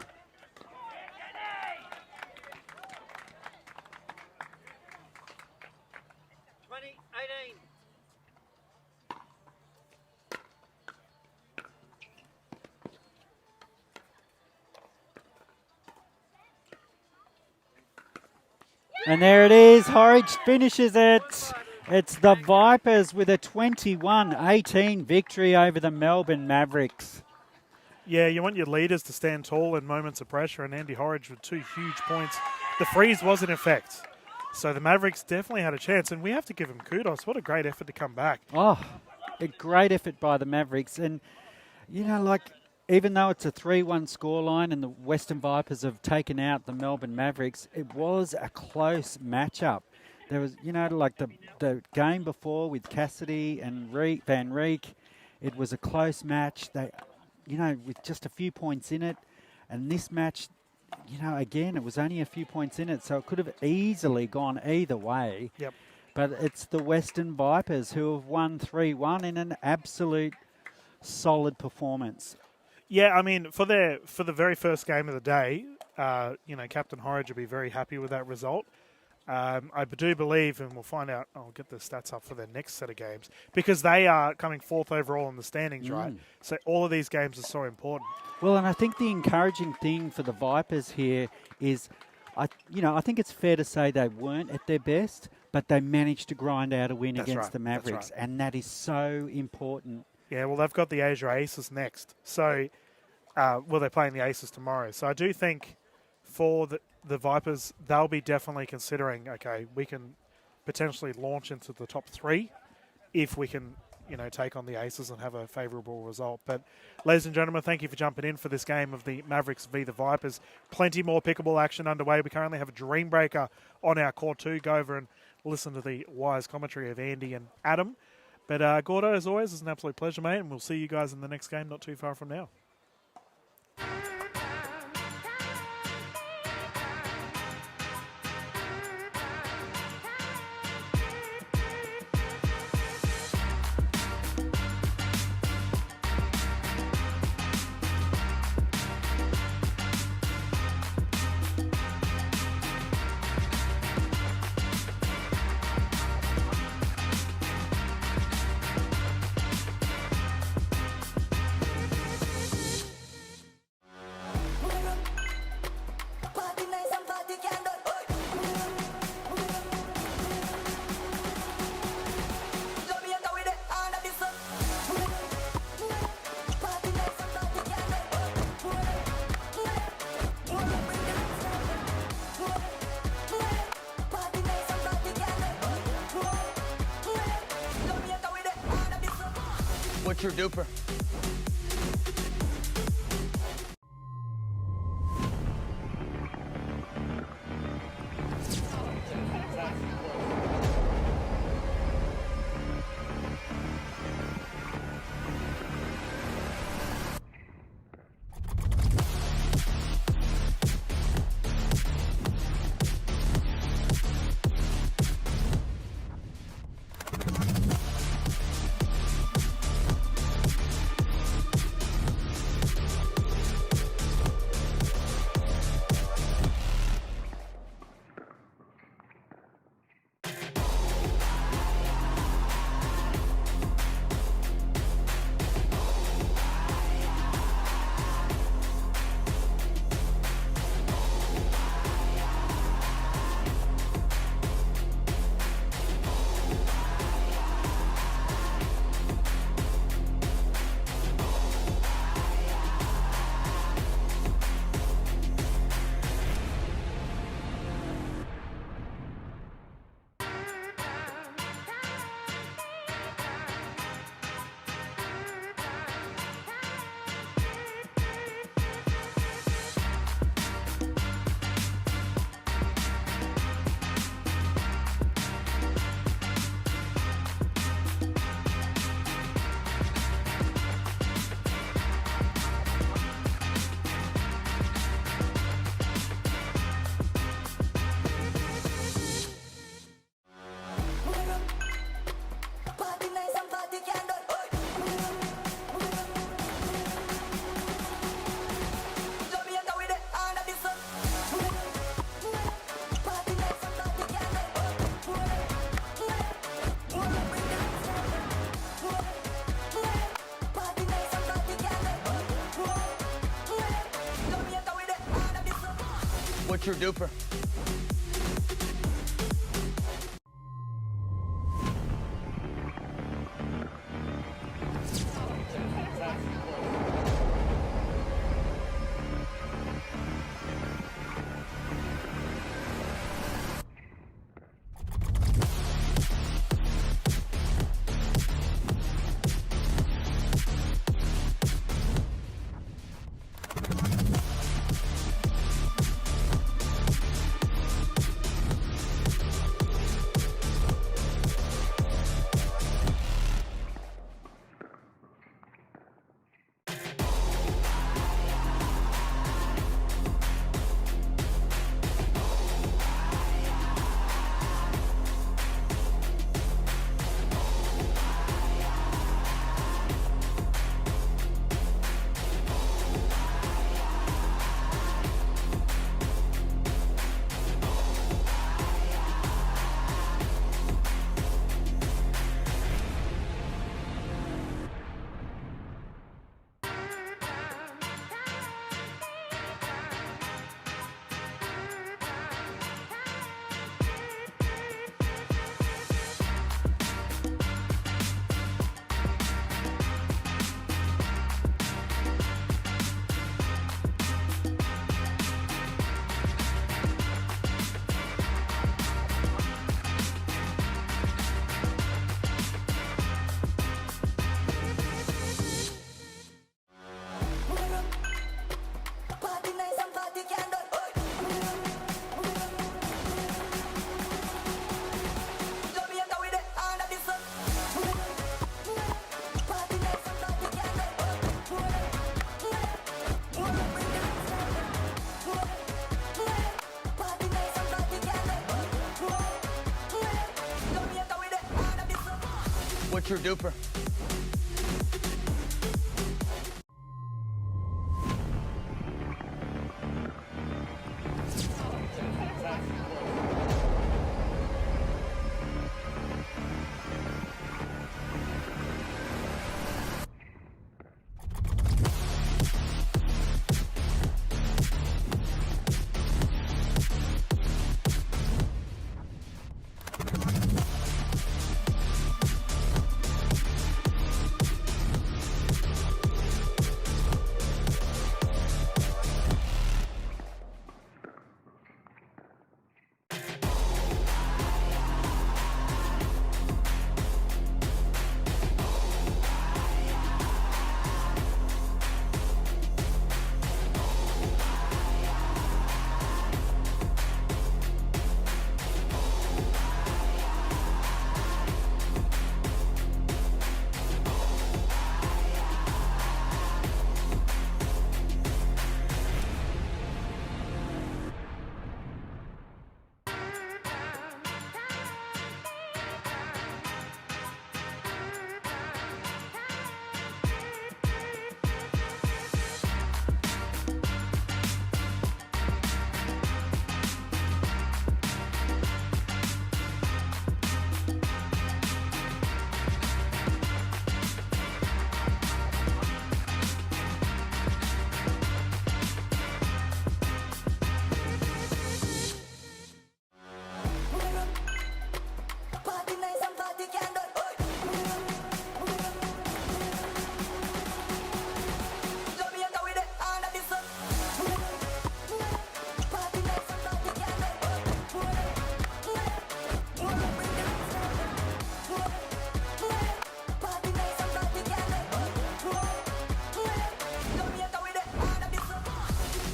Speaker 1: And there it is. Horridge finishes it. It's the Vipers with a 21-18 victory over the Melbourne Mavericks.
Speaker 2: Yeah, you want your leaders to stand tall in moments of pressure, and Andy Horridge with 2 huge points. The freeze was in effect. So the Mavericks definitely had a chance, and we have to give them kudos. What a great effort to come back.
Speaker 1: Oh, a great effort by the Mavericks. And, you know, like, even though it's a 3-1 scoreline and the Western Vipers have taken out the Melbourne Mavericks, it was a close matchup. There was, you know, like the game before with Cassidy and Van Reek, it was a close match. They, you know, with just a few points in it. And this match, you know, again, it was only a few points in it, so it could have easily gone either way.
Speaker 2: Yep.
Speaker 1: But it's the Western Vipers who have won 3-1 in an absolute solid performance.
Speaker 2: Yeah, I mean, for the very first game of the day, you know, Captain Horridge will be very happy with that result. I do believe, and we'll find out, I'll get the stats up for their next set of games, because they are coming 4th overall in the standings, right? So all of these games are so important.
Speaker 1: Well, and I think the encouraging thing for the Vipers here is, I think it's fair to say they weren't at their best, but they managed to grind out a win against the Mavericks, and that is so important.
Speaker 2: Yeah, well, they've got the Asia Aces next. So, they're playing the Aces tomorrow. So I do think for the Vipers, they'll be definitely considering, okay, we can potentially launch into the top 3 if we can, you know, take on the Aces and have a favourable result. But, ladies and gentlemen, thank you for jumping in for this game of the Mavericks v the Vipers. Plenty more pickleball action underway. We currently have a Dream Breaker on our Court 2. Go over and listen to the wise commentary of Andy and Adam. But, Gordo, as always, it's an absolute pleasure, mate, and we'll see you guys in the next game not too far from now.
Speaker 4: What's your duper? Butcher duper. Butcher duper.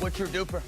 Speaker 4: Butcher duper.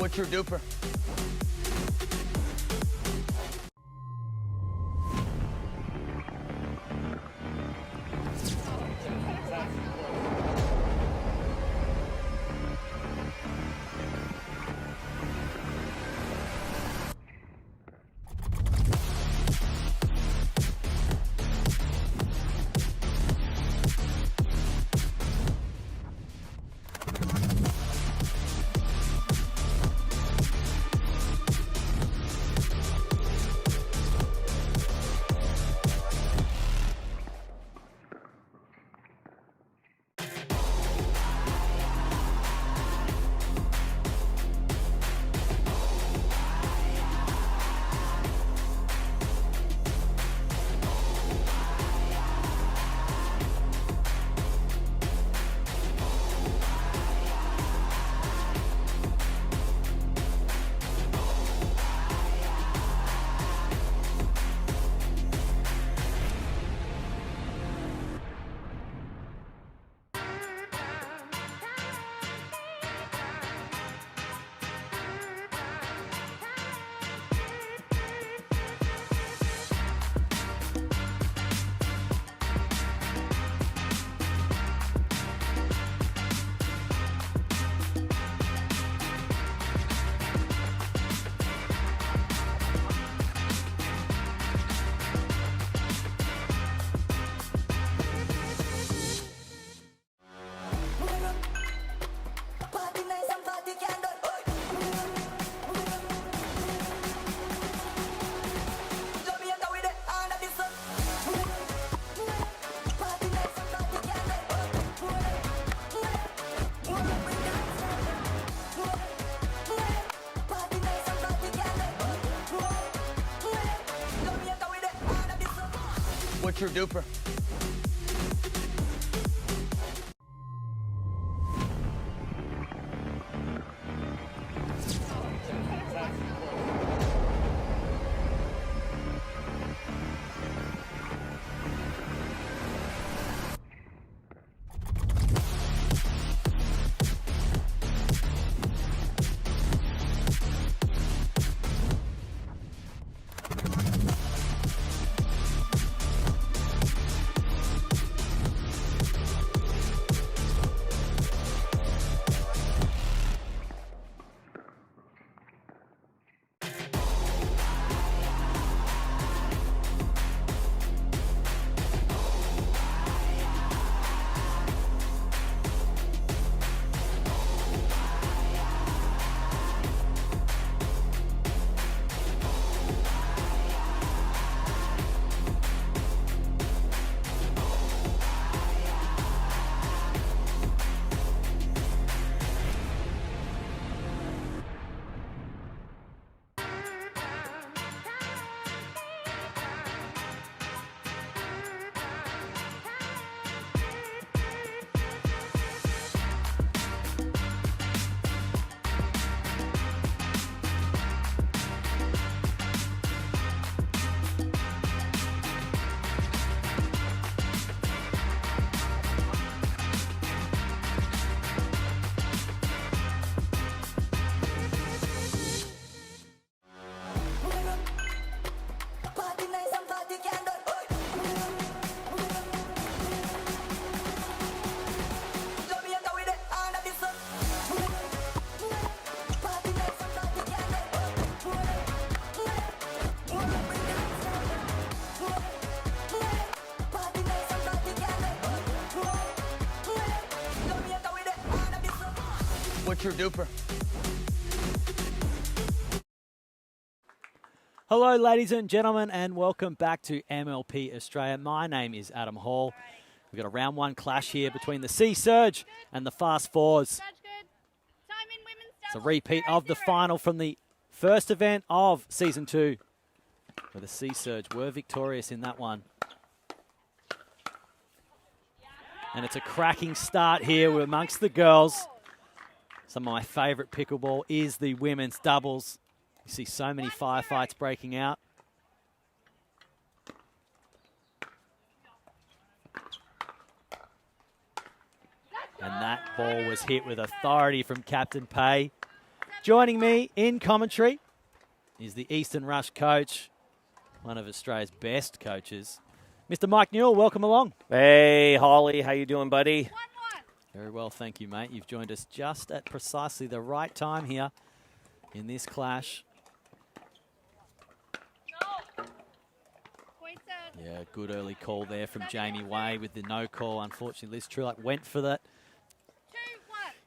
Speaker 4: What's your duper? What's your duper? What's your duper?
Speaker 5: Hello, ladies and gentlemen, and welcome back to MLP Australia. My name is Adam Hall. We've got a round one clash here between the Sea Surge and the Fast Fours. It's a repeat of the final from the first event of Season 2, where the Sea Surge were victorious in that one. And it's a cracking start here amongst the girls. Some of my favourite pickleball is the women's doubles. You see so many firefights breaking out. And that ball was hit with authority from Captain Pay. Joining me in commentary is the Eastern Rush coach, one of Australia's best coaches, Mr. Mike Newell. Welcome along.
Speaker 6: Hey, Holly. How you doing, buddy?
Speaker 5: Very well, thank you, mate. You've joined us just at precisely the right time here in this clash. Yeah, good early call there from Jamie Way with the no call. Unfortunately, Liz Trulock went for that.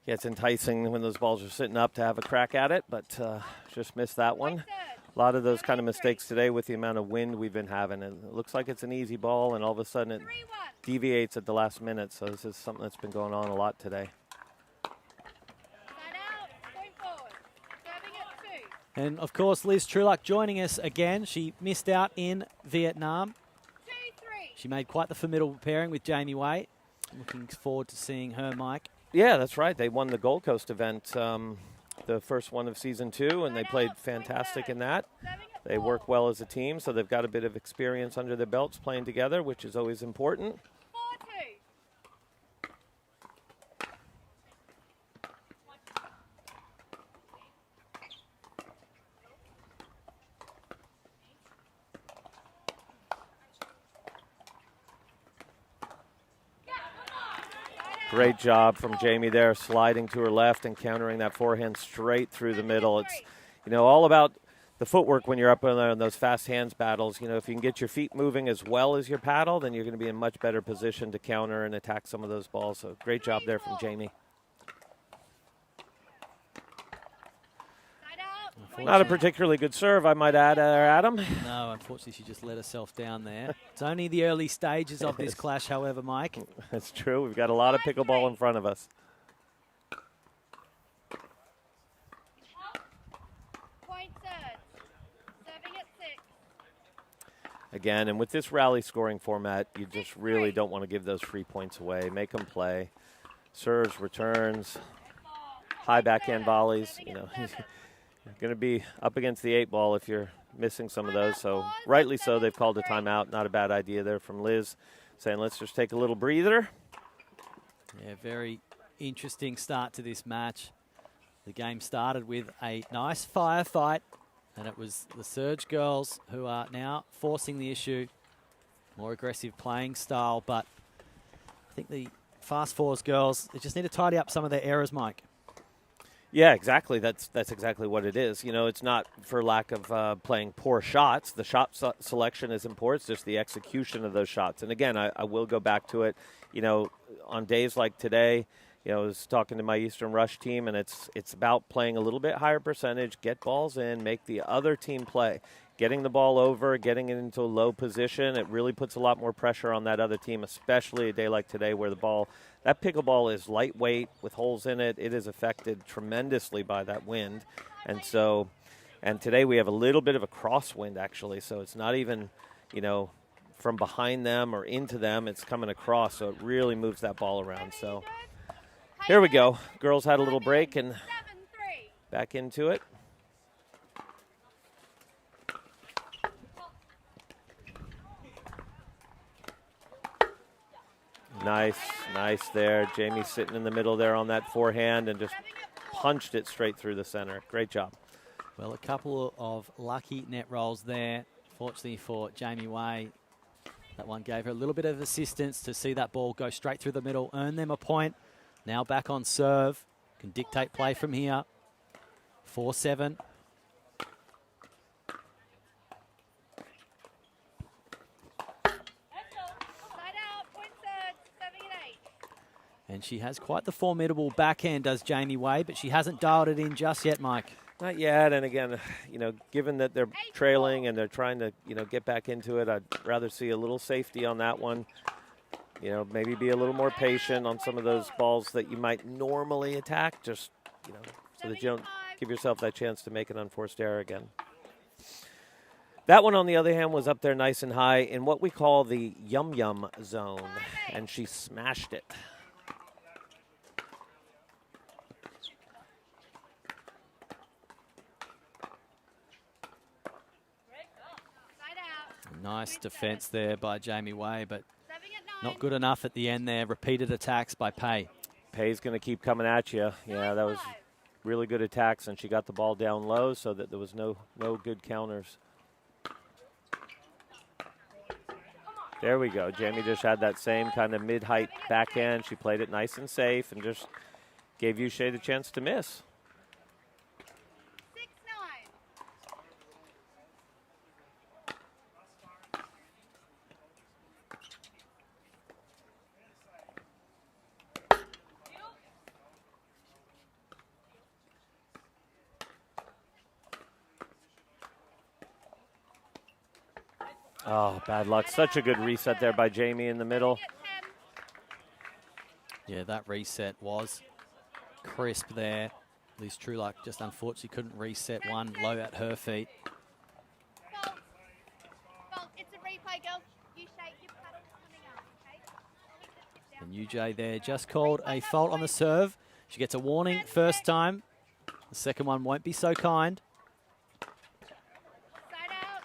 Speaker 6: Yeah, it's enticing when those balls are sitting up to have a crack at it, but just missed that one. A lot of those kind of mistakes today with the amount of wind we've been having. And it looks like it's an easy ball, and all of a sudden it deviates at the last minute. So this is something that's been going on a lot today.
Speaker 5: And, of course, Liz Trulock joining us again. She missed out in Vietnam. She made quite the formidable pairing with Jamie Way. Looking forward to seeing her, Mike.
Speaker 6: Yeah, that's right. They won the Gold Coast event, the first one of season 2, and they played fantastic in that. They work well as a team, so they've got a bit of experience under their belts playing together, which is always important. Great job from Jamie there, sliding to her left and countering that forehand straight through the middle. It's, all about the footwork when you're up on those fast hands battles. If you can get your feet moving as well as your paddle, then you're going to be in much better position to counter and attack some of those balls. So great job there from Jamie. Not a particularly good serve, I might add, Adam.
Speaker 5: No, unfortunately, she just let herself down there. It's only the early stages of this clash, however, Mike.
Speaker 6: That's true. We've got a lot of pickleball in front of us. Again, and with this rally scoring format, you just really don't want to give those free points away. Make them play. Serves, returns, high backhand volleys, You're going to be up against the 8 ball if you're missing some of those. So rightly so, they've called a timeout. Not a bad idea there from Liz, saying let's just take a little breather.
Speaker 5: Yeah, very interesting start to this match. The game started with a nice firefight, and it was the Surge girls who are now forcing the issue. More aggressive playing style, but I think the Fast Fours girls, they just need to tidy up some of their errors, Mike.
Speaker 6: Yeah, exactly. That's exactly what it is. It's not for lack of playing poor shots. The shot selection is important. It's just the execution of those shots. And again, I will go back to it. On days like today, I was talking to my Eastern Rush team, and it's about playing a little bit higher percentage, get balls in, make the other team play. Getting the ball over, getting it into a low position, it really puts a lot more pressure on that other team, especially a day like today where that pickleball is lightweight with holes in it. It is affected tremendously by that wind. And today we have a little bit of a crosswind, actually, so it's not even, from behind them or into them. It's coming across, so it really moves that ball around. So here we go. Girls had a little break and back into it. Nice there. Jamie sitting in the middle there on that forehand and just punched it straight through the center. Great job.
Speaker 5: Well, a couple of lucky net rolls there. Fortunately for Jamie Way, that one gave her a little bit of assistance to see that ball go straight through the middle, earn them a point. Now back on serve. Can dictate play from here. 4-7. And she has quite the formidable backhand, does Jamie Way, but she hasn't dialed it in just yet, Mike.
Speaker 6: Not yet, and again, given that they're trailing and they're trying to, get back into it, I'd rather see a little safety on that one. Maybe be a little more patient on some of those balls that you might normally attack, just, so that you don't give yourself that chance to make an unforced error again. That one, on the other hand, was up there nice and high in what we call the yum-yum zone, and she smashed it.
Speaker 5: Nice defense there by Jamie Way, but not good enough at the end there. Repeated attacks by Pay.
Speaker 6: Pay's going to keep coming at you. Yeah, that was really good attacks, and she got the ball down low so that there was no good counters. There we go. Jamie just had that same kind of mid-height backhand. She played it nice and safe and just gave Yushai the chance to miss.
Speaker 3: 6-9.
Speaker 6: Oh, bad luck. Such a good reset there by Jamie in the middle.
Speaker 5: Yeah, that reset was crisp there. Liz Trueluck just unfortunately couldn't reset one low at her feet.
Speaker 3: Fault. Fault. It's a replay, girls. You shake your paddle coming up, okay? Keep the tip down.
Speaker 5: And UJ there just called a fault on the serve. She gets a warning first time. The second one won't be so kind.
Speaker 3: Side out.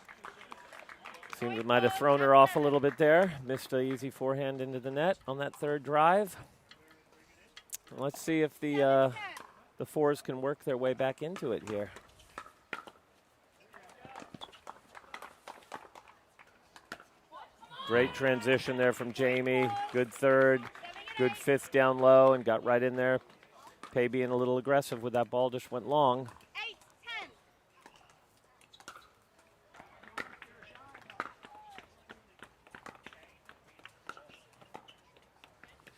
Speaker 6: Seems it might have thrown her off a little bit there. Missed an easy forehand into the net on that third drive. Let's see if the fours can work their way back into it here. Great transition there from Jamie. Good third, good fifth down low, and got right in there. Pei being a little aggressive with that ball, just went long.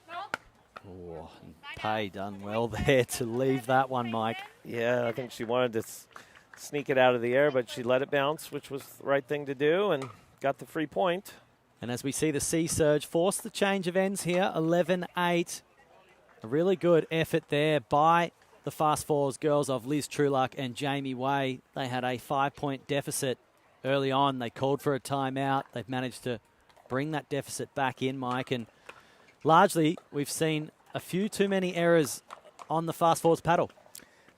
Speaker 3: 8-10.
Speaker 5: Oh, and Pei done well there to leave that one, Mike.
Speaker 6: Yeah, I think she wanted to sneak it out of the air, but she let it bounce, which was the right thing to do, and got the free point.
Speaker 5: And as we see the Sea Surge force the change of ends here, 11-8. A really good effort there by the Fast Fours girls of Liz Trueluck and Jamie Way. They had a 5-point deficit early on. They called for a timeout. They've managed to bring that deficit back in, Mike. And largely, we've seen a few too many errors on the Fast Fours paddle.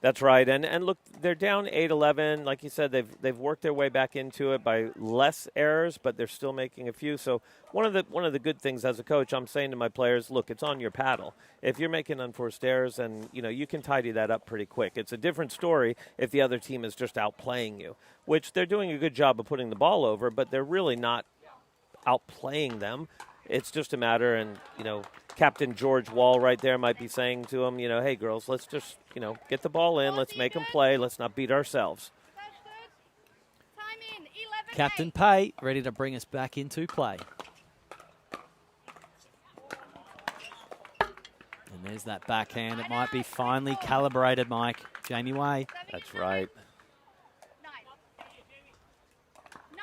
Speaker 6: That's right, and look, they're down 8-11. Like you said, they've worked their way back into it by less errors, but they're still making a few. So one of the good things as a coach, I'm saying to my players, look, it's on your paddle. If you're making unforced errors, and you can tidy that up pretty quick. It's a different story if the other team is just outplaying you, which they're doing a good job of putting the ball over, but they're really not outplaying them. It's just a matter, and Captain George Wall right there might be saying to them, hey girls, let's just get the ball in, let's make them play, let's not beat ourselves.
Speaker 3: That's good. Time in. 11-8.
Speaker 5: Captain Pei ready to bring us back into play. And there's that backhand. It might be finely calibrated, Mike. Jamie Way.
Speaker 6: That's right.
Speaker 3: 9. 9-11.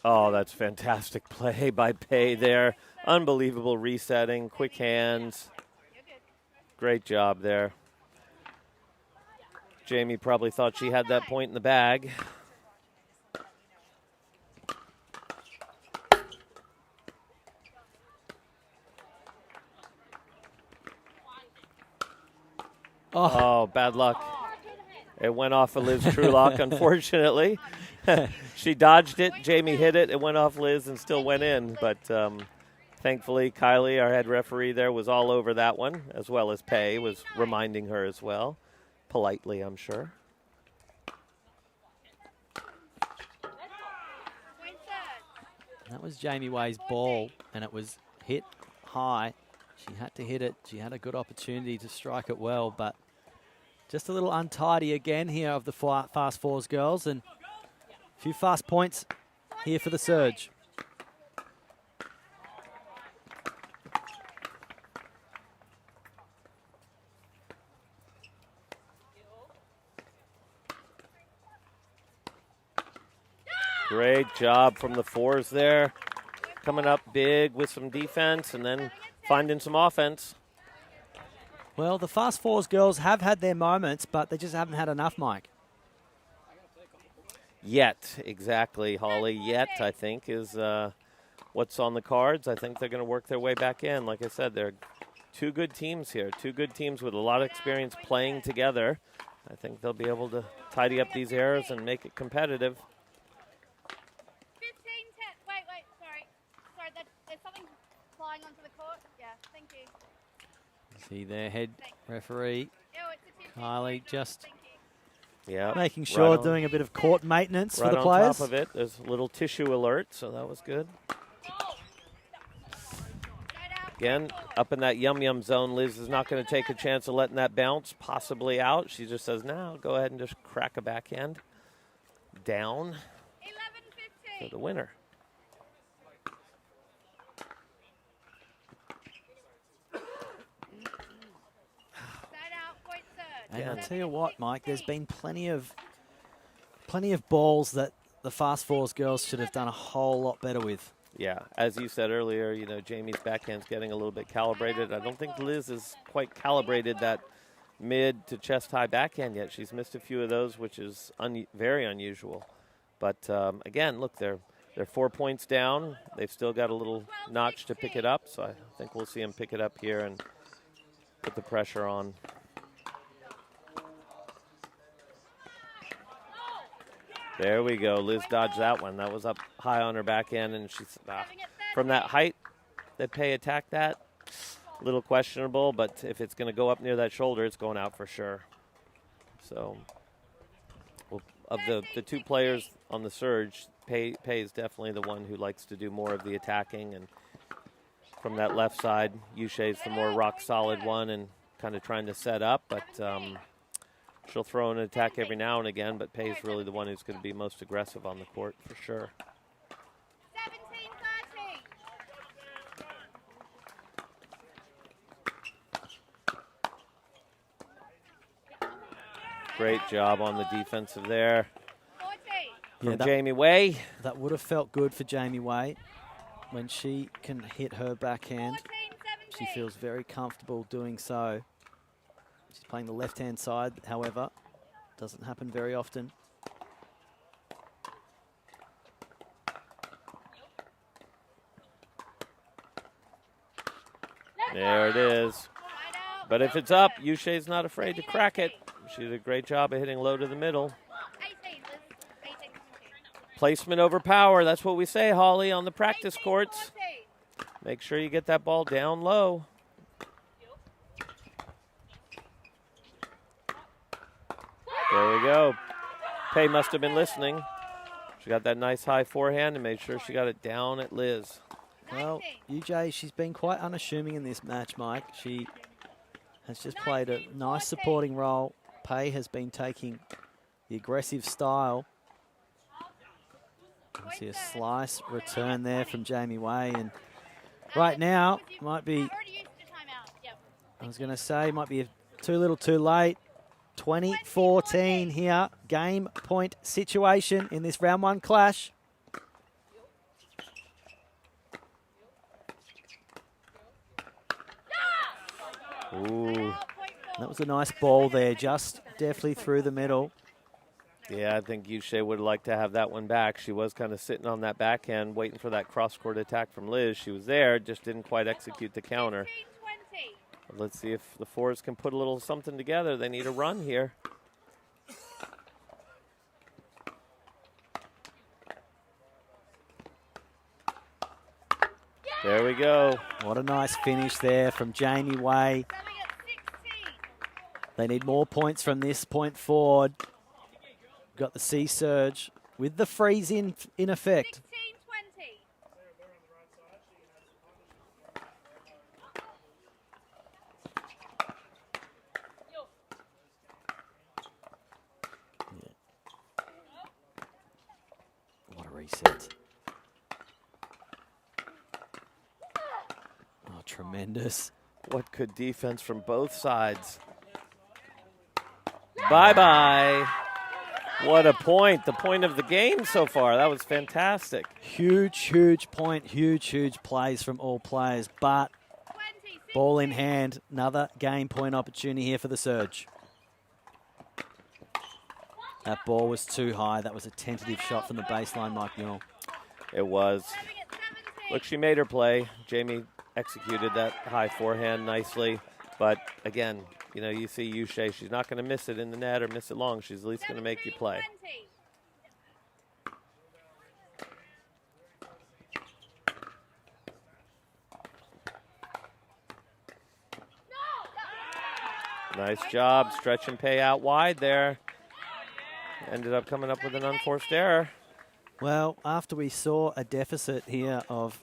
Speaker 6: Oh, that's fantastic play by Pei there. Unbelievable resetting, quick hands. Great job there. Jamie probably thought she had that point in the bag. Oh, bad luck. It went off of Liz Truelock, unfortunately. She dodged it. Jamie hit it. It went off Liz and still went in. But thankfully, Kylie, our head referee there, was all over that one, as well as Pei was reminding her as well. Politely, I'm sure.
Speaker 5: That was Jamie Way's ball, and it was hit high. She had to hit it. She had a good opportunity to strike it well, but just a little untidy again here of the Fast Fours girls, and a few fast points here for the Surge.
Speaker 6: Great job from the fours there. Coming up big with some defense and then finding some offense.
Speaker 5: Well, the Fast Fours girls have had their moments, but they just haven't had enough, Mike.
Speaker 6: Yet, exactly, Holly. Yet, I think, is what's on the cards. I think they're going to work their way back in. Like I said, they're two good teams here. Two good teams with a lot of experience playing together. I think they'll be able to tidy up these errors and make it competitive.
Speaker 3: 15-10. Wait, sorry. Sorry, there's something flying onto the court. Yeah, thank you.
Speaker 5: See their head referee,
Speaker 3: Oh, it's a 15.
Speaker 5: Kylie, just
Speaker 3: Thank you.
Speaker 6: Yeah,
Speaker 5: making sure,
Speaker 6: right on-
Speaker 5: doing a bit of court maintenance
Speaker 6: right
Speaker 5: for the
Speaker 6: on
Speaker 5: players.
Speaker 6: top of it. There's a little tissue alert, so that was good. Again, up in that yum-yum zone, Liz is not going to take a chance of letting that bounce possibly out. She just says, no, go ahead and just crack a backhand down
Speaker 3: 11-15.
Speaker 6: for the winner.
Speaker 3: Side out, point third.
Speaker 5: And I'll tell you what, Mike, there's been plenty of balls that the Fast Fours girls should have done a whole lot better with.
Speaker 6: Yeah, as you said earlier, you know, Jamie's backhand's getting a little bit calibrated. I don't think Liz is quite calibrated that mid to chest high backhand yet. She's missed a few of those, which is very unusual. But again, look, they're 4 points down. They've still got a little notch to pick it up, so I think we'll see them pick it up here and put the pressure on. There we go. Liz dodged that one. That was up high on her backhand, and she's from that height that Pei attacked that. A little questionable, but if it's going to go up near that shoulder, it's going out for sure. So, well, of the two players on the surge, Pei is definitely the one who likes to do more of the attacking. And from that left side, Yushai's the more rock-solid one and kind of trying to set up, but she'll throw an attack every now and again, but Pei's really the one who's going to be most aggressive on the court for sure.
Speaker 3: 17-13.
Speaker 6: Great job on the defensive there.
Speaker 3: 14.
Speaker 6: From Jamie Way.
Speaker 5: That would have felt good for Jamie Way. When she can hit her backhand,
Speaker 3: 14-17.
Speaker 5: she feels very comfortable doing so. She's playing the left-hand side, however. Doesn't happen very often.
Speaker 6: There it is. But if it's up, Yushai's not afraid to crack it. She did a great job of hitting low to the middle.
Speaker 3: 18, Liz. 18.
Speaker 6: Placement over power. That's what we say, Holly, on the practice
Speaker 3: 18,
Speaker 6: courts.
Speaker 3: 14.
Speaker 6: Make sure you get that ball down low. There we go. Pei must have been listening. She got that nice high forehand and made sure she got it down at Liz.
Speaker 5: Well, UJ, she's been quite unassuming in this match, Mike. She has just played a nice supporting role. Pei has been taking the aggressive style. You see a slice return there from Jamie Way, and right now might be,
Speaker 3: I've already used the timeout. Yep.
Speaker 5: I was going to say, might be too little too late. 20-14 here, game point situation in this round one clash.
Speaker 6: Ooh.
Speaker 5: That was a nice ball there, just deftly through the middle.
Speaker 6: Yeah, I think Yushai would like to have that one back. She was kind of sitting on that backhand, waiting for that cross-court attack from Liz. She was there, just didn't quite execute the counter.
Speaker 3: 15-20.
Speaker 6: But let's see if the Fours can put a little something together. They need a run here. There we go.
Speaker 5: What a nice finish there from Jamie Way.
Speaker 3: Serving at 16.
Speaker 5: They need more points from this point forward. Got the C surge with the freeze in effect.
Speaker 3: 16-20.
Speaker 5: What a reset. Oh, tremendous.
Speaker 6: What good defense from both sides. Bye-bye. What a point. The point of the game so far. That was fantastic.
Speaker 5: Huge point. Huge plays from all players. But
Speaker 3: 20.
Speaker 5: ball in hand. Another game point opportunity here for the Surge. That ball was too high. That was a tentative shot from the baseline, Mike Newell.
Speaker 6: It was.
Speaker 3: Serving at 17.
Speaker 6: Look, she made her play. Jamie executed that high forehand nicely. But again, you know, you see Yushe, she's not going to miss it in the net or miss it long. She's at least going to make you play.
Speaker 3: 20.
Speaker 6: Nice job. Stretch and pay out wide there. Ended up coming up with an unforced error.
Speaker 5: Well, after we saw a deficit here of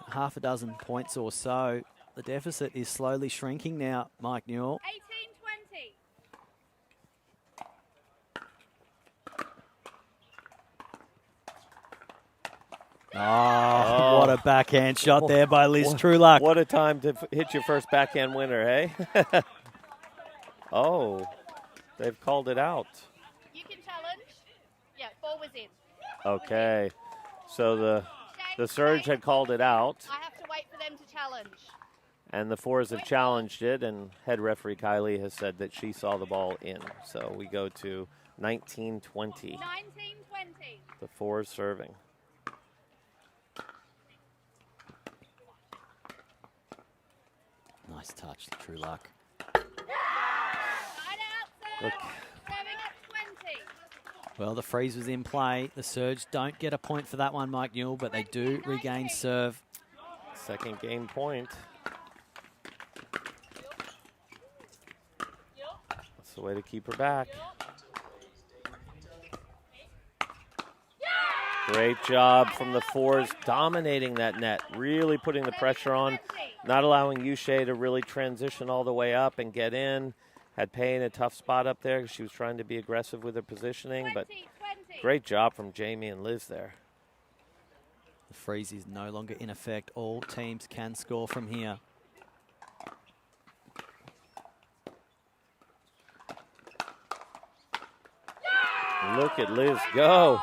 Speaker 5: half a dozen points or so, the deficit is slowly shrinking now, Mike Newell.
Speaker 3: 18-20.
Speaker 5: Oh, what a backhand shot there by Liz Trueluck.
Speaker 6: What a time to hit your first backhand winner, hey? Oh, they've called it out.
Speaker 3: You can challenge. Yeah, 4 was in.
Speaker 6: Okay, so the surge had called it out,
Speaker 3: I have to wait for them to challenge.
Speaker 6: and the fours have challenged it, and head referee Kylie has said that she saw the ball in. So we go to 19-20.
Speaker 3: 19-20.
Speaker 6: The fours serving.
Speaker 5: Nice touch, Trueluck.
Speaker 3: Side out, sir.
Speaker 6: Look.
Speaker 3: Serving at 20.
Speaker 5: Well, the freeze was in play. The Surge don't get a point for that one, Mike Newell, but they do regain serve.
Speaker 6: Second game point. That's the way to keep her back. Great job from the fours, dominating that net, really putting the pressure on, not allowing Yushe to really transition all the way up and get in. Had Pay in a tough spot up there because she was trying to be aggressive with her positioning, but
Speaker 3: 20.
Speaker 6: great job from Jamie and Liz there.
Speaker 5: The freeze is no longer in effect. All teams can score from here.
Speaker 6: Look at Liz go.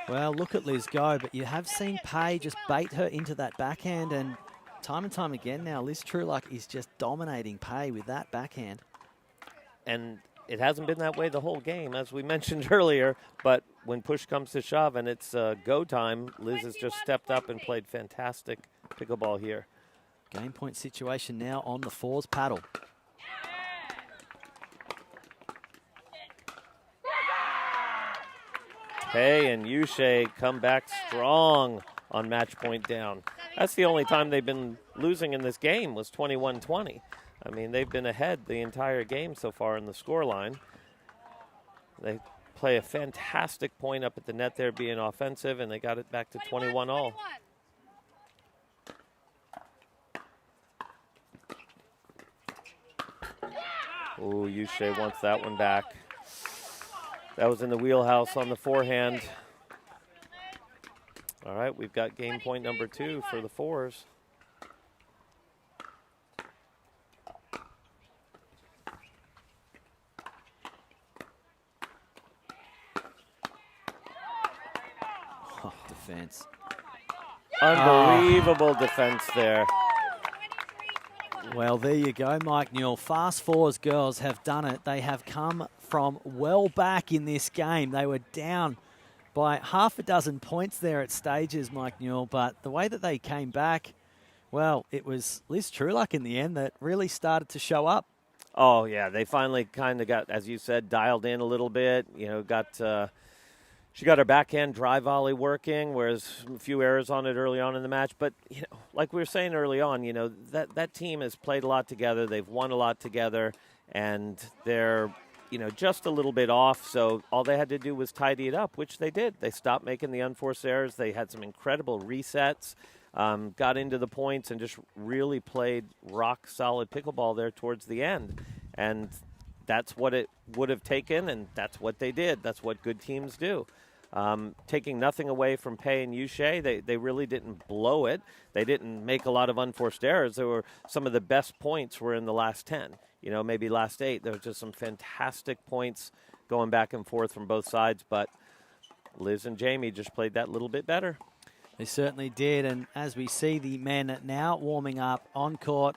Speaker 5: Well, look at Liz go, but you have seen Pay just bait her into that backhand, and time again now, Liz Trueluck is just dominating Pay with that backhand.
Speaker 6: And it hasn't been that way the whole game, as we mentioned earlier, but when push comes to shove and it's go time, Liz has just stepped up and played fantastic pickleball here.
Speaker 5: Game point situation now on the fours paddle.
Speaker 6: Pei and Yushe come back strong on match point down. That's the only time they've been losing in this game was 21-20. I mean, they've been ahead the entire game so far in the scoreline. They play a fantastic point up at the net there, being offensive, and they got it back to 21 all. Oh, Yushe wants that one back. That was in the wheelhouse on the forehand. All right, we've got game point number 2 for the fours.
Speaker 5: Oh, defense.
Speaker 6: Unbelievable defense there.
Speaker 5: Well, there you go, Mike Newell. Fast fours girls have done it. They have come from well back in this game. They were down by half a dozen points there at stages, Mike Newell, but the way that they came back, well, it was Liz Trueluck in the end that really started to show up.
Speaker 6: Oh, yeah, they finally kind of got, as you said, dialed in a little bit. You know, she got her backhand drive volley working, whereas a few errors on it early on in the match. But, you know, like we were saying early on, you know, that team has played a lot together. They've won a lot together, and they're, you know, just a little bit off. So all they had to do was tidy it up, which they did. They stopped making the unforced errors. They had some incredible resets, got into the points, and just really played rock-solid pickleball there towards the end. And that's what it would have taken, and that's what they did. That's what good teams do. Taking nothing away from Pei and Yushe, they really didn't blow it. They didn't make a lot of unforced errors. There were some of the best points were in the last 10. You know, maybe last 8. There was just some fantastic points going back and forth from both sides. But Liz and Jamie just played that little bit better.
Speaker 5: They certainly did. And as we see the men now warming up on court,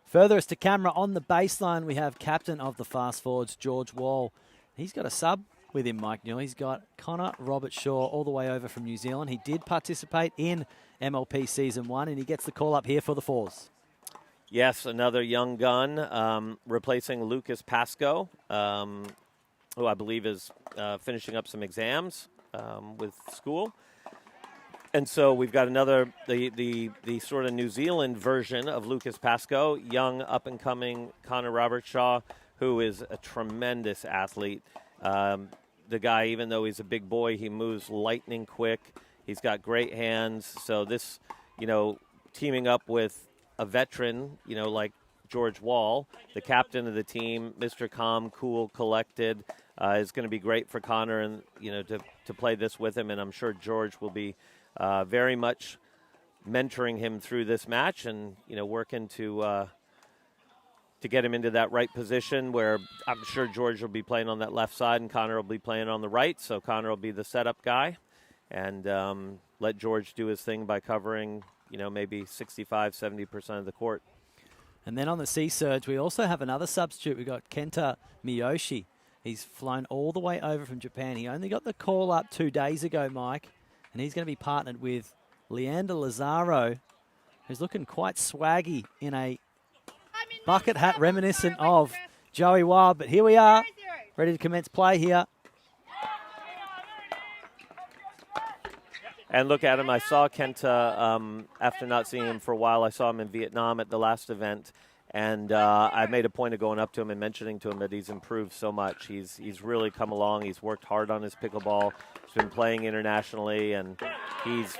Speaker 5: furthest to camera on the baseline, we have captain of the fast forwards, George Wall. He's got a sub with him, Mike Newell. He's got Connor Robert Shaw all the way over from New Zealand. He did participate in MLP Season 1, and he gets the call up here for the fours.
Speaker 6: Yes, another young gun replacing Lucas Pascoe, who I believe is finishing up some exams with school. And so we've got another, the sort of New Zealand version of Lucas Pascoe, young up-and-coming Connor Robertshaw, who is a tremendous athlete. The guy, even though he's a big boy, he moves lightning quick. He's got great hands. So this, teaming up with a veteran, like George Wall, the captain of the team, Mr. Calm, cool, collected, is going to be great for Connor and, to play this with him. And I'm sure George will be very much mentoring him through this match and, working to get him into that right position where I'm sure George will be playing on that left side and Connor will be playing on the right. So Connor will be the setup guy and let George do his thing by covering, maybe 65, 70% of the court.
Speaker 5: And then on the Sea Surge, we also have another substitute. We've got Kenta Miyoshi. He's flown all the way over from Japan. He only got the call up 2 days ago, Mike. And he's going to be partnered with Leander Lazaro, who's looking quite swaggy in a bucket hat reminiscent of Joey Wild. But here we are, ready to commence play here.
Speaker 6: And look at him. I saw Kenta, after not seeing him for a while, I saw him in Vietnam at the last event. And I made a point of going up to him and mentioning to him that he's improved so much. He's really come along. He's worked hard on his pickleball. He's been playing internationally, and he's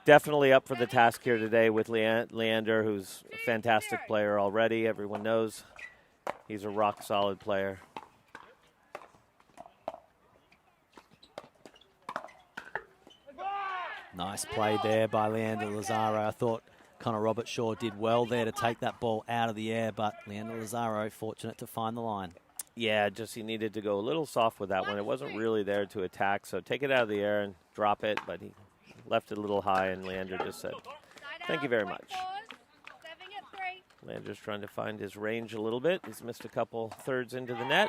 Speaker 6: definitely up for the task here today with Leander, who's a fantastic player already. Everyone knows he's a rock-solid player.
Speaker 5: Nice play there by Leander Lazaro. I thought Connor Robertshaw did well there to take that ball out of the air, but Leander Lazaro fortunate to find the line.
Speaker 6: Yeah, just he needed to go a little soft with that one. It wasn't really there to attack, so take it out of the air and drop it, but he left it a little high, and Leander just said, thank you very much. Leander's trying to find his range a little bit. He's missed a couple thirds into the net.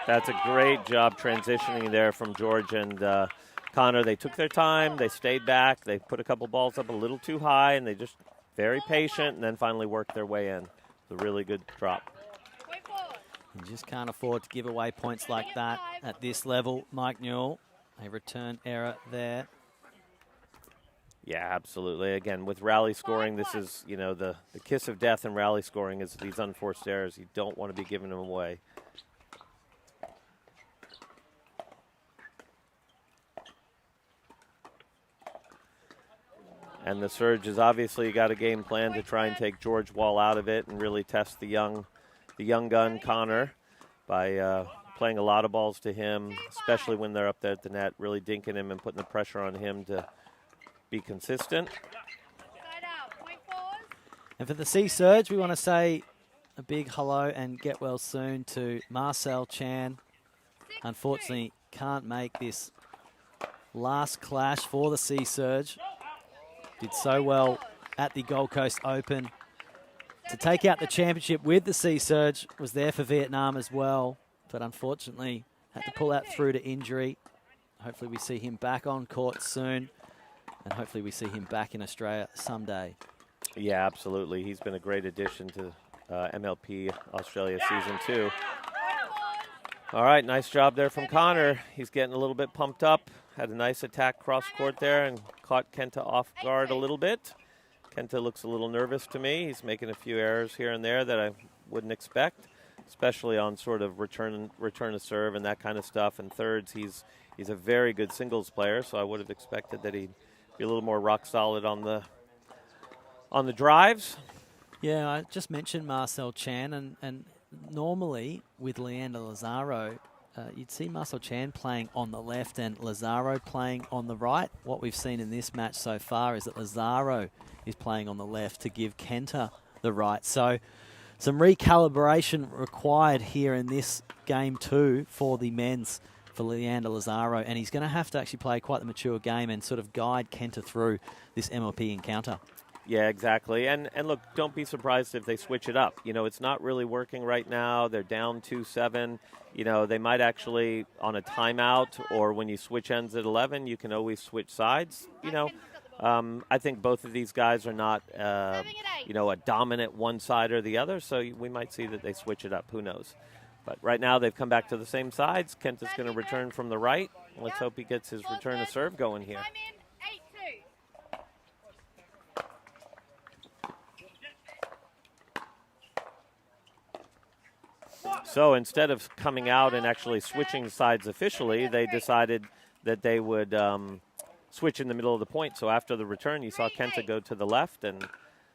Speaker 6: That's a great job transitioning there from George and Connor. They took their time. They stayed back. They put a couple balls up a little too high, and they just very patient, and then finally worked their way in. It's a really good drop.
Speaker 5: You just can't afford to give away points like that at this level, Mike Newell. A return error there.
Speaker 6: Yeah, absolutely. Again, with rally scoring, this is, the kiss of death in rally scoring is these unforced errors. You don't want to be giving them away. And the Surge has obviously got a game plan to try and take George Wall out of it and really test the young gun Connor by playing a lot of balls to him, especially when they're up there at the net, really dinking him and putting the pressure on him to be consistent.
Speaker 5: And for the Sea Surge, we want to say a big hello and get well soon to Marcel Chan. Unfortunately, can't make this last clash for the Sea Surge. Did so well at the Gold Coast Open. To take out the championship with the Sea Surge, was there for Vietnam as well, but unfortunately had to pull out through to injury. Hopefully we see him back on court soon, and hopefully we see him back in Australia someday.
Speaker 6: Yeah, absolutely. He's been a great addition to MLP Australia Season 2. All right, nice job there from Connor. He's getting a little bit pumped up. Had a nice attack cross court there and caught Kenta off guard a little bit. Kenta looks a little nervous to me. He's making a few errors here and there that I wouldn't expect, especially on sort of return to serve and that kind of stuff. And thirds, he's a very good singles player, so I would have expected that he'd be a little more rock solid on the drives.
Speaker 5: Yeah, I just mentioned Marcel Chan, and normally with Leander Lazaro, you'd see Marcel Chan playing on the left and Lazaro playing on the right. What we've seen in this match so far is that Lazaro is playing on the left to give Kenta the right. So some recalibration required here in this game too for the men's, for Leander Lazaro. And he's going to have to actually play quite the mature game and sort of guide Kenta through this MLP encounter.
Speaker 6: Yeah, exactly. And look, don't be surprised if they switch it up. You know, it's not really working right now. They're down 2-7. You know, they might actually, on a timeout or when you switch ends at 11, you can always switch sides. You know, I think both of these guys are not, you know, a dominant one side or the other, so we might see that they switch it up. Who knows? But right now they've come back to the same sides. Kent is going to return from the right. Let's hope he gets his return to serve going here.
Speaker 3: Time in, 8-2.
Speaker 6: So instead of coming out and actually switching sides officially, they decided that they would switch in the middle of the point. So after the return, you saw Kenta go to the left and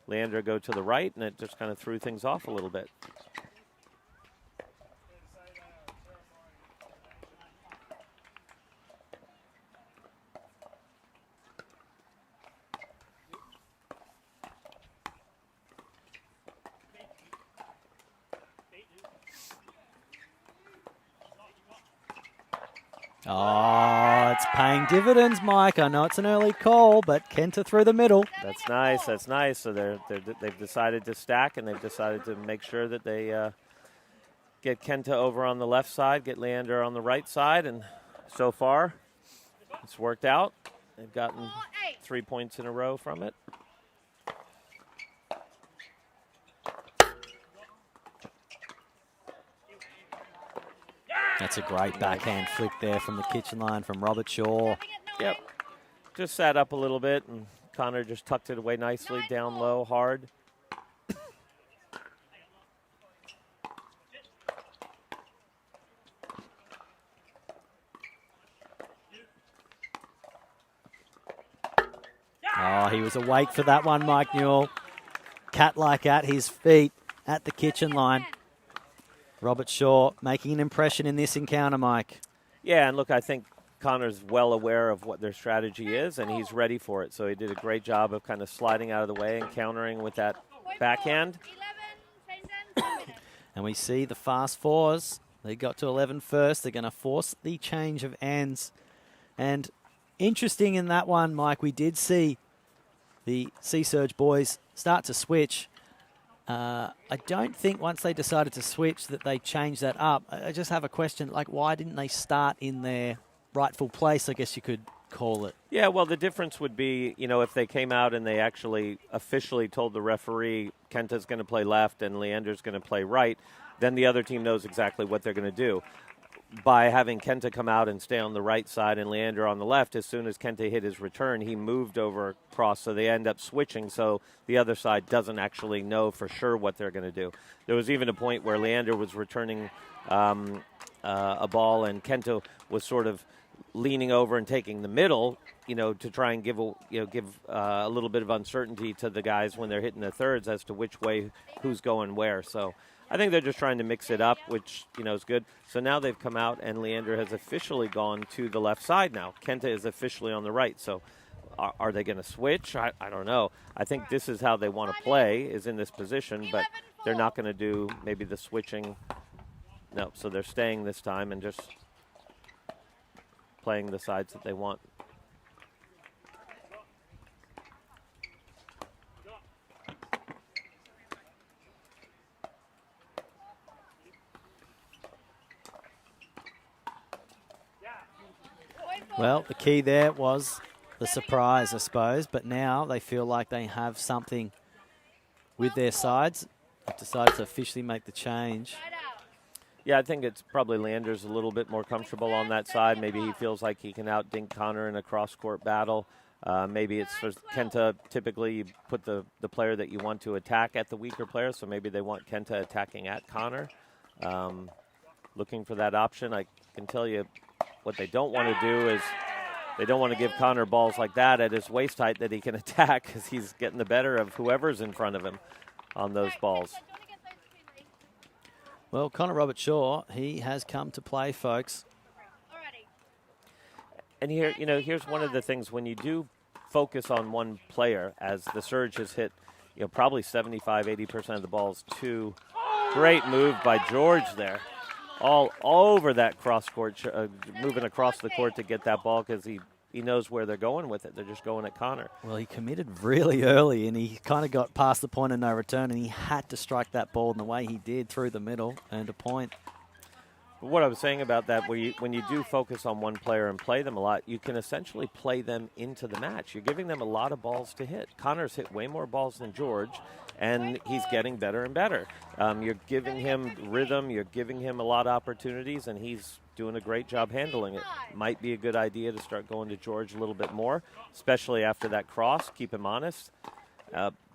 Speaker 6: Leander go to the right, and it just kind of threw things off a little bit.
Speaker 5: Oh, it's paying dividends, Mike. I know it's an early call, but Kenta through the middle.
Speaker 6: That's nice. That's nice. So they've decided to stack, and they've decided to make sure that they get Kenta over on the left side, get Leander on the right side, and so far it's worked out. They've gotten 3 points in a row from it.
Speaker 5: That's a great backhand flick there from the kitchen line from Robert Shaw.
Speaker 6: Yep. Just sat up a little bit, and Connor just tucked it away nicely, down low, hard.
Speaker 5: Oh, he was awake for that one, Mike Newell. Cat-like at his feet at the kitchen line. Robert Shaw making an impression in this encounter, Mike.
Speaker 6: Yeah, and look, I think Connor's well aware of what their strategy is, and he's ready for it. So he did a great job of kind of sliding out of the way and countering with that backhand.
Speaker 3: 11,
Speaker 5: And we see the fast fours. They got to 11 first. They're going to force the change of ends. And interesting in that one, Mike, we did see the Sea Surge boys start to switch. I don't think once they decided to switch that they changed that up. I just have a question, like why didn't they start in their rightful place, I guess you could call it?
Speaker 6: Yeah, well, the difference would be, you know, if they came out and they actually officially told the referee Kenta's going to play left and Leander's going to play right, then the other team knows exactly what they're going to do. By having Kenta come out and stay on the right side and Leander on the left, as soon as Kenta hit his return, he moved over across, so they end up switching, so the other side doesn't actually know for sure what they're going to do. There was even a point where Leander was returning a ball, and Kenta was sort of leaning over and taking the middle, you know, to try and give a little bit of uncertainty to the guys when they're hitting the thirds as to which way, who's going where. So I think they're just trying to mix it up, which, you know, is good. So now they've come out, and Leander has officially gone to the left side now. Kenta is officially on the right. So are they going to switch? I don't know. I think this is how they want to play, is in this position, but they're not going to do maybe the switching. No, so they're staying this time and just playing the sides that they want.
Speaker 5: Well, the key there was the surprise, I suppose, but now they feel like they have something with their sides. They've decided to officially make the change.
Speaker 6: Yeah, I think it's probably Leander's a little bit more comfortable on that side. Maybe he feels like he can outdink Connor in a cross-court battle. Maybe it's for Kenta. Typically, you put the player that you want to attack at the weaker player, so maybe they want Kenta attacking at Connor. Looking for that option. I can tell you what they don't want to do is they don't want to give Connor balls like that at his waist height that he can attack, because he's getting the better of whoever's in front of him on those balls.
Speaker 5: Well, Connor Robert Shaw, he has come to play, folks.
Speaker 6: And here, you know, here's one of the things when you do focus on one player, as the Surge has hit, you know, probably 75-80% of the balls to. Great move by George there. All over that cross court, moving across the court to get that ball, because he he knows where they're going with it. They're just going at Connor.
Speaker 5: Well, he committed really early, and he kind of got past the point of no return, and he had to strike that ball in the way he did through the middle, earned a point.
Speaker 6: But what I was saying about that, when you do focus on one player and play them a lot, you can essentially play them into the match. You're giving them a lot of balls to hit. Connor's hit way more balls than George, and he's getting better and better. You're giving him rhythm. You're giving him a lot of opportunities, and he's doing a great job handling it. Might be a good idea to start going to George a little bit more, especially after that cross. Keep him honest.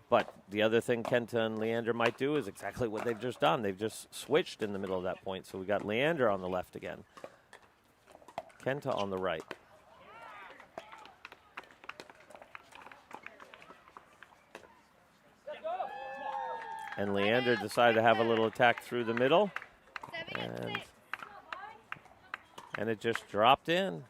Speaker 6: But the other thing Kenta and Leander might do is exactly what they've just done. They've just switched in the middle of that point. So we got Leander on the left again. Kenta on the right. And Leander decided to have a little attack through the middle. And it just dropped in.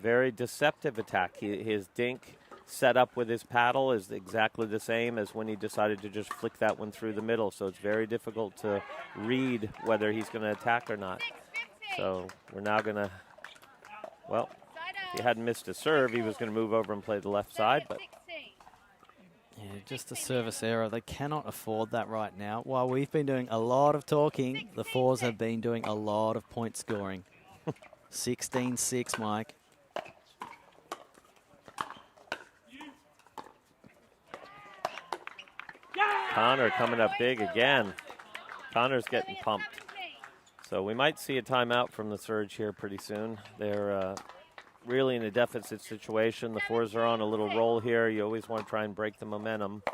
Speaker 6: Very deceptive attack. His dink set up with his paddle is exactly the same as when he decided to just flick that one through the middle. So it's very difficult to read whether he's going to attack or not. So we're now going to, well, if he hadn't missed a serve, he was going to move over and play the left side. But
Speaker 5: yeah, just a service error. They cannot afford that right now. While we've been doing a lot of talking, the Fours have been doing a lot of point scoring. 16-6, Mike.
Speaker 6: Connor coming up big again. Connor's getting pumped. So we might see a timeout from the Surge here pretty soon. They're really in a deficit situation. The Fours are on a little roll here. You always want to try and break the momentum.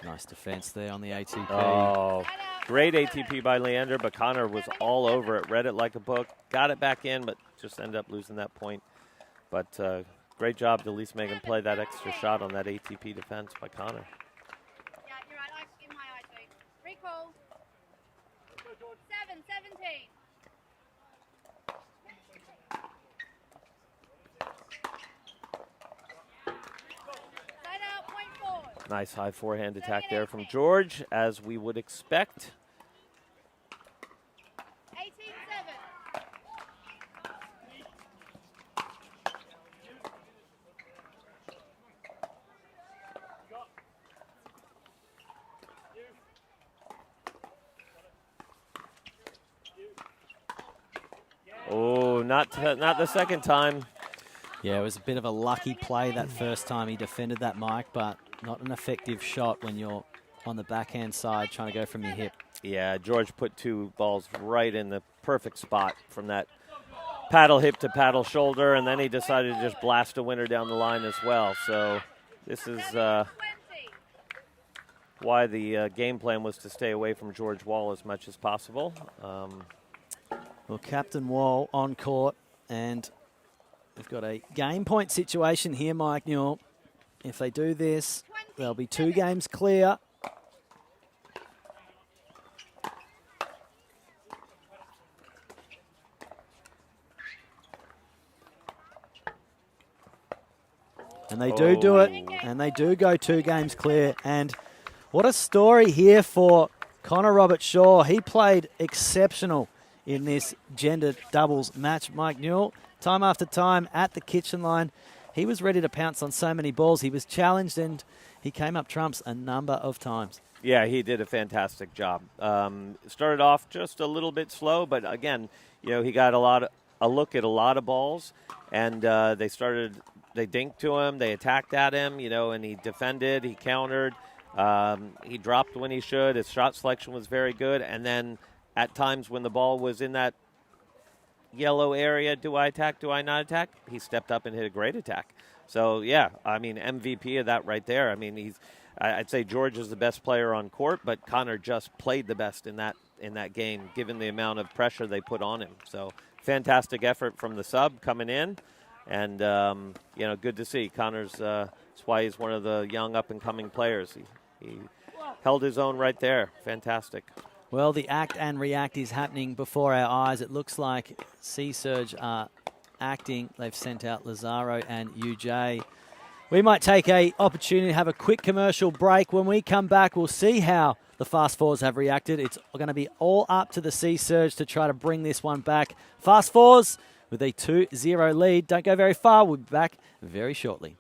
Speaker 5: Nice defense there on the ATP.
Speaker 6: Oh, great ATP by Leander, but Connor was all over it, read it like a book, got it back in, but just ended up losing that point. But great job to at least make him play that extra shot on that ATP defense by Connor.
Speaker 3: Yeah, you're right. In my eye too. Recall. 7-17. Side out, point forward.
Speaker 6: Nice high forehand attack there from George, as we would expect.
Speaker 3: 18-7.
Speaker 6: Oh, not the second time.
Speaker 5: Yeah, it was a bit of a lucky play that first time he defended that, Mike, but not an effective shot when you're on the backhand side trying to go from your hip.
Speaker 6: Yeah, George put two balls right in the perfect spot from that paddle hip to paddle shoulder, and then he decided to just blast a winner down the line as well. So this is why the game plan was to stay away from George Wall as much as possible.
Speaker 5: Well, Captain Wall on court, and we've got a game point situation here, Mike Newell. If they do this, they'll be 2 games clear. And they do it, and they do go 2 games clear. And what a story here for Connor Roberts-Shaw. He played exceptional in this gender doubles match, Mike Newell. Time after time at the kitchen line, he was ready to pounce on so many balls. He was challenged, and he came up trumps a number of times.
Speaker 6: Yeah, he did a fantastic job. Started off just a little bit slow, but again, you know, he got a look at a lot of balls, and they dinked to him, they attacked at him, you know, and he defended, he countered, he dropped when he should. His shot selection was very good, and then at times when the ball was in that yellow area, do I attack, do I not attack? He stepped up and hit a great attack. So, yeah, I mean, MVP of that right there. I mean, I'd say George is the best player on court, but Connor just played the best in that game, given the amount of pressure they put on him. So, fantastic effort from the sub coming in, and, you know, good to see. Connor's, that's why he's one of the young up-and-coming players. He held his own right there. Fantastic.
Speaker 5: Well, the act and react is happening before our eyes. It looks like Sea Surge are acting. They've sent out Lazaro and UJ. We might take a opportunity to have a quick commercial break. When we come back, we'll see how the Fast Fours have reacted. It's going to be all up to the Sea Surge to try to bring this one back. Fast Fours with a 2-0 lead. Don't go very far. We'll be back very shortly.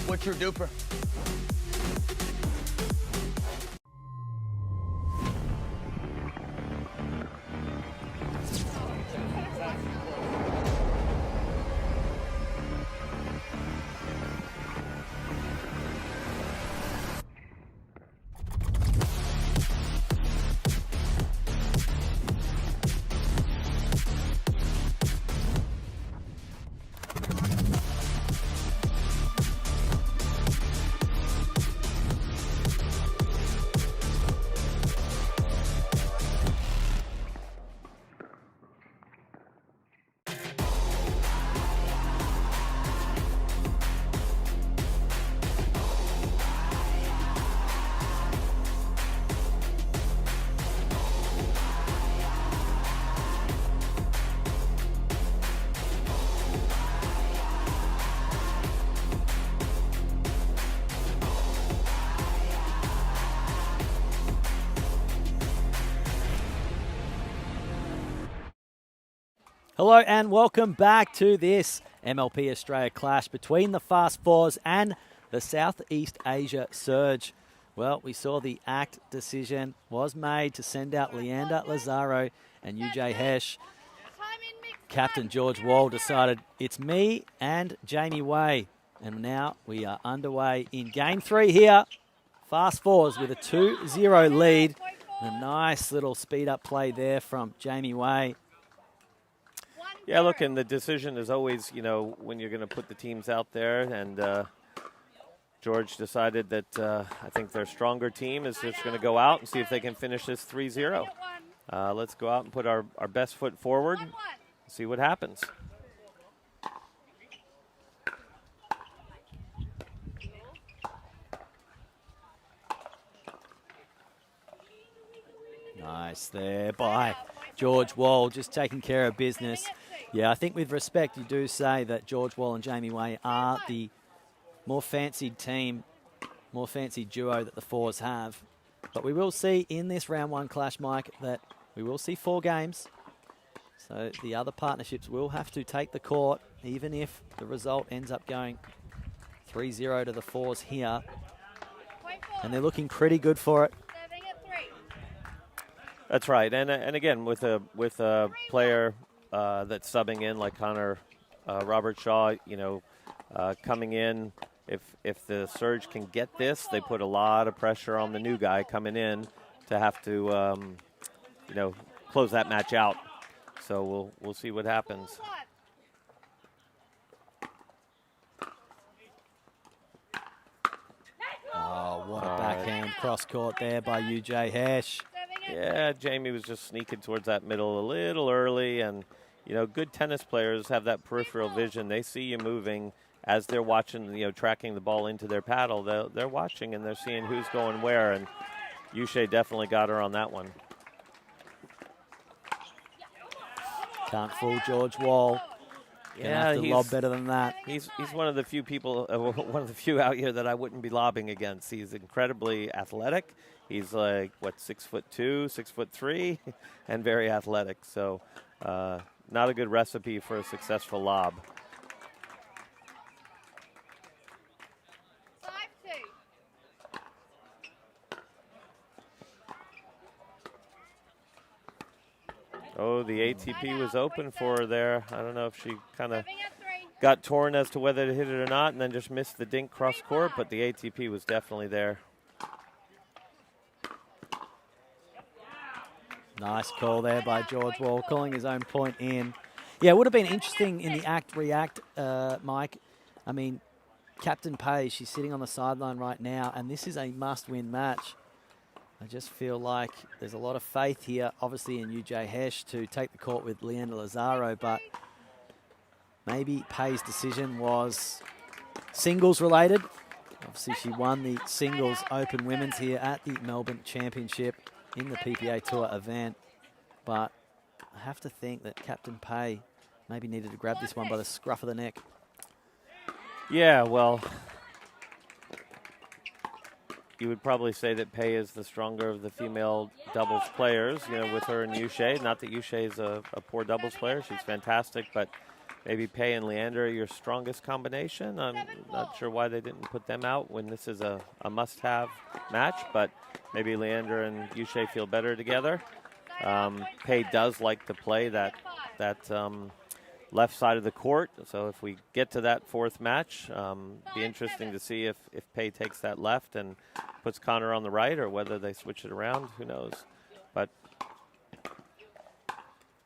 Speaker 4: What's your duper?
Speaker 5: Hello and welcome back to this MLP Australia clash between the Fast Fours and the Southeast Asia Surge. Well, we saw the ACT decision was made to send out Leander Lazaro and UJ Hesh. Captain George Wall decided it's me and Jamie Way. And now we are underway in Game 3 here. Fast Fours with a 2-0 lead. A nice little speed-up play there from Jamie Way.
Speaker 6: Yeah, look, and the decision is always, you know, when you're going to put the teams out there. And George decided that I think their stronger team is just going to go out and see if they can finish this 3-0. Let's go out and put our best foot forward and see what happens.
Speaker 5: Nice there by George Wall, just taking care of business. Yeah, I think with respect, you do say that George Wall and Jamie Way are the more fancied team, more fancied duo that the Fours have. But we will see in this round 1 clash, Mike, that we will see 4 games. So the other partnerships will have to take the court, even if the result ends up going 3-0 to the Fours here. And they're looking pretty good for it.
Speaker 6: That's right, and again with a player that's subbing in like Connor Robert Shaw, you know, coming in. If the Surge can get this, they put a lot of pressure on the new guy coming in to have to you know, close that match out. So we'll see what happens.
Speaker 5: Oh, what a backhand cross court there by UJ Hesh.
Speaker 6: Yeah, Jamie was just sneaking towards that middle a little early, and you know, good tennis players have that peripheral vision. They see you moving as they're watching, you know, tracking the ball into their paddle. They're watching and they're seeing who's going where, and Yushe definitely got her on that one.
Speaker 5: Can't fool George Wall.
Speaker 6: Yeah,
Speaker 5: he's lob better than that.
Speaker 6: He's one of the few people, one of the few out here that I wouldn't be lobbing against. He's incredibly athletic. He's like, what, 6'2", 6'3", and very athletic. So not a good recipe for a successful lob.
Speaker 3: 5-2.
Speaker 6: Oh, the ATP was open for her there. I don't know if she kind of
Speaker 3: Serving at 3.
Speaker 6: got torn as to whether to hit it or not and then just missed the dink cross court, but the ATP was definitely there.
Speaker 5: Nice call there by George Wall, calling his own point in. Yeah, it would have been interesting in the act-react, Mike. I mean, Captain Page, she's sitting on the sideline right now, and this is a must-win match. I just feel like there's a lot of faith here, obviously, in UJ Hesh to take the court with Leander Lazaro, but maybe Pay's decision was singles-related. Obviously, she won the singles open women's here at the Melbourne Championship in the PPA Tour event, but I have to think that Captain Pay maybe needed to grab this one by the scruff of the neck.
Speaker 6: Yeah, well, you would probably say that Pei is the stronger of the female doubles players, you know, with her and Yushe. Not that Yushe is a poor doubles player. She's fantastic, but maybe Pei and Leander are your strongest combination. I'm not sure why they didn't put them out when this is a must-have match, but maybe Leander and Yushe feel better together. Pei does like to play that left side of the court, so if we get to that fourth match, be interesting to see if Pei takes that left and puts Connor on the right, or whether they switch it around, who knows. But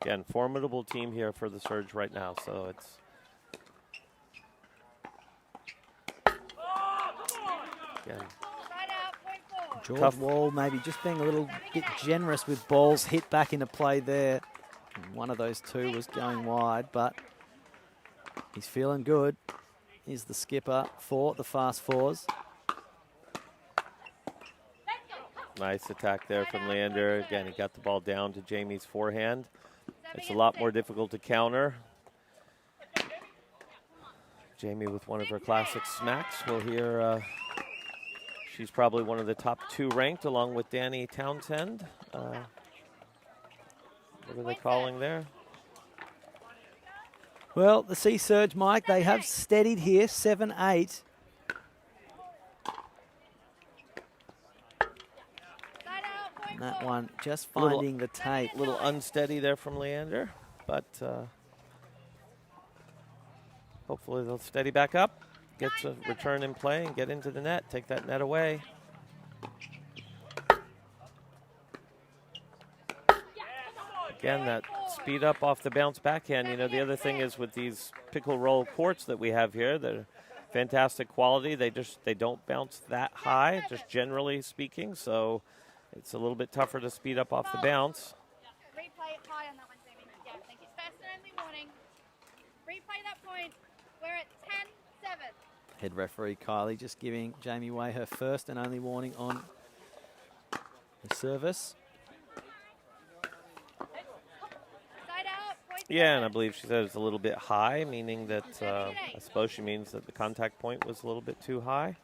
Speaker 6: again, formidable team here for the Surge right now, so it's again,
Speaker 5: George Wall maybe just being a little bit generous with balls hit back into play there. And one of those two was going wide, but he's feeling good. He's the skipper for the Fast Fours.
Speaker 6: nice attack there from Leander. Again, he got the ball down to Jamie's forehand. It's a lot more difficult to counter. Jamie with one of her classic smacks. We'll hear she's probably one of the top 2 ranked, along with Danny Townsend. What are they calling there?
Speaker 5: Well, the Sea Surge, Mike, they have steadied here, 7-8. And that one just finding the tape.
Speaker 6: A little unsteady there from Leander, but hopefully they'll steady back up, get to return in play and get into the net, take that net away. Again, that speed up off the bounce backhand. You know, the other thing is with these pickle roll courts that we have here, they're fantastic quality. They don't bounce that high, just generally speaking. So it's a little bit tougher to speed up off the bounce.
Speaker 3: Replay it high on that one, Jamie. Yeah, thank you. First and only warning. Replay that point. We're at 10-7.
Speaker 5: Head referee Kylie just giving Jamie Way her first and only warning on the service.
Speaker 6: Yeah, and I believe she said it's a little bit high, meaning that I suppose she means that the contact point was a little bit too high.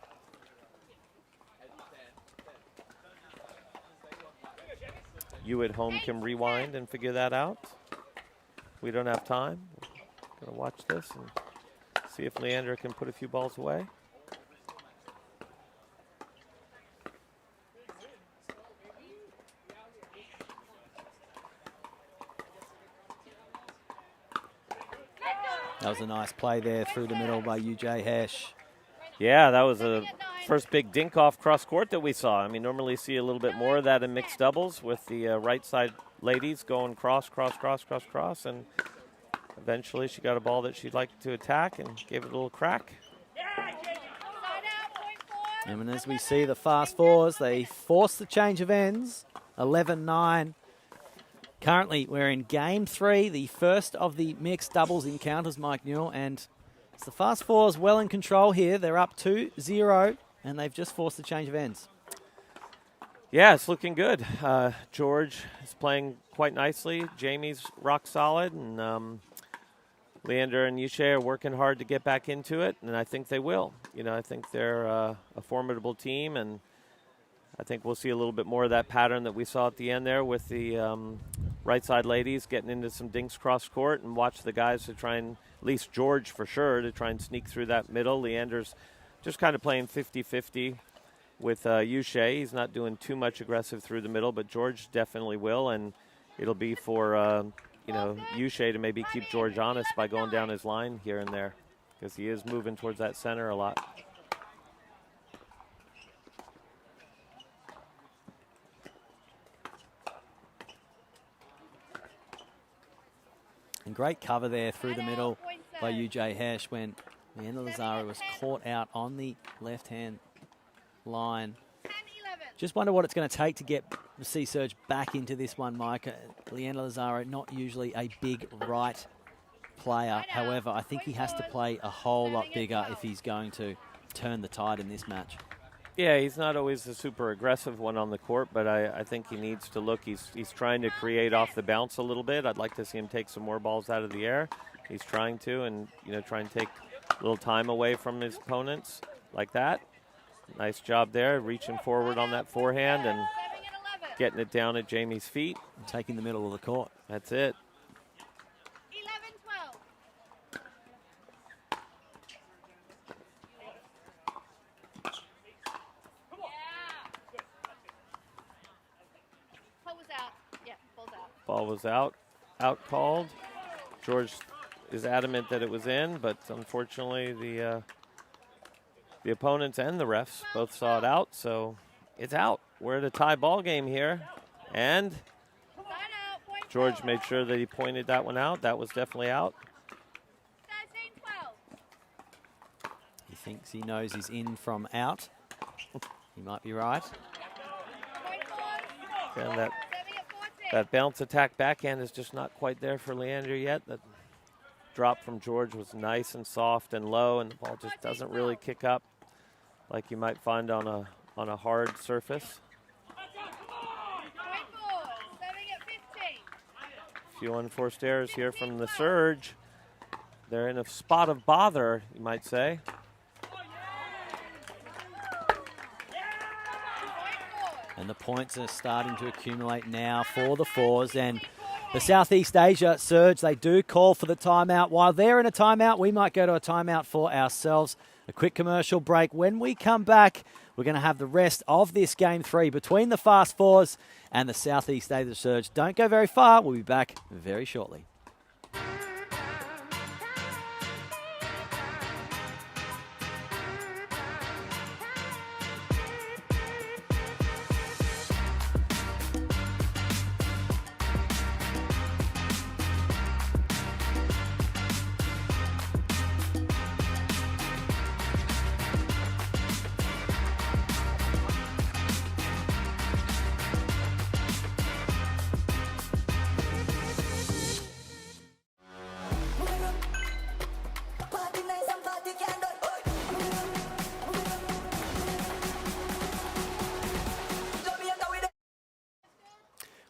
Speaker 6: You at home can rewind and figure that out. We don't have time. We're gonna watch this and see if Leander can put a few balls away.
Speaker 5: That was a nice play there through the middle by UJ Hesh.
Speaker 6: Yeah, that was a first big dink off cross court that we saw. I mean, normally see a little bit more of that in mixed doubles with the right side ladies going cross, cross, cross, cross, cross, and eventually she got a ball that she'd like to attack and gave it a little crack.
Speaker 5: And as we see the Fast Fours, they force the change of ends, 11-9. Currently, we're in Game 3, the first of the mixed doubles encounters, Mike Newell, and it's the Fast Fours well in control here. They're up 2-0, and they've just forced the change of ends.
Speaker 6: Yeah, it's looking good. George is playing quite nicely. Jamie's rock solid, and Leander and Yushe are working hard to get back into it, and I think they will. You know, I think they're a formidable team, and I think we'll see a little bit more of that pattern that we saw at the end there with the right side ladies getting into some dinks cross court, and watch the guys to try and, at least George for sure, to try and sneak through that middle. Leander's just kind of playing 50-50 with Yushe. He's not doing too much aggressive through the middle, but George definitely will. And it'll be for Uche to maybe keep George honest by going down his line here and there, because he is moving towards that center a lot.
Speaker 5: And great cover there through the middle by UJ Hesh when Leander Lazaro was caught out on the left-hand line. Just wonder what it's going to take to get the Sea Surge back into this one, Mike. Leander Lazaro, not usually a big right player. However, I think he has to play a whole lot bigger if he's going to turn the tide in this match.
Speaker 6: Yeah, he's not always the super aggressive one on the court, but I think he needs to look. He's trying to create off the bounce a little bit. I'd like to see him take some more balls out of the air. He's trying to, and try and take a little time away from his opponents like that. Nice job there, reaching forward on that forehand and getting it down at Jamie's feet.
Speaker 5: Taking the middle of the court.
Speaker 6: That's it.
Speaker 3: 11-12. Ball was out. Yeah, ball's out.
Speaker 6: Ball was out called. George is adamant that it was in, but unfortunately the opponents and the refs both saw it out, so it's out. We're at a tie ball game here, and George made sure that he pointed that one out. That was definitely out.
Speaker 3: 13-12.
Speaker 5: He thinks he knows he's in from out. He might be right.
Speaker 6: And that bounce attack backhand is just not quite there for Leander yet. That drop from George was nice and soft and low, and the ball just doesn't really kick up like you might find on a hard surface. A few unforced errors here from the Surge. They're in a spot of bother, you might say.
Speaker 5: And the points are starting to accumulate now for the fours. And the Southeast Asia Surge, they do call for the timeout. While they're in a timeout, we might go to a timeout for ourselves. A quick commercial break. When we come back, we're going to have the rest of this Game 3 between the Fast Fours and the Southeast Asia Surge. Don't go very far. We'll be back very shortly.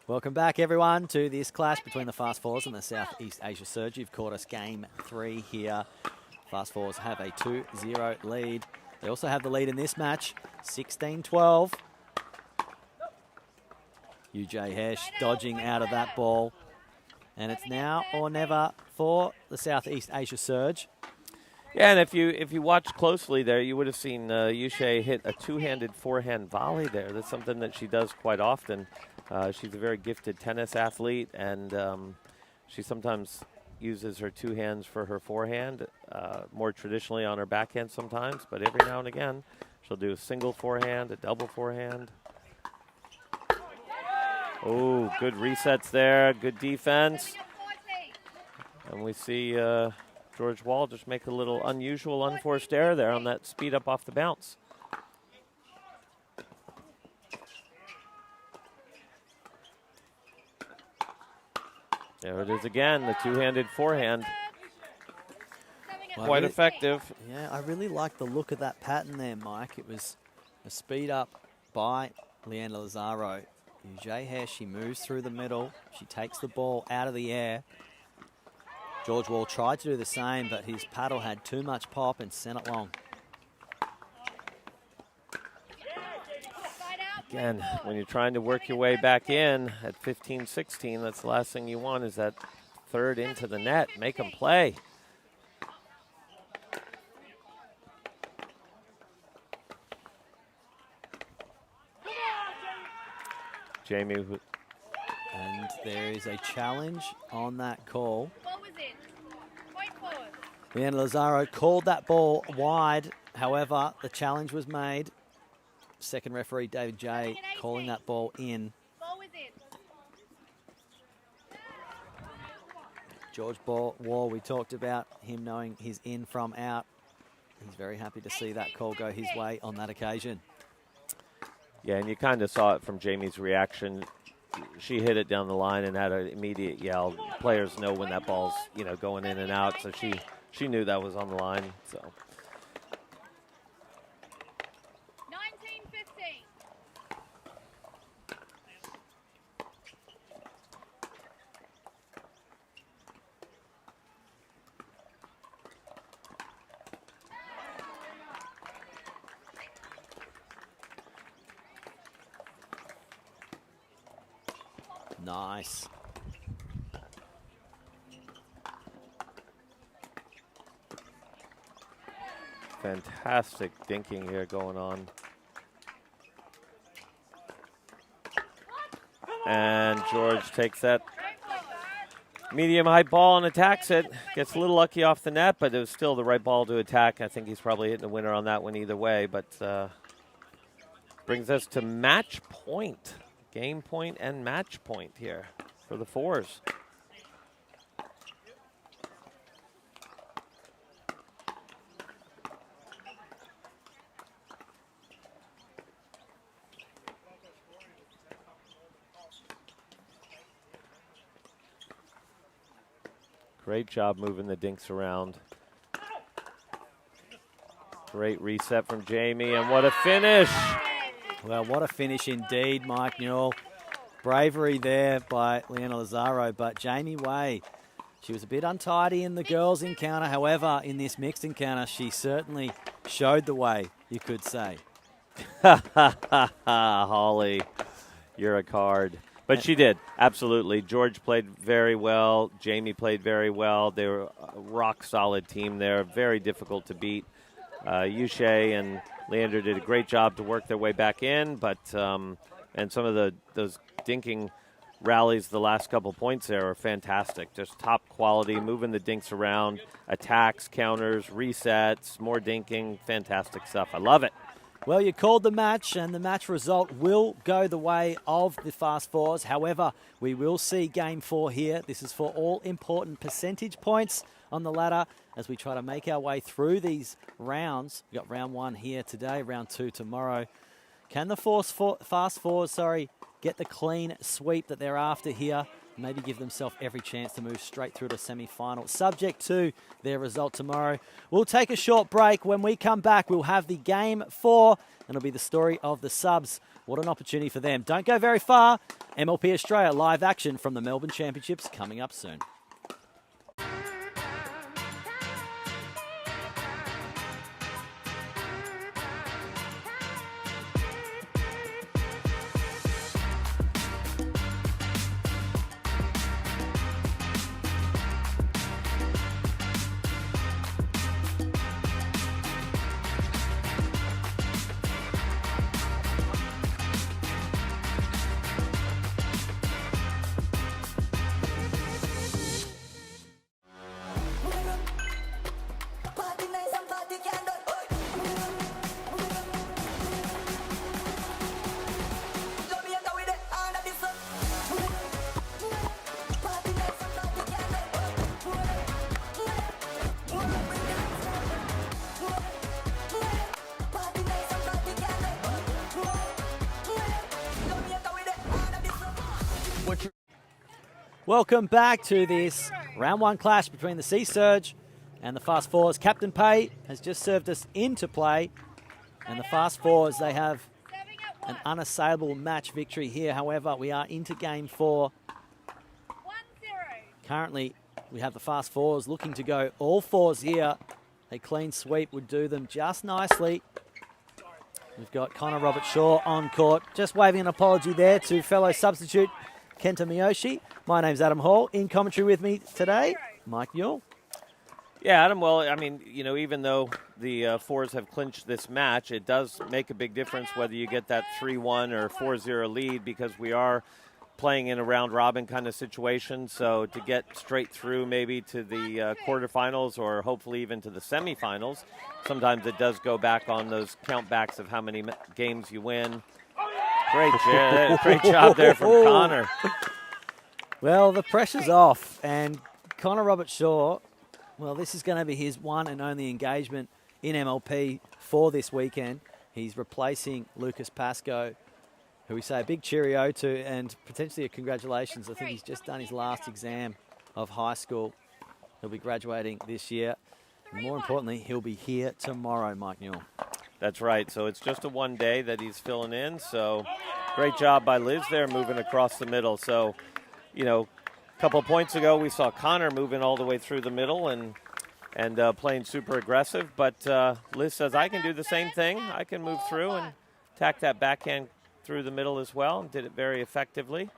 Speaker 5: Welcome back, everyone, to this clash between the Fast Fours and the Southeast Asia Surge. You've caught us Game 3 here. Fast Fours have a 2-0 lead. They also have the lead in this match, 16-12. UJ Hesh dodging out of that ball. And it's now or never for the Southeast Asia Surge.
Speaker 6: Yeah, and if you watch closely there, you would have seen Uche hit a two-handed forehand volley there. That's something that she does quite often. She's a very gifted tennis athlete, and she sometimes uses her two hands for her forehand, more traditionally on her backhand sometimes, but every now and again she'll do a single forehand, a double forehand. Oh, good resets there, good defense. And we see George Wall just make a little unusual unforced error there on that speed up off the bounce. There it is again, the two-handed forehand.
Speaker 5: Well,
Speaker 6: Quite effective.
Speaker 5: Yeah, I really like the look of that pattern there, Mike. It was a speed up by Leander Lazaro. UJ Hesh, she moves through the middle. She takes the ball out of the air. George Wall tried to do the same, but his paddle had too much pop and sent it long.
Speaker 6: Again, when you're trying to work your way back in at 15-16, that's the last thing you want is that third into the net. Make them play. Jamie.
Speaker 5: And there is a challenge on that call.
Speaker 3: Ball was in. Point forward.
Speaker 5: Leanna Lazaro called that ball wide. However, the challenge was made. Second referee, David J, calling that ball in.
Speaker 3: Ball was in.
Speaker 5: George Waugh, we talked about him knowing his in from out. He's very happy to see that call go his way on that occasion.
Speaker 6: Yeah, and you kind of saw it from Jamie's reaction. She hit it down the line and had an immediate yell. Players know when that ball's, going in and out, so she knew that was on the line. So
Speaker 3: 19-15.
Speaker 5: Nice.
Speaker 6: fantastic dinking here going on. And George takes that medium height ball and attacks it. Gets a little lucky off the net, but it was still the right ball to attack. I think he's probably hitting the winner on that one either way, but brings us to match point. Game point and match point here for the fours. Great job moving the dinks around. Great reset from Jamie, and what a finish.
Speaker 5: Well, what a finish indeed, Mike Newell. Bravery there by Leanna Lazaro, but Jamie Way, she was a bit untidy in the girls' encounter. However, in this mixed encounter, she certainly showed the way, you could say.
Speaker 6: Holly, you're a card. But she did, absolutely. George played very well. Jamie played very well. They were a rock-solid team there, very difficult to beat. Yushe and Leander did a great job to work their way back in, but and some of those dinking rallies the last couple points there are fantastic. Just top quality, moving the dinks around, attacks, counters, resets, more dinking, fantastic stuff. I love it.
Speaker 5: Well, you called the match, and the match result will go the way of the Fast Fours. However, we will see Game 4 here. This is for all important percentage points on the ladder as we try to make our way through these rounds. We've got round 1 here today, round 2 tomorrow. Can the Fast Fours, get the clean sweep that they're after here? Maybe give themselves every chance to move straight through to semi-final, subject to their result tomorrow. We'll take a short break. When we come back, we'll have the Game 4, and it'll be the story of the subs. What an opportunity for them. Don't go very far. MLP Australia live action from the Melbourne Championships coming up soon. Welcome back to this round 1 clash between the Sea Surge and the Fast Fours. Captain Pay has just served us into play, and the Fast Fours, they have an unassailable match victory here. However, we are into Game 4.
Speaker 3: 1-0.
Speaker 5: Currently, we have the Fast Fours looking to go all fours here. A clean sweep would do them just nicely. We've got Connor Robert Shaw on court, just waving an apology there to fellow substitute Kenta Miyoshi. My name's Adam Hall. In commentary with me today, Mike Newell.
Speaker 6: Yeah, Adam, well, I mean, even though the fours have clinched this match, it does make a big difference whether you get that 3-1 or 4-0 lead, because we are playing in a round robin kind of situation. So to get straight through maybe to the quarterfinals or hopefully even to the semifinals, sometimes it does go back on those countbacks of how many games you win. Great job there from Connor.
Speaker 5: Well, the pressure's off, and Connor Roberts-Shaw, well, this is going to be his one and only engagement in MLP for this weekend. He's replacing Lucas Pascoe, who we say a big cheerio to and potentially a congratulations. I think he's just done his last exam of high school. He'll be graduating this year. And more importantly, he'll be here tomorrow, Mike Newell.
Speaker 6: That's right. So it's just a one day that he's filling in. So great job by Liz there moving across the middle. So, you know, a couple of points ago we saw Connor moving all the way through the middle and playing super aggressive. But Liz says, I can do the same thing. I can move through and attack that backhand through the middle as well, and did it very effectively.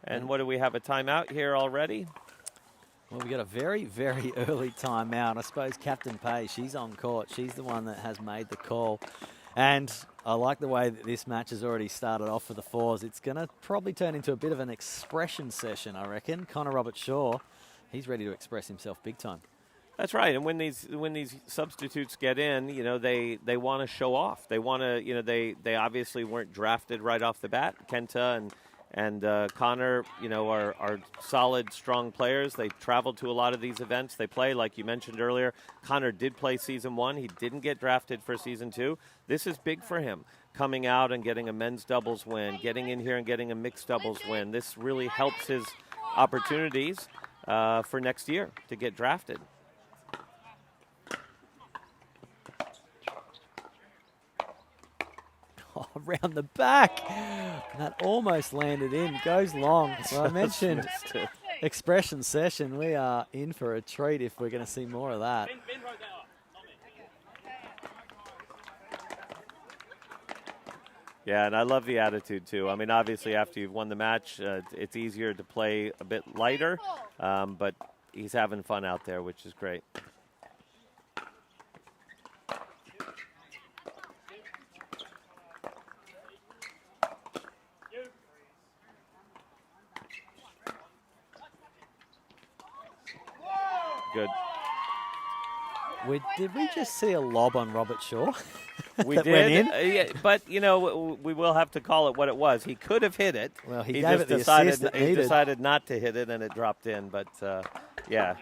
Speaker 6: And what do we have, a timeout here already?
Speaker 5: Well, we got a very, very early timeout. I suppose Captain Pay, she's on court. She's the one that has made the call. And I like the way that this match has already started off for the fours. It's going to probably turn into a bit of an expression session, I reckon. Connor Roberts-Shaw, he's ready to express himself big time.
Speaker 6: That's right, and when these substitutes get in, you know, they want to show off. They want to, you know, they obviously weren't drafted right off the bat. Kenta and Connor, you know, are solid, strong players. They traveled to a lot of these events. They play, like you mentioned earlier. Connor did play season 1. He didn't get drafted for season 2. This is big for him, coming out and getting a men's doubles win, getting in here and getting a mixed doubles win. This really helps his opportunities for next year to get drafted.
Speaker 5: Oh, around the back. That almost landed in. Goes long. Well, I mentioned expression session. We are in for a treat if we're going to see more of that.
Speaker 6: Yeah, and I love the attitude, too. I mean, obviously, after you've won the match, it's easier to play a bit lighter, but he's having fun out there, which is great. Good.
Speaker 5: Did we just see a lob on Roberts-Shaw?
Speaker 6: We
Speaker 5: that
Speaker 6: did,
Speaker 5: went in?
Speaker 6: Yeah, but, you know, we will have to call it what it was. He could have hit it.
Speaker 5: Well, he
Speaker 6: just
Speaker 5: gave it the assist that
Speaker 6: he
Speaker 5: needed.
Speaker 6: decided not to hit it, and it dropped in. But, yeah,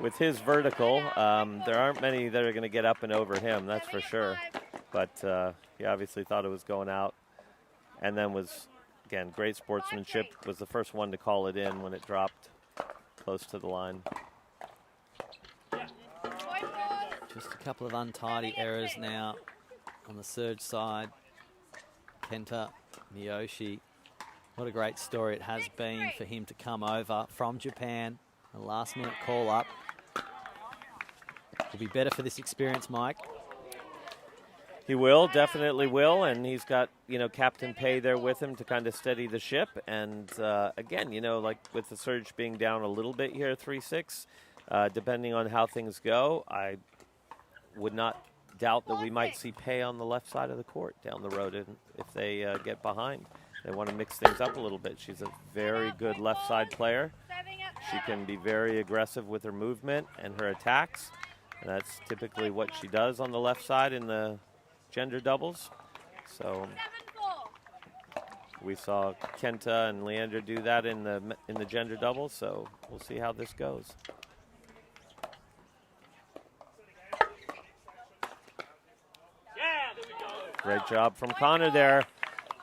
Speaker 6: with his vertical, there aren't many that are going to get up and over him, that's for sure. But he obviously thought it was going out, and then was, again, great sportsmanship, was the first one to call it in when it dropped close to the line.
Speaker 5: Just a couple of untidy errors now on the surge side. Kenta Miyoshi, what a great story it has been for him to come over from Japan. A last-minute call-up. Will be better for this experience, Mike.
Speaker 6: He will, definitely will, and he's got, you know, Captain Pay there with him to kind of steady the ship. And, again, you know, like with the surge being down a little bit here, 3-6, depending on how things go, I would not doubt that we might see Pay on the left side of the court down the road if they get behind. They want to mix things up a little bit. She's a very good left side player. She can be very aggressive with her movement and her attacks, and that's typically what she does on the left side in the gender doubles. So we saw Kenta and Leander do that in the gender doubles, so we'll see how this goes. Great job from Connor there.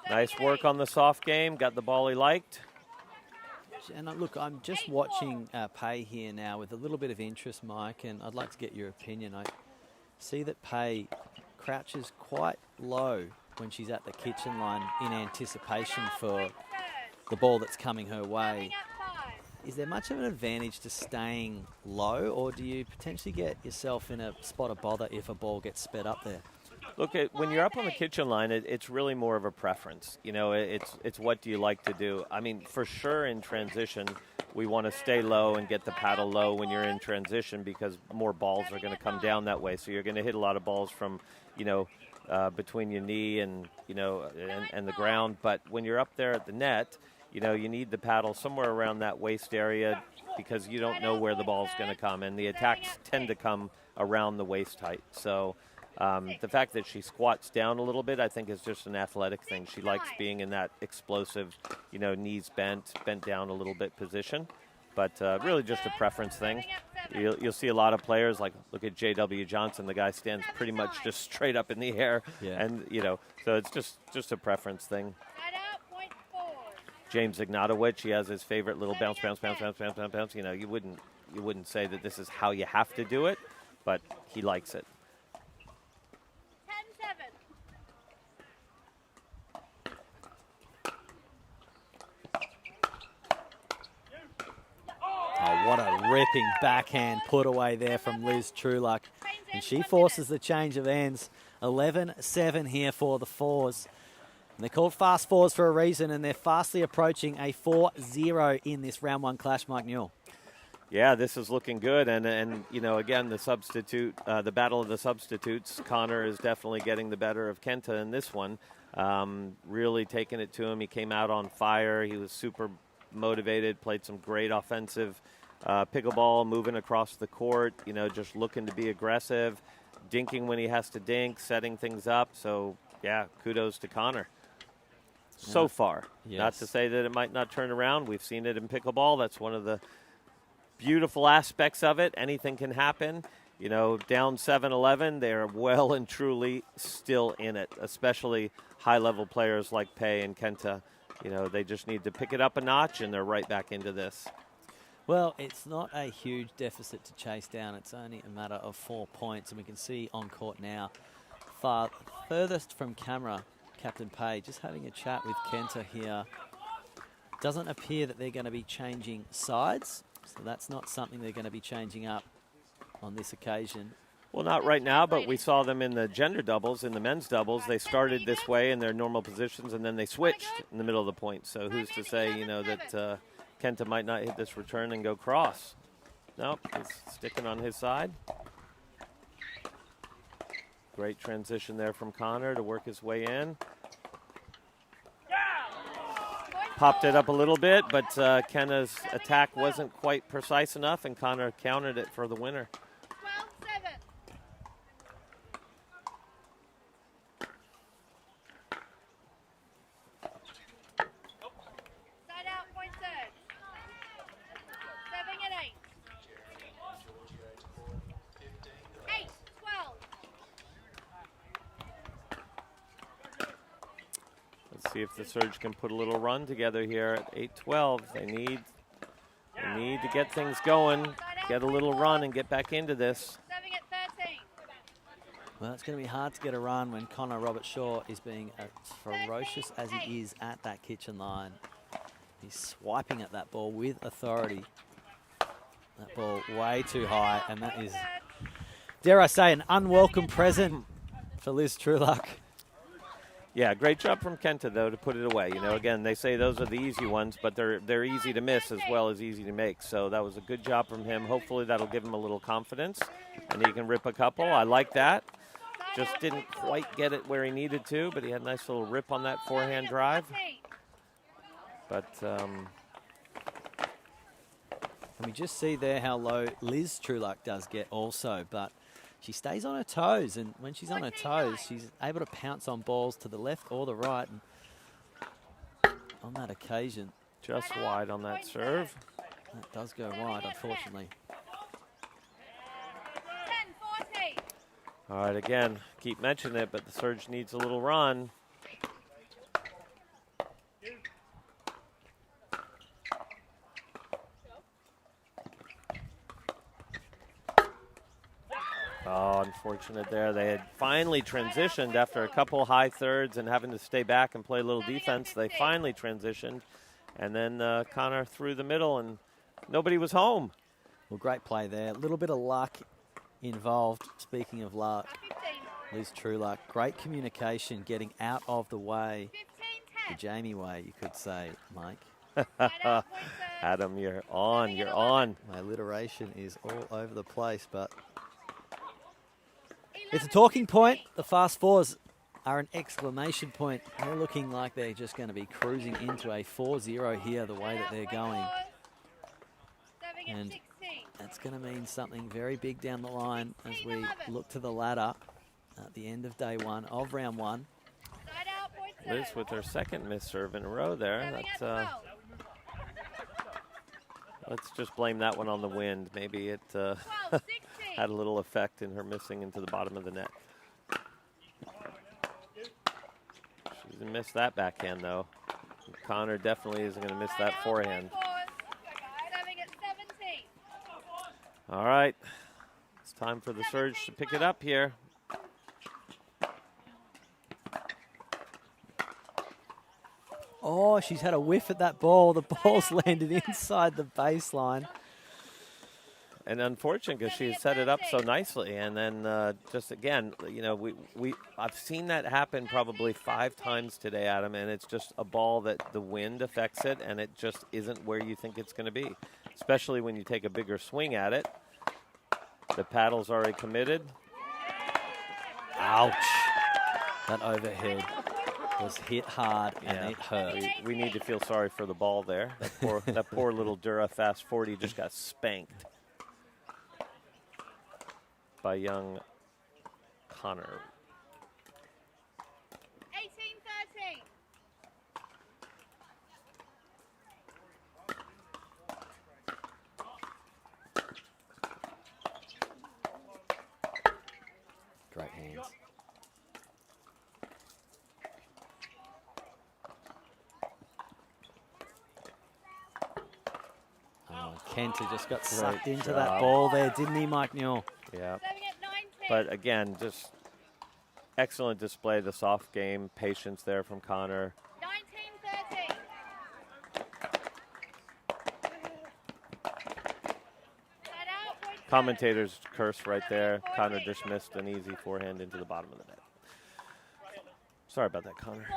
Speaker 6: Nice work on the soft game. Got the ball he liked.
Speaker 5: And look, I'm just watching Pay here now with a little bit of interest, Mike, and I'd like to get your opinion. I see that Pay crouches quite low when she's at the kitchen line in anticipation for the ball that's coming her way. Is there much of an advantage to staying low, or do you potentially get yourself in a spot of bother if a ball gets sped up there?
Speaker 6: Look, when you're up on the kitchen line, it's really more of a preference. You know, it's what do you like to do. I mean, for sure in transition, we want to stay low and get the paddle low when you're in transition because more balls are going to come down that way. So you're going to hit a lot of balls from, you know, between your knee and, you know, and the ground. But when you're up there at the net, you know, you need the paddle somewhere around that waist area because you don't know where the ball's going to come, and the attacks tend to come around the waist height. So the fact that she squats down a little bit, I think, is just an athletic thing. She likes being in that explosive, you know, knees bent down a little bit position. But really just a preference thing. You'll see a lot of players, like look at J.W. Johnson. The guy stands pretty much just straight up in the air.
Speaker 5: Yeah.
Speaker 6: And, you know, so it's just a preference thing. James Ignatowicz, he has his favorite little bounce. You know, you wouldn't say that this is how you have to do it, but he likes it.
Speaker 3: 10-7.
Speaker 5: Oh, what a ripping backhand put away there from Liz Trueluck. And she forces the change of ends. 11-7 here for the fours. And they're called fast fours for a reason, and they're fastly approaching a 4-0 in this round one clash, Mike Newell.
Speaker 6: Yeah, this is looking good, and you know, again, the battle of the substitutes. Connor is definitely getting the better of Kenta in this one, really taking it to him. He came out on fire. He was super motivated, played some great offensive pickleball, moving across the court, you know, just looking to be aggressive, dinking when he has to dink, setting things up. So, yeah, kudos to Connor. So far.
Speaker 5: Yes.
Speaker 6: Not to say that it might not turn around. We've seen it in pickleball. That's one of the beautiful aspects of it. Anything can happen. You know, down 7-11, they're well and truly still in it, especially high-level players like Pei and Kenta. You know, they just need to pick it up a notch, and they're right back into this.
Speaker 5: Well, it's not a huge deficit to chase down. It's only a matter of 4 points, and we can see on court now, furthest from camera, Captain Pei just having a chat with Kenta here. Doesn't appear that they're going to be changing sides, so that's not something they're going to be changing up on this occasion.
Speaker 6: Well, not right now, but we saw them in the gender doubles, in the men's doubles. They started this way in their normal positions, and then they switched in the middle of the point. So who's to say, you know, that Kenta might not hit this return and go cross? Nope, he's sticking on his side. Great transition there from Connor to work his way in. Popped it up a little bit, but Kenta's attack wasn't quite precise enough, and Connor countered it for the winner.
Speaker 3: 12-7. Side out, point third. 7 and 8. 8-12.
Speaker 6: Let's see if the Surge can put a little run together here at 8-12. They need to get things going, get a little run, and get back into this.
Speaker 3: 7 at 13.
Speaker 5: Well, it's going to be hard to get a run when Connor Robert Shaw is being as ferocious as he is at that kitchen line. He's swiping at that ball with authority. That ball way too high, and that is, dare I say, an unwelcome present for Liz Trueluck.
Speaker 6: Yeah, great job from Kenta, though, to put it away. You know, again, they say those are the easy ones, but they're easy to miss as well as easy to make. So that was a good job from him. Hopefully that'll give him a little confidence, and he can rip a couple. I like that. Just didn't quite get it where he needed to, but he had a nice little rip on that forehand drive. But
Speaker 5: And we just see there how low Liz Trueluck does get also, but she stays on her toes, and when she's on her toes, she's able to pounce on balls to the left or the right. And on that occasion,
Speaker 6: just wide on that serve.
Speaker 5: that does go wide, unfortunately.
Speaker 3: 10-14.
Speaker 6: All right, again, keep mentioning it, but the Surge needs a little run. Oh, unfortunate there. They had finally transitioned after a couple high thirds and having to stay back and play a little defense. They finally transitioned, and then Connor through the middle, and nobody was home.
Speaker 5: Well, great play there. A little bit of luck involved. Speaking of luck,
Speaker 3: 15.
Speaker 5: Liz Trueluck, great communication, getting out of the way, the
Speaker 3: 15-10.
Speaker 5: Jamie way, you could say, Mike.
Speaker 3: Side out, point third.
Speaker 6: Adam, you're on. You're on.
Speaker 5: My alliteration is all over the place, but it's a talking point. The fast fours are an exclamation point. They're looking like they're just going to be cruising into a 4-0 here, the way that they're going. And that's going to mean something very big down the line as we look to the ladder at the end of day one of round one.
Speaker 6: Liz with her second missed serve in a row there. That's, let's just blame that one on the wind. Maybe it had a little effect in her missing into the bottom of the net. She didn't miss that backhand, though. Connor definitely isn't going to miss that forehand. All right. It's time for the Surge to pick it up here.
Speaker 5: Oh, she's had a whiff at that ball. The ball's landed inside the baseline.
Speaker 6: And unfortunate because she set it up so nicely, and then just again, you know, I've seen that happen probably 5 times today, Adam, and it's just a ball that the wind affects it, and it just isn't where you think it's going to be, especially when you take a bigger swing at it. The paddle's already committed.
Speaker 5: Ouch! That overhead was hit hard, and it hurt.
Speaker 6: We need to feel sorry for the ball there. That poor little Dura Fast 40 just got spanked by young Connor.
Speaker 3: 18-13.
Speaker 5: Great hands. Oh, Kenta just got sucked into that ball there, didn't he, Mike Newell?
Speaker 6: Yeah. But again, just excellent display, the soft game, patience there from Connor.
Speaker 3: 19-13.
Speaker 6: Commentators curse right there. Connor just missed an easy forehand into the bottom of the net. Sorry about that, Connor.
Speaker 3: 14-19.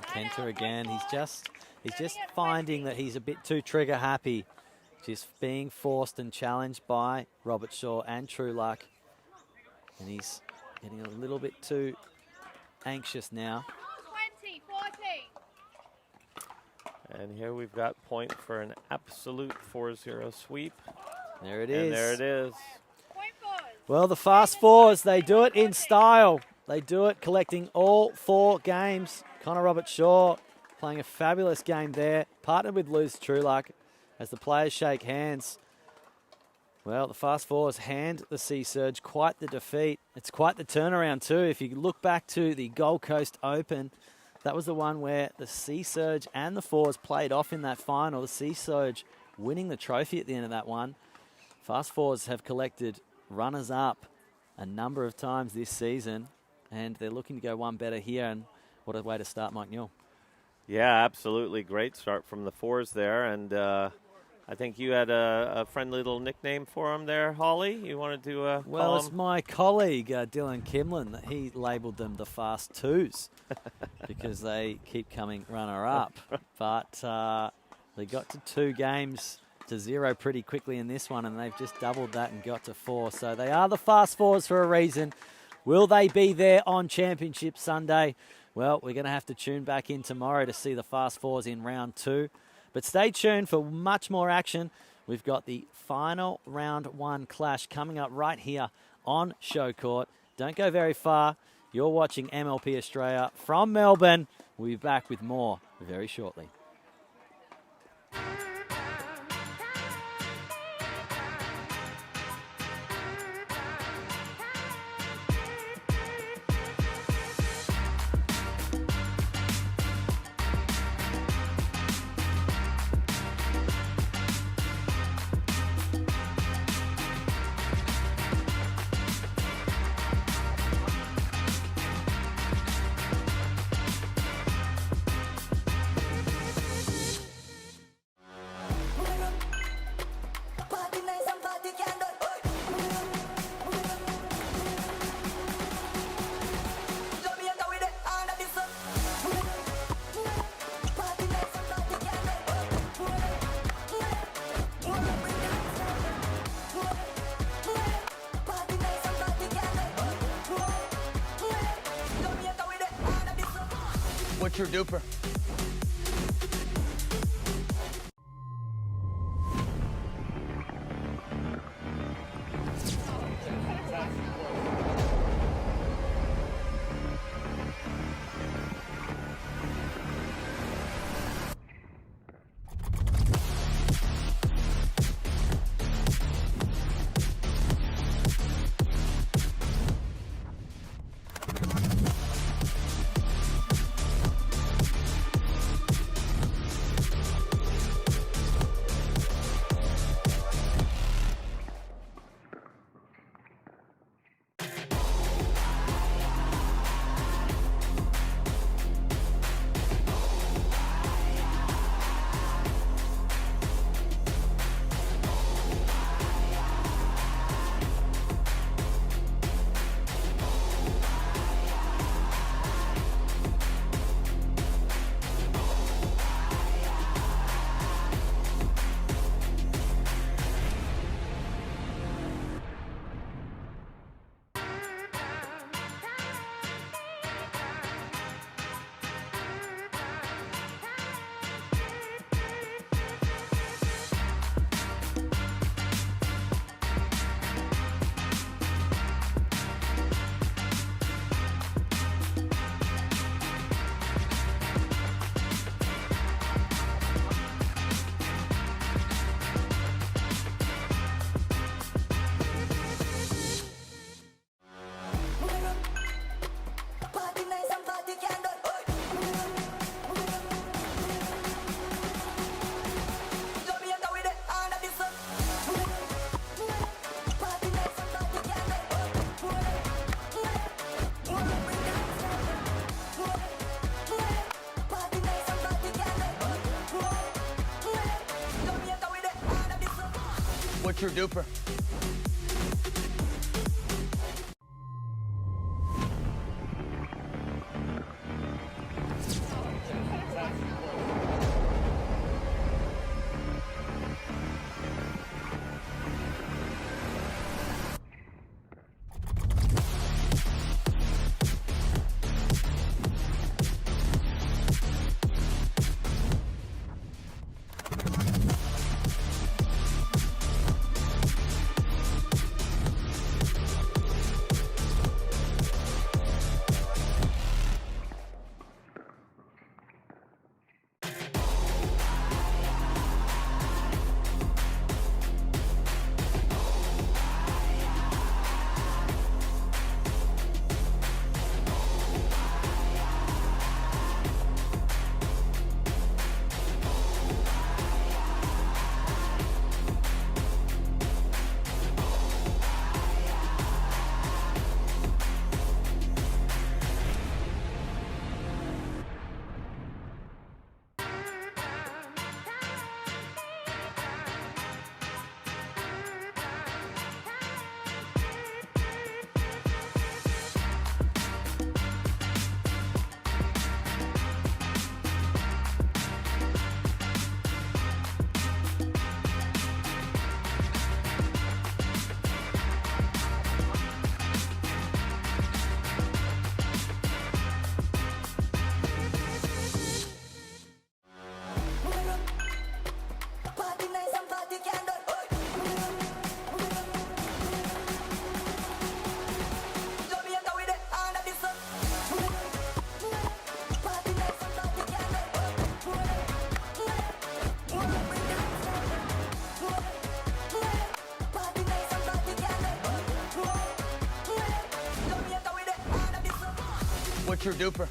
Speaker 5: Kenta again. He's just finding that he's a bit too trigger happy, just being forced and challenged by Robert Shaw and True Luck, and he's getting a little bit too anxious now.
Speaker 3: 20-14.
Speaker 6: And here we've got point for an absolute 4-0 sweep.
Speaker 5: There it
Speaker 6: And
Speaker 5: is.
Speaker 6: there it is.
Speaker 3: Point forward.
Speaker 5: Well, the Fast Fours, they do it in style. They do it collecting all 4 games. Connor Robert Shaw playing a fabulous game there, partnered with Liz Trueluck as the players shake hands. Well, the Fast Fours hand the Sea Surge quite the defeat. It's quite the turnaround too. If you look back to the Gold Coast Open, that was the one where the Sea Surge and the Fours played off in that final. The Sea Surge winning the trophy at the end of that one. Fast Fours have collected runners-up a number of times this season, and they're looking to go one better here, and what a way to start, Mike Newell.
Speaker 6: Yeah, absolutely. Great start from the 4s there. And I think you had a friendly little nickname for him there, Holly. You wanted to
Speaker 5: Well,
Speaker 6: call
Speaker 5: it's
Speaker 6: him?
Speaker 5: my colleague, Dylan Kimlin. He labelled them the Fast 2s because they keep coming runner-up. But they got to 2 games to 0 pretty quickly in this one, and they've just doubled that and got to 4. So they are the Fast 4s for a reason. Will they be there on Championship Sunday? Well, we're going to have to tune back in tomorrow to see the Fast 4s in round 2. But stay tuned for much more action. We've got the final round 1 clash coming up right here on Showcourt. Don't go very far. You're watching MLP Australia from Melbourne. We'll be back with more very shortly.
Speaker 4: What's your duper? What's your duper? What's your duper?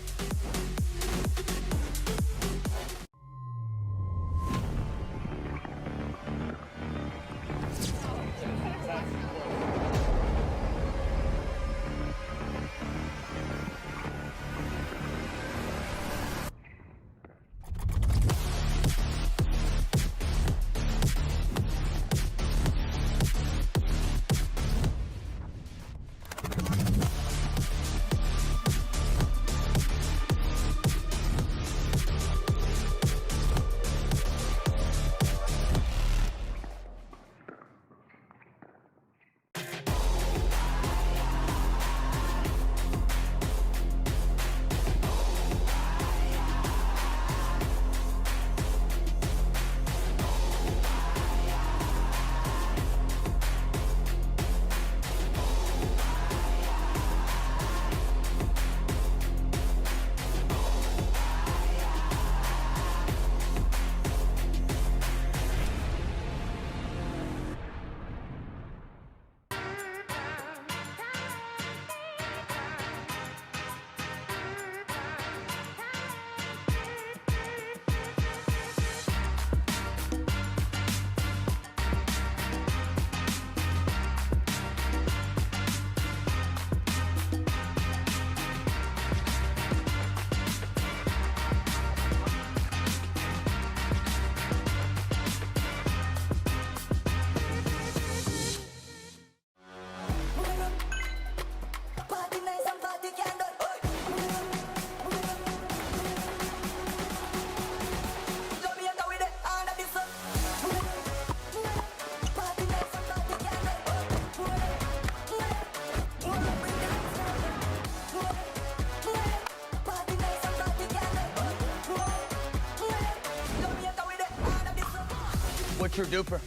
Speaker 4: What's your duper?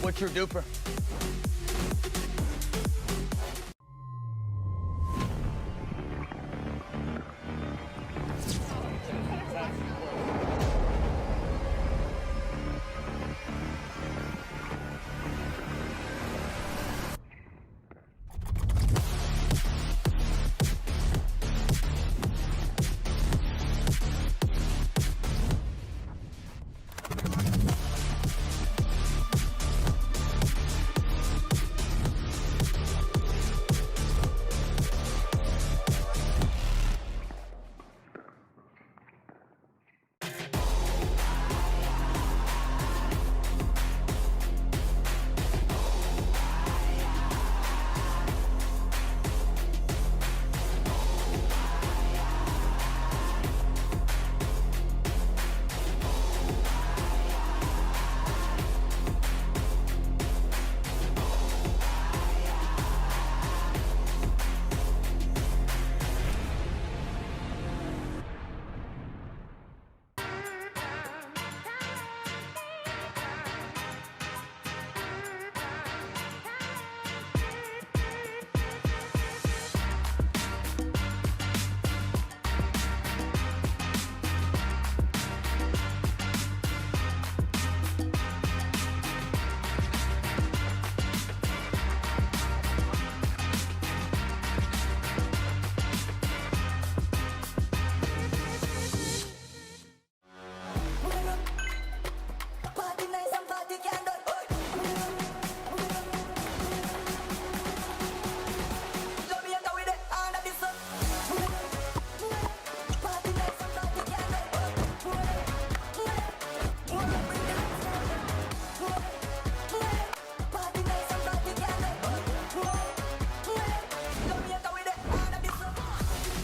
Speaker 4: What's your duper?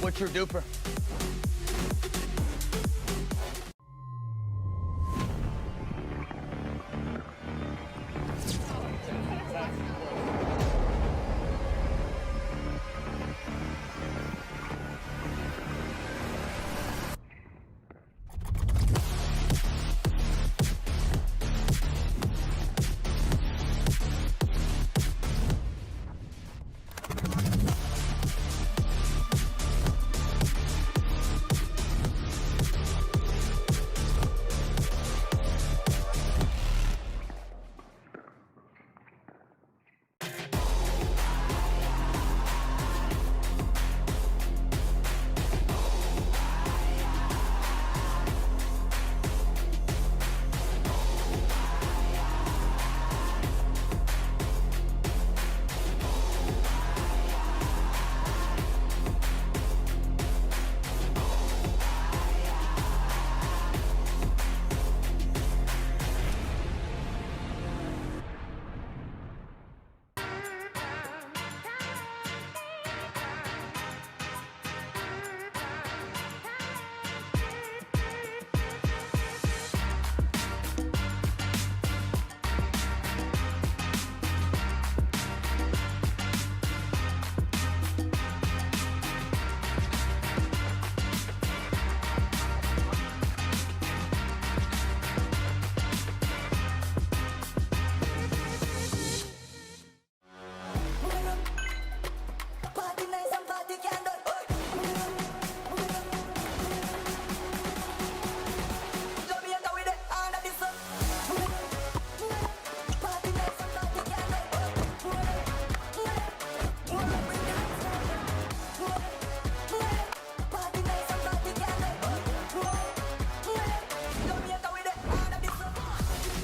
Speaker 4: What's your duper?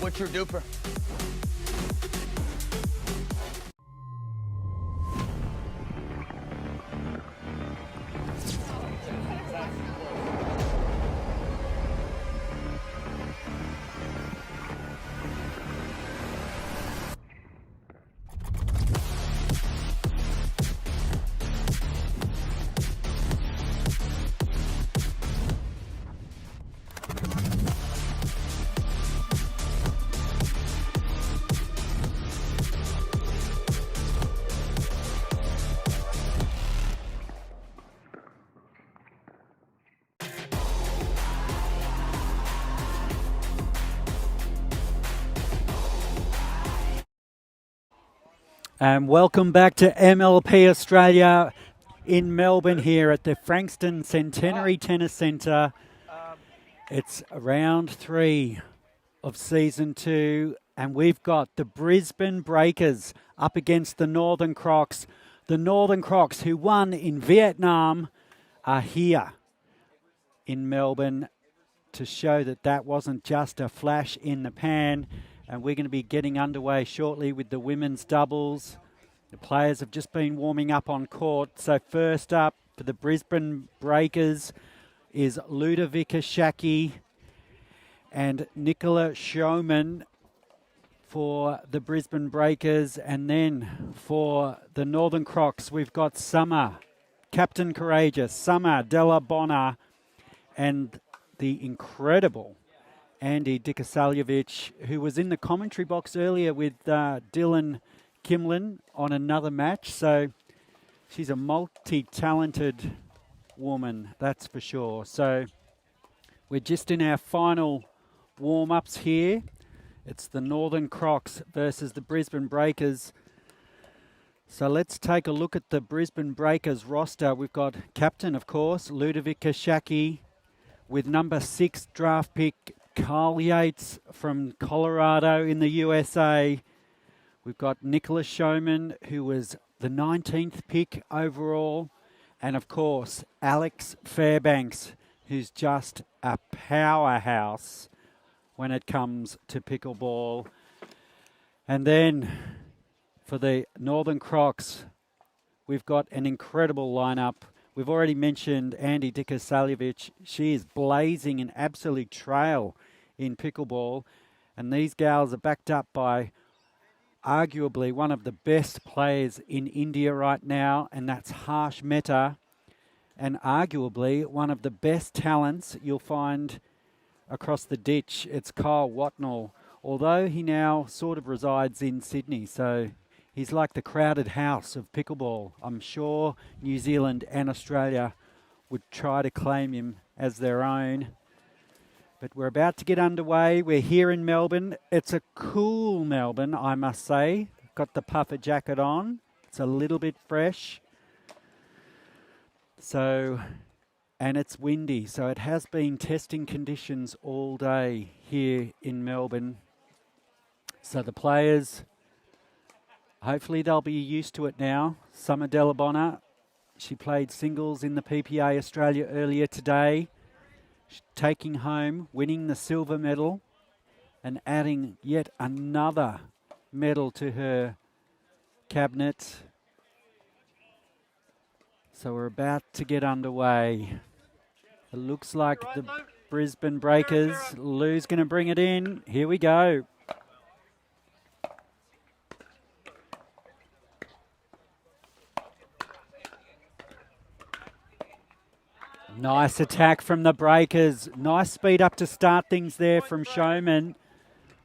Speaker 4: What's your duper?
Speaker 1: And welcome back to MLP Australia in Melbourne here at the Frankston Centenary Tennis Centre. It's round 3 of season 2, and we've got the Brisbane Breakers up against the Northern Crocs. The Northern Crocs, who won in Vietnam, are here in Melbourne to show that that wasn't just a flash in the pan. And we're going to be getting underway shortly with the women's doubles. The players have just been warming up on court. So first up for the Brisbane Breakers is Ludovika Shaki and Nicola Showman for the Brisbane Breakers. And then for the Northern Crocs, we've got Summer, Captain Courageous, Summer Della Bona, and the incredible Andy Dikasaljevic, who was in the commentary box earlier with Dylan Kimlin on another match. So she's a multi-talented woman, that's for sure. So we're just in our final warm-ups here. It's the Northern Crocs versus the Brisbane Breakers. So let's take a look at the Brisbane Breakers roster. We've got captain, of course, Ludovika Shaki, with number 6 draft pick Carl Yates from Colorado in the USA. We've got Nicholas Showman, who was the 19th pick overall. And of course, Alex Fairbanks, who's just a powerhouse when it comes to pickleball. And then for the Northern Crocs, we've got an incredible lineup. We've already mentioned Andy Dikasaljevic. She is blazing an absolute trail in pickleball. And these gals are backed up by arguably one of the best players in India right now, and that's Harsh Mehta. And arguably one of the best talents you'll find across the ditch. It's Kyle Watnell, although he now sort of resides in Sydney. So he's like the crowded house of pickleball. I'm sure New Zealand and Australia would try to claim him as their own. But we're about to get underway. We're here in Melbourne. It's a cool Melbourne, I must say. Got the puffer jacket on. It's a little bit fresh. So, and it's windy. So it has been testing conditions all day here in Melbourne. So the players, hopefully they'll be used to it now. Summer Della Bona, she played singles in the PPA Australia earlier today. She's taking home, winning the silver medal and adding yet another medal to her cabinet. So we're about to get underway. It looks like the Brisbane Breakers. Lou's going to bring it in. Here we go. Nice attack from the Breakers. Nice speed up to start things there from Showman.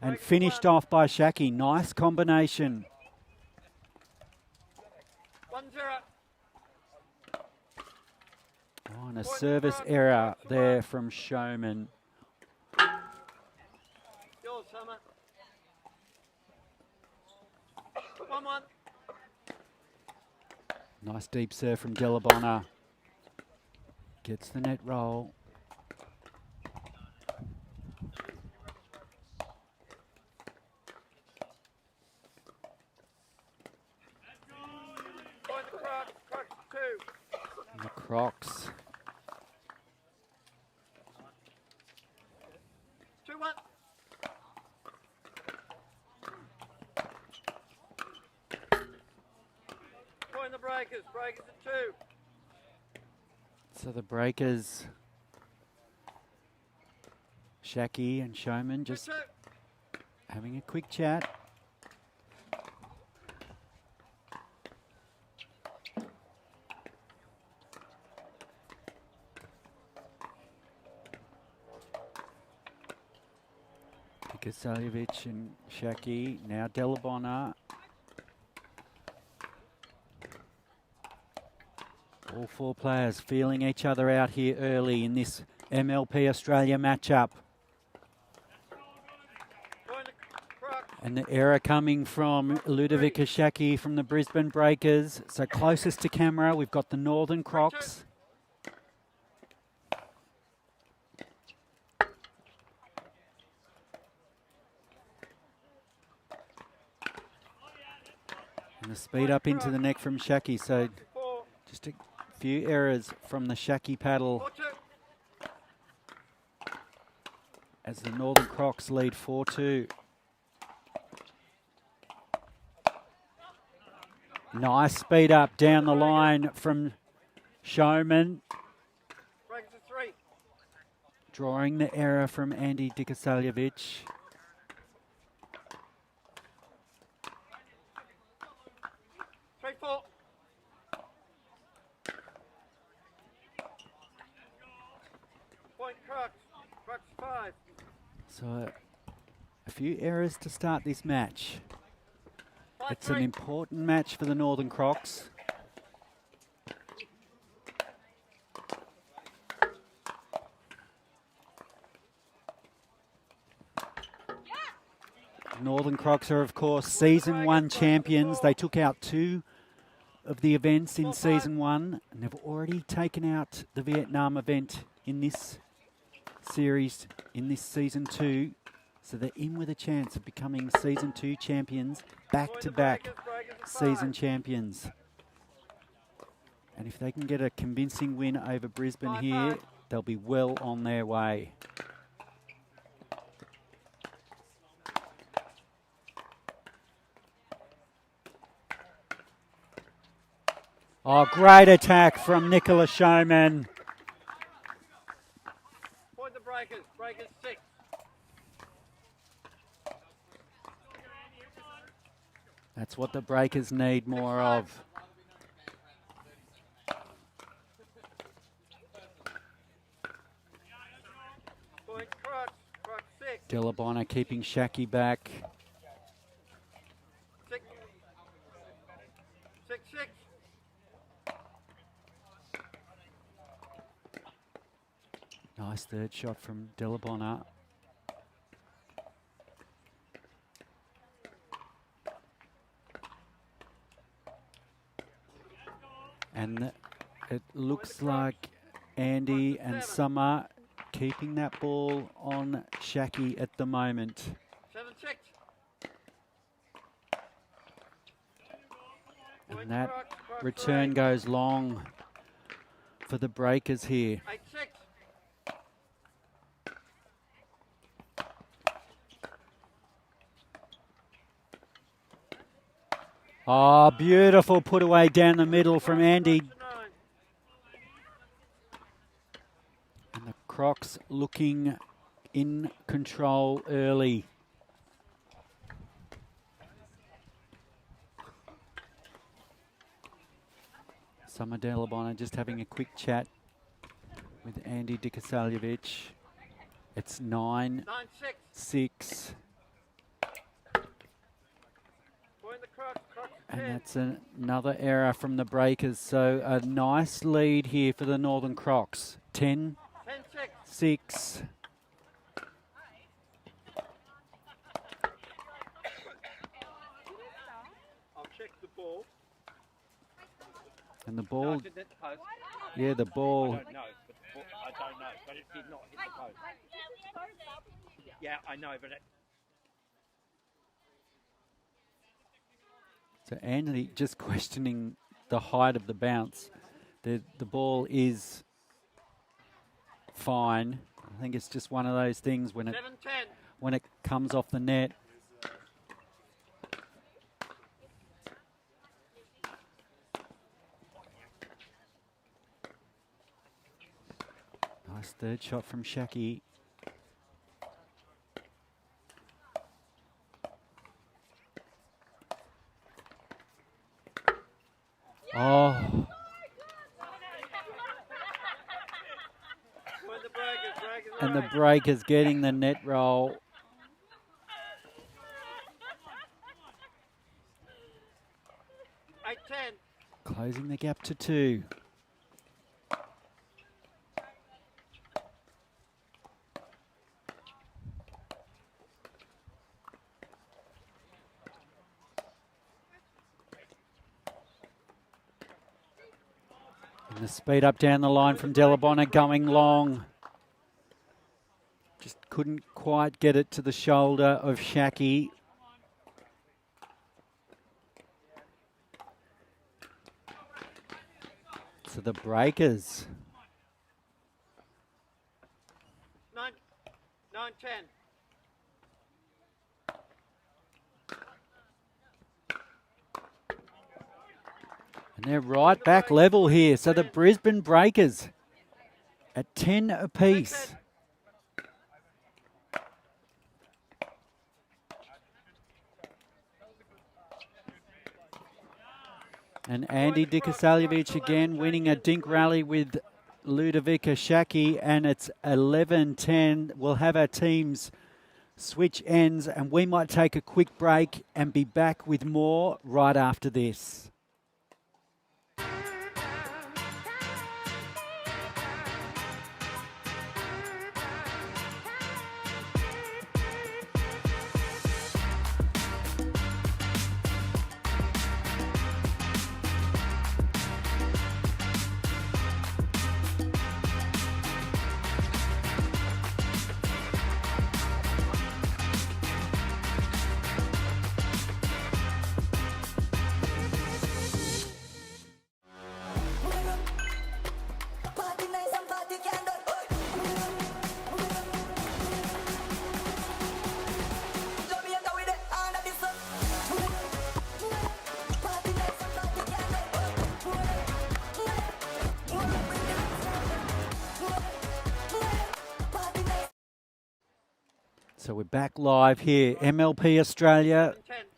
Speaker 1: And finished off by Shaki. Nice combination.
Speaker 4: 1-0.
Speaker 1: Oh, and a service error there from Showman.
Speaker 4: Yours, Summer. 1-1.
Speaker 1: Nice deep serve from Della Bona. Gets the net roll. And the Crocs.
Speaker 4: 2-1. breakers. Breakers at 2.
Speaker 1: So the breakers, Shaki and Showman just
Speaker 4: 2.
Speaker 1: having a quick chat. Kasaljevic and Shaki, now Delabona. All 4 players feeling each other out here early in this MLP Australia matchup.
Speaker 4: Point the Crocs.
Speaker 1: And the error coming from Ludovic Shaki from the Brisbane Breakers. So closest to camera, we've got the Northern Crocs. And the speed up into the neck from Shaki. So
Speaker 4: 4.
Speaker 1: just a few errors from the Shaki paddle
Speaker 4: 4-2.
Speaker 1: as the Northern Crocs lead 4-2. Nice speed up down the line from Showman.
Speaker 4: Breakers at 3.
Speaker 1: Drawing the error from Andy Dikasaljevic.
Speaker 4: 3-4. Point Crocs. Crocs 5.
Speaker 1: So a few errors to start this match. It's an
Speaker 4: 5-3.
Speaker 1: important match for the Northern Crocs. Northern Crocs are, of course, Season 1 champions. They took out 2 of the events in Season 1, and they've already taken out the Vietnam event in this series, in this Season 2. So they're in with a chance of becoming Season 2 champions, back-to-back
Speaker 4: Breakers at 5.
Speaker 1: season champions. And if they can get a convincing win over Brisbane here, they'll be well on their way. Oh, great attack from Nicola Showman.
Speaker 4: Point the breakers. Breakers 6.
Speaker 1: That's what the Breakers need more of.
Speaker 4: Point Crocs. Crocs 6.
Speaker 1: Delabona keeping Shaki back.
Speaker 4: 6. 6-6.
Speaker 1: Nice third shot from Delabona. And it looks like Andy and Summer keeping that ball on Shaki at the moment.
Speaker 4: 7-6.
Speaker 1: And that return goes long for the Breakers here.
Speaker 4: 8-6.
Speaker 1: Oh, beautiful put away down the middle from Andy.
Speaker 4: 9.
Speaker 1: And the Crocs looking in control early. Summer Delabona just having a quick chat with Andy Dikasaljevic. It's 9-6.
Speaker 4: 9-6. Point the Crocs. Crocs
Speaker 1: And
Speaker 4: 10.
Speaker 1: that's another error from the Breakers. So a nice lead here for the Northern Crocs. 10-6.
Speaker 4: 10-6. I'll check the ball.
Speaker 1: And the ball,
Speaker 7: Did that post?
Speaker 1: yeah, the ball.
Speaker 7: I don't know, but it did not hit the post. Yeah, I know, but it,
Speaker 1: So Andy just questioning the height of the bounce. The ball is fine. I think it's just one of those things when
Speaker 4: 7-10.
Speaker 1: it comes off the net. Nice third shot from Shaki. Oh,
Speaker 4: Point the breakers,
Speaker 1: and the breakers getting the net roll.
Speaker 4: 8-10.
Speaker 1: Closing the gap to 2. And the speed up down the line from Delabona going long. Just couldn't quite get it to the shoulder of Shaki. So the breakers.
Speaker 4: 9-10.
Speaker 1: And they're right back level here. So the Brisbane Breakers at 10 apiece. And Andy Dikasaljevic again winning a dink rally with Ludovica Shaki, and it's 11-10. We'll have our teams switch ends, and we might take a quick break and be back with more right after this. So we're back live here, MLP Australia,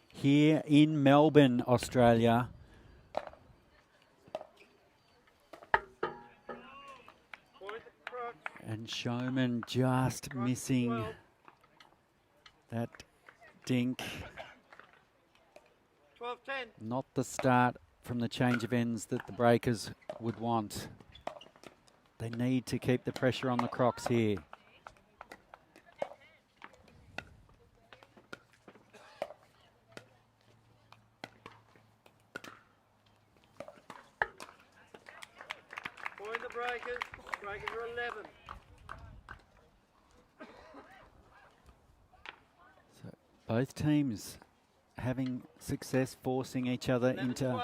Speaker 1: here in Melbourne, Australia. And Showman just missing that dink.
Speaker 4: 12-10.
Speaker 1: Not the start from the change of ends that the Breakers would want. They need to keep the pressure on the Crocs here.
Speaker 4: Point the breakers. Breakers are 11.
Speaker 1: So both teams having success forcing each other into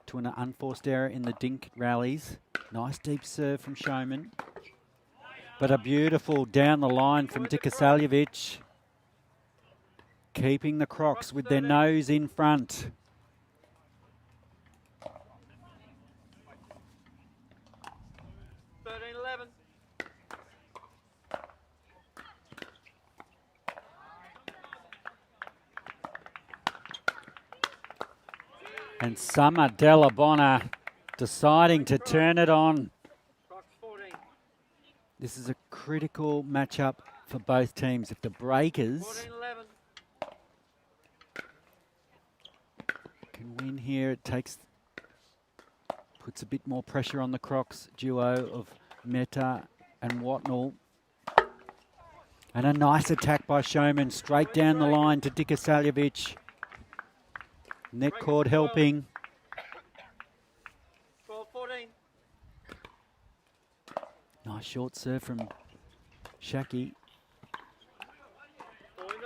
Speaker 1: to an unforced error in the dink rallies. Nice deep serve from Showman. But a beautiful down the line from Dikasaljevic. Keeping the Crocs with their nose in front. And Summer Delabona deciding to turn it on. This is a critical matchup for both teams. If the Breakers can win here, it puts a bit more pressure on the Crocs duo of Mehta and Watnell. And a nice attack by Showman, straight down the line to Dikasaljevic. Net cord helping.
Speaker 4: 12-14.
Speaker 1: Nice short serve from Shaki.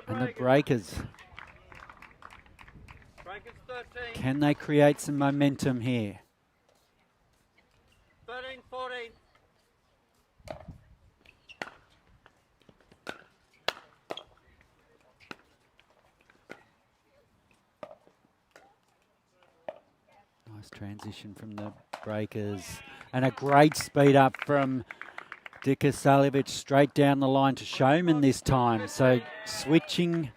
Speaker 1: And the Breakers.
Speaker 4: Breakers 13.
Speaker 1: Can they create some momentum here?
Speaker 4: 13-14.
Speaker 1: Nice transition from the Breakers. And a great speed up from Dikasalovic straight down the line to Showman this time. So switching,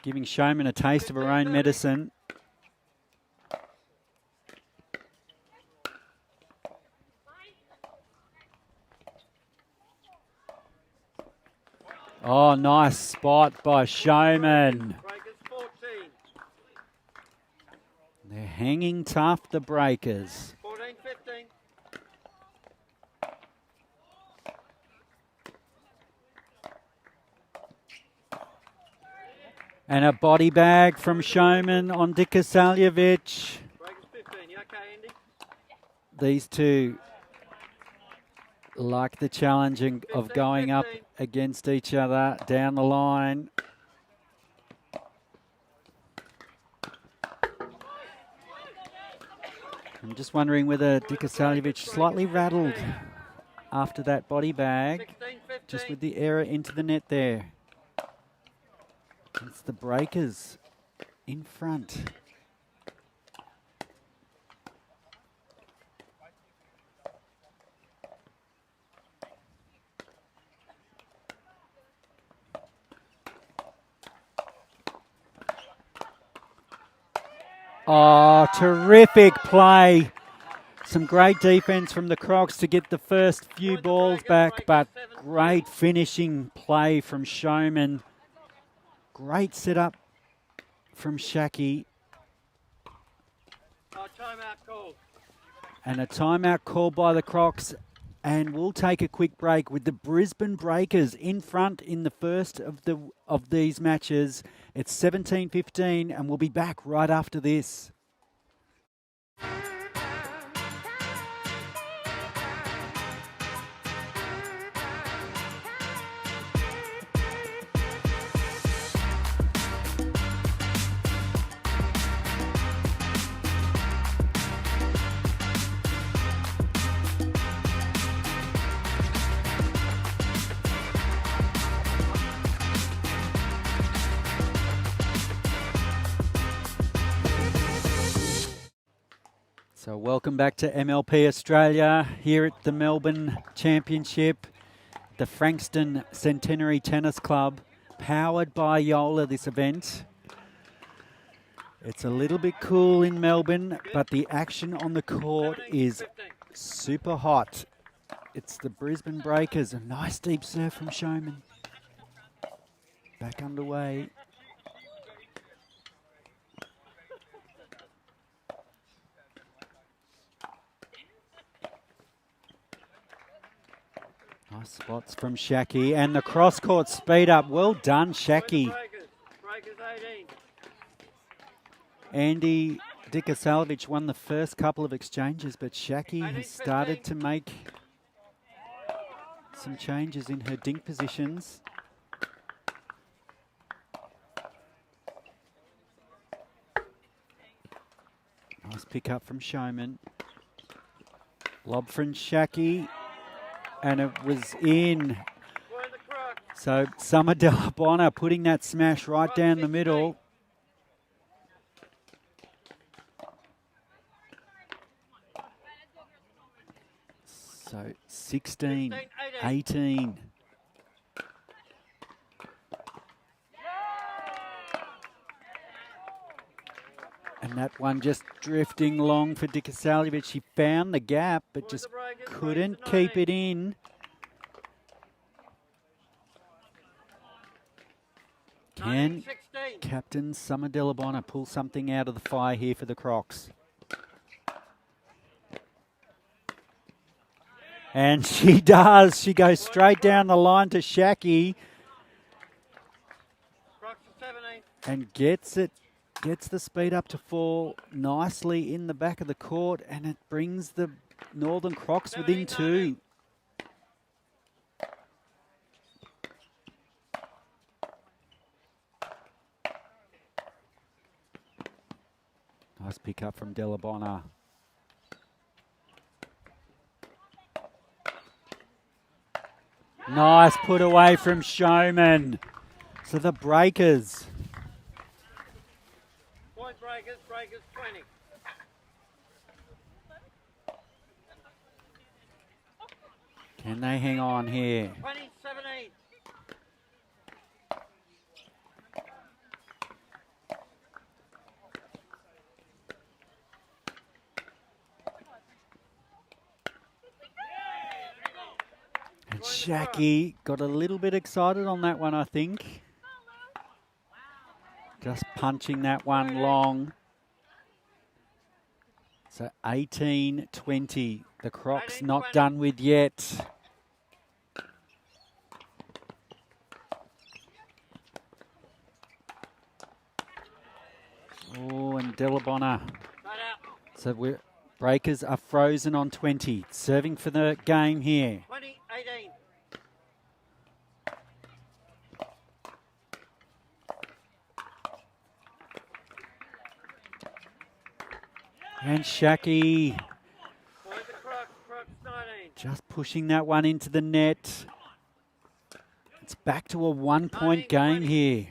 Speaker 1: giving Showman a taste of her own medicine. Oh, nice spot by Showman.
Speaker 4: Breakers 14.
Speaker 1: They're hanging tough, the Breakers.
Speaker 4: 14-15.
Speaker 1: And a body bag from Showman on Dikasalovic.
Speaker 4: Breakers 15. You okay, Andy?
Speaker 1: These two like the challenging of
Speaker 4: 15,
Speaker 1: going up
Speaker 4: 15.
Speaker 1: against each other down the line. I'm just wondering whether Dikasalovic slightly rattled after that body bag,
Speaker 4: 16-15.
Speaker 1: just with the error into the net there. It's the Breakers in front. Oh, terrific play. Some great defense from the Crocs to get the first few balls back, but great finishing play from Showman. Great setup from Shaki.
Speaker 4: Timeout call.
Speaker 1: And a timeout called by the Crocs. And we'll take a quick break with the Brisbane Breakers in front in the first of these matches. It's 17-15 and we'll be back right after this. So welcome back to MLP Australia here at the Melbourne Championship, the Frankston Centenary Tennis Club, powered by Joola, this event. It's a little bit cool in Melbourne, but the action on the court is super hot. It's the Brisbane Breakers, a nice deep serve from Showman. Back underway. Nice spots from Shaki and the cross-court speed up. Well done, Shaki.
Speaker 4: Breakers 18.
Speaker 1: Andy Dikasalovic won the first couple of exchanges, but Shaki has started to make some changes in her dink positions. Nice pick up from Showman. Lob from Shaki. And it was in. So Summer Delabonna putting that smash right down the middle. So 16-18. And that one just drifting long for Dikasalovic. She found the gap, but just couldn't keep it in. Can Captain Summer Delabonna pull something out of the fire here for the Crocs? And she does. She goes straight down the line to Shaki. And gets it. Gets the speed up to 4 nicely in the back of the court, and it brings the Northern Crocs within 2. Nice pick up from Delabonna. Nice put away from Showman. So the Breakers.
Speaker 4: Breakers 20.
Speaker 1: Can they hang on here?
Speaker 4: 2017.
Speaker 1: And Shaki got a little bit excited on that one, I think. Just punching that one long. So 18-20. The Crocs not done with yet. Oh, and Delabonna. So breakers are frozen on 20. Serving for the game here.
Speaker 4: 2018.
Speaker 1: And Shaki
Speaker 4: Point the Crocs. Crocs 19.
Speaker 1: just pushing that one into the net. It's back to a 1-point game here.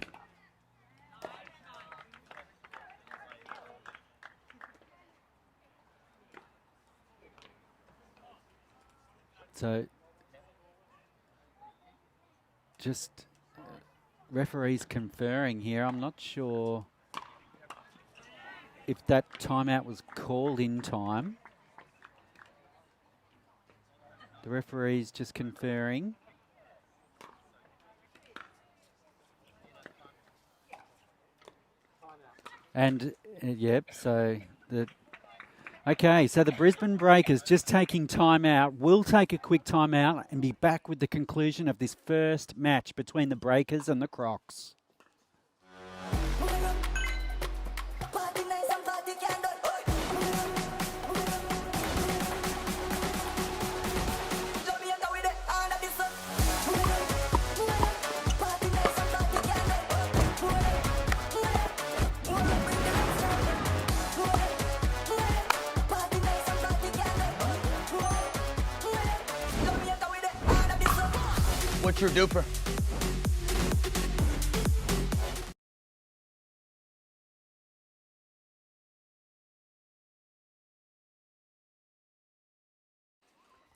Speaker 1: So just referees conferring here. I'm not sure if that timeout was called in time. The referee's just conferring. And yep, so the Brisbane Breakers just taking time out. Will take a quick time out and be back with the conclusion of this first match between the Breakers and the Crocs.
Speaker 8: What's your duper?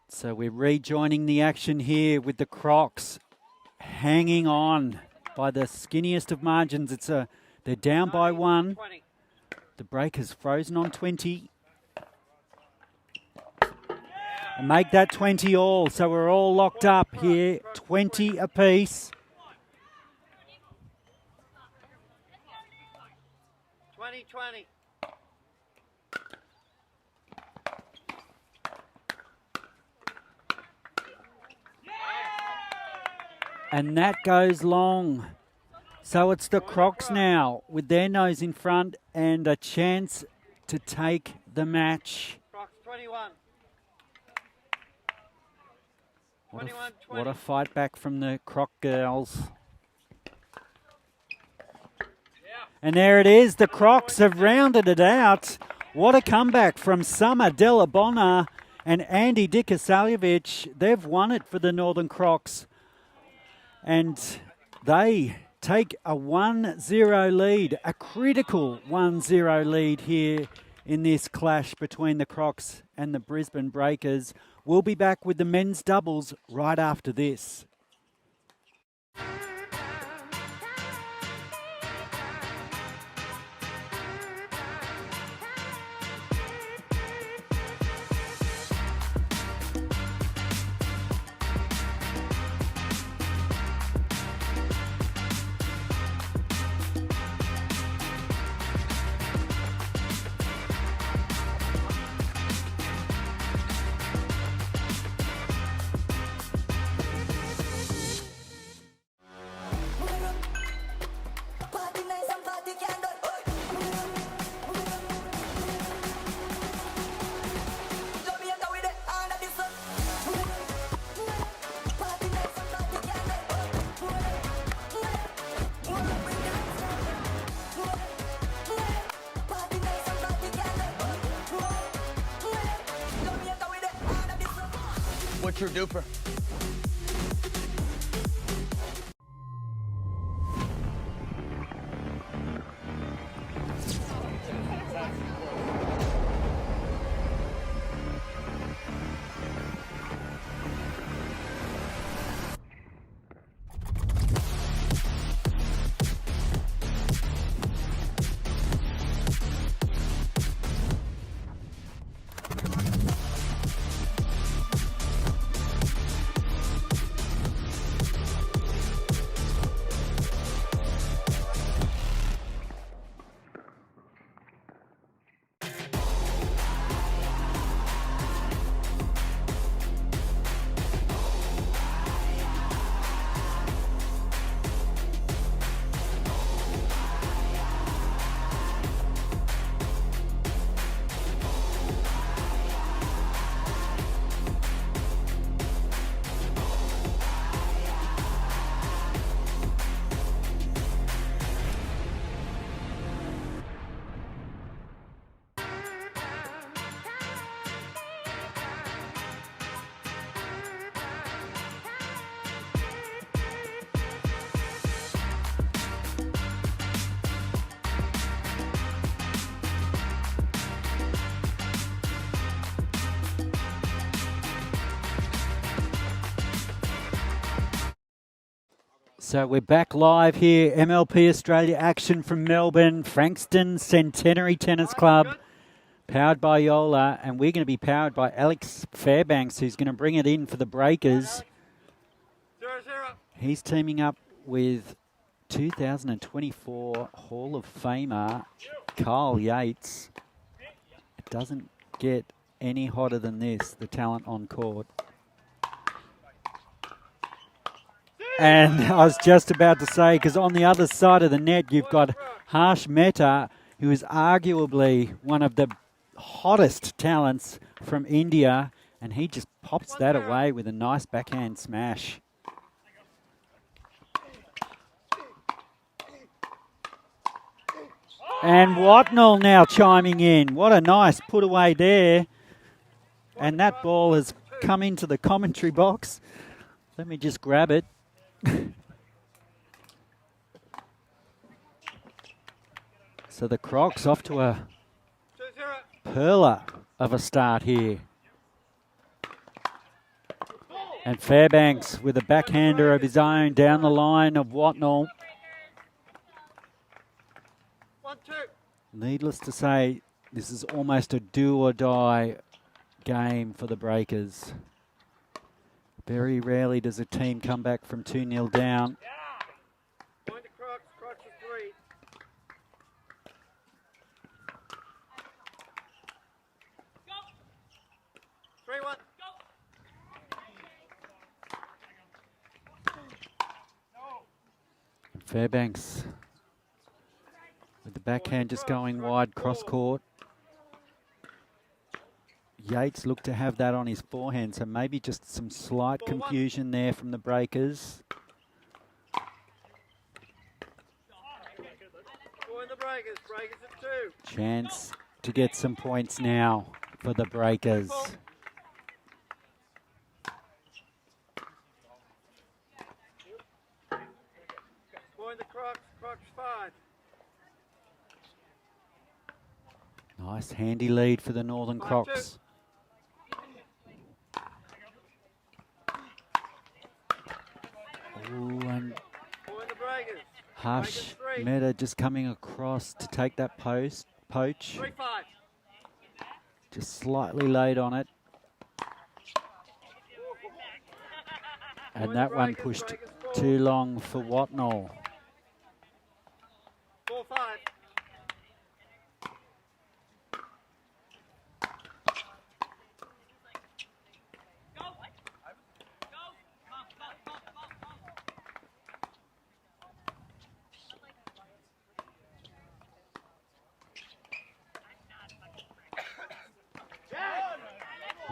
Speaker 1: So we're rejoining the action here with the Crocs hanging on by the skinniest of margins. They're down by 1.
Speaker 4: 20.
Speaker 1: The Breakers frozen on 20. And make that 20 all. So we're all locked up here. 20 apiece.
Speaker 4: 2020.
Speaker 1: And that goes long. So it's the Crocs now with their nose in front and a chance to take the match.
Speaker 4: Crocs 21.
Speaker 1: What a fight back from the Croc girls. And there it is. The Crocs have rounded it out. What a comeback from Summer Delabonna and Andy Dikasaljevic. They've won it for the Northern Crocs. And they take a 1-0 lead, a critical 1-0 lead here in this clash between the Crocs and the Brisbane Breakers. We'll be back with the men's doubles right after this.
Speaker 8: What's your duper?
Speaker 1: So we're back live here. MLP Australia action from Melbourne, Frankston Centenary Tennis Club, powered by Joola, and we're going to be powered by Alex Fairbanks, who's going to bring it in for the Breakers.
Speaker 4: 0-0.
Speaker 1: He's teaming up with 2024 Hall of Famer Carl Yates. It doesn't get any hotter than this, the talent on court. And I was just about to say, because on the other side of the net, you've got Harsh Mehta, who is arguably one of the hottest talents from India, and he just pops that away with a nice backhand smash. And Watnell now chiming in. What a nice put away there. And that ball has come into the commentary box. Let me just grab it. So the Crocs off to a
Speaker 4: 2-0.
Speaker 1: perler of a start here. And Fairbanks with a backhander of his own down the line of Watnell.
Speaker 4: 1-2.
Speaker 1: Needless to say, this is almost a do or die game for the Breakers. Very rarely does a team come back from 2-0 down.
Speaker 4: Point to Crocs. Crocs is 3. Go. 3-1.
Speaker 1: Fairbanks with the backhand just going wide cross court. Yates looked to have that on his forehand, so maybe just some slight confusion there from the Breakers.
Speaker 4: Point the Breakers. Breakers at 2.
Speaker 1: Chance to get some points now for the Breakers.
Speaker 4: Point the Crocs. Crocs 5.
Speaker 1: Nice handy lead for the Northern Crocs. Ooh, and
Speaker 4: Point the Breakers.
Speaker 1: Harsh Mehta just coming across to take that poach.
Speaker 4: 3-5.
Speaker 1: Just slightly late on it. And that one pushed too long for Watnell.
Speaker 4: 4-5.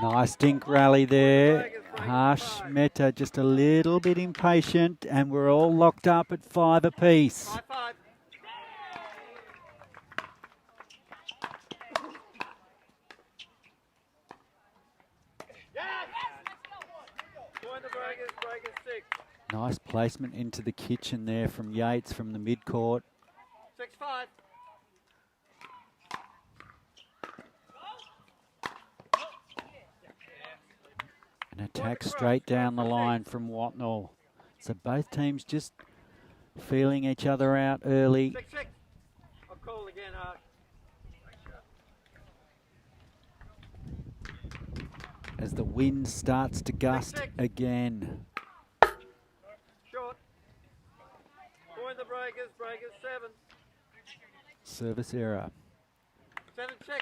Speaker 1: Nice dink rally there. Harsh Mehta just a little bit impatient, and we're all locked up at 5 apiece.
Speaker 4: 5-5. Point the Breakers. Breakers 6.
Speaker 1: Nice placement into the kitchen there from Yates from the mid-court.
Speaker 4: 6-5.
Speaker 1: An attack straight down the line from Watnell. So both teams just feeling each other out early.
Speaker 4: 6-6. I'll call again, Art.
Speaker 1: As the wind starts to gust again.
Speaker 4: Short. Point the Breakers. Breakers 7.
Speaker 1: Service error.
Speaker 4: 7-6.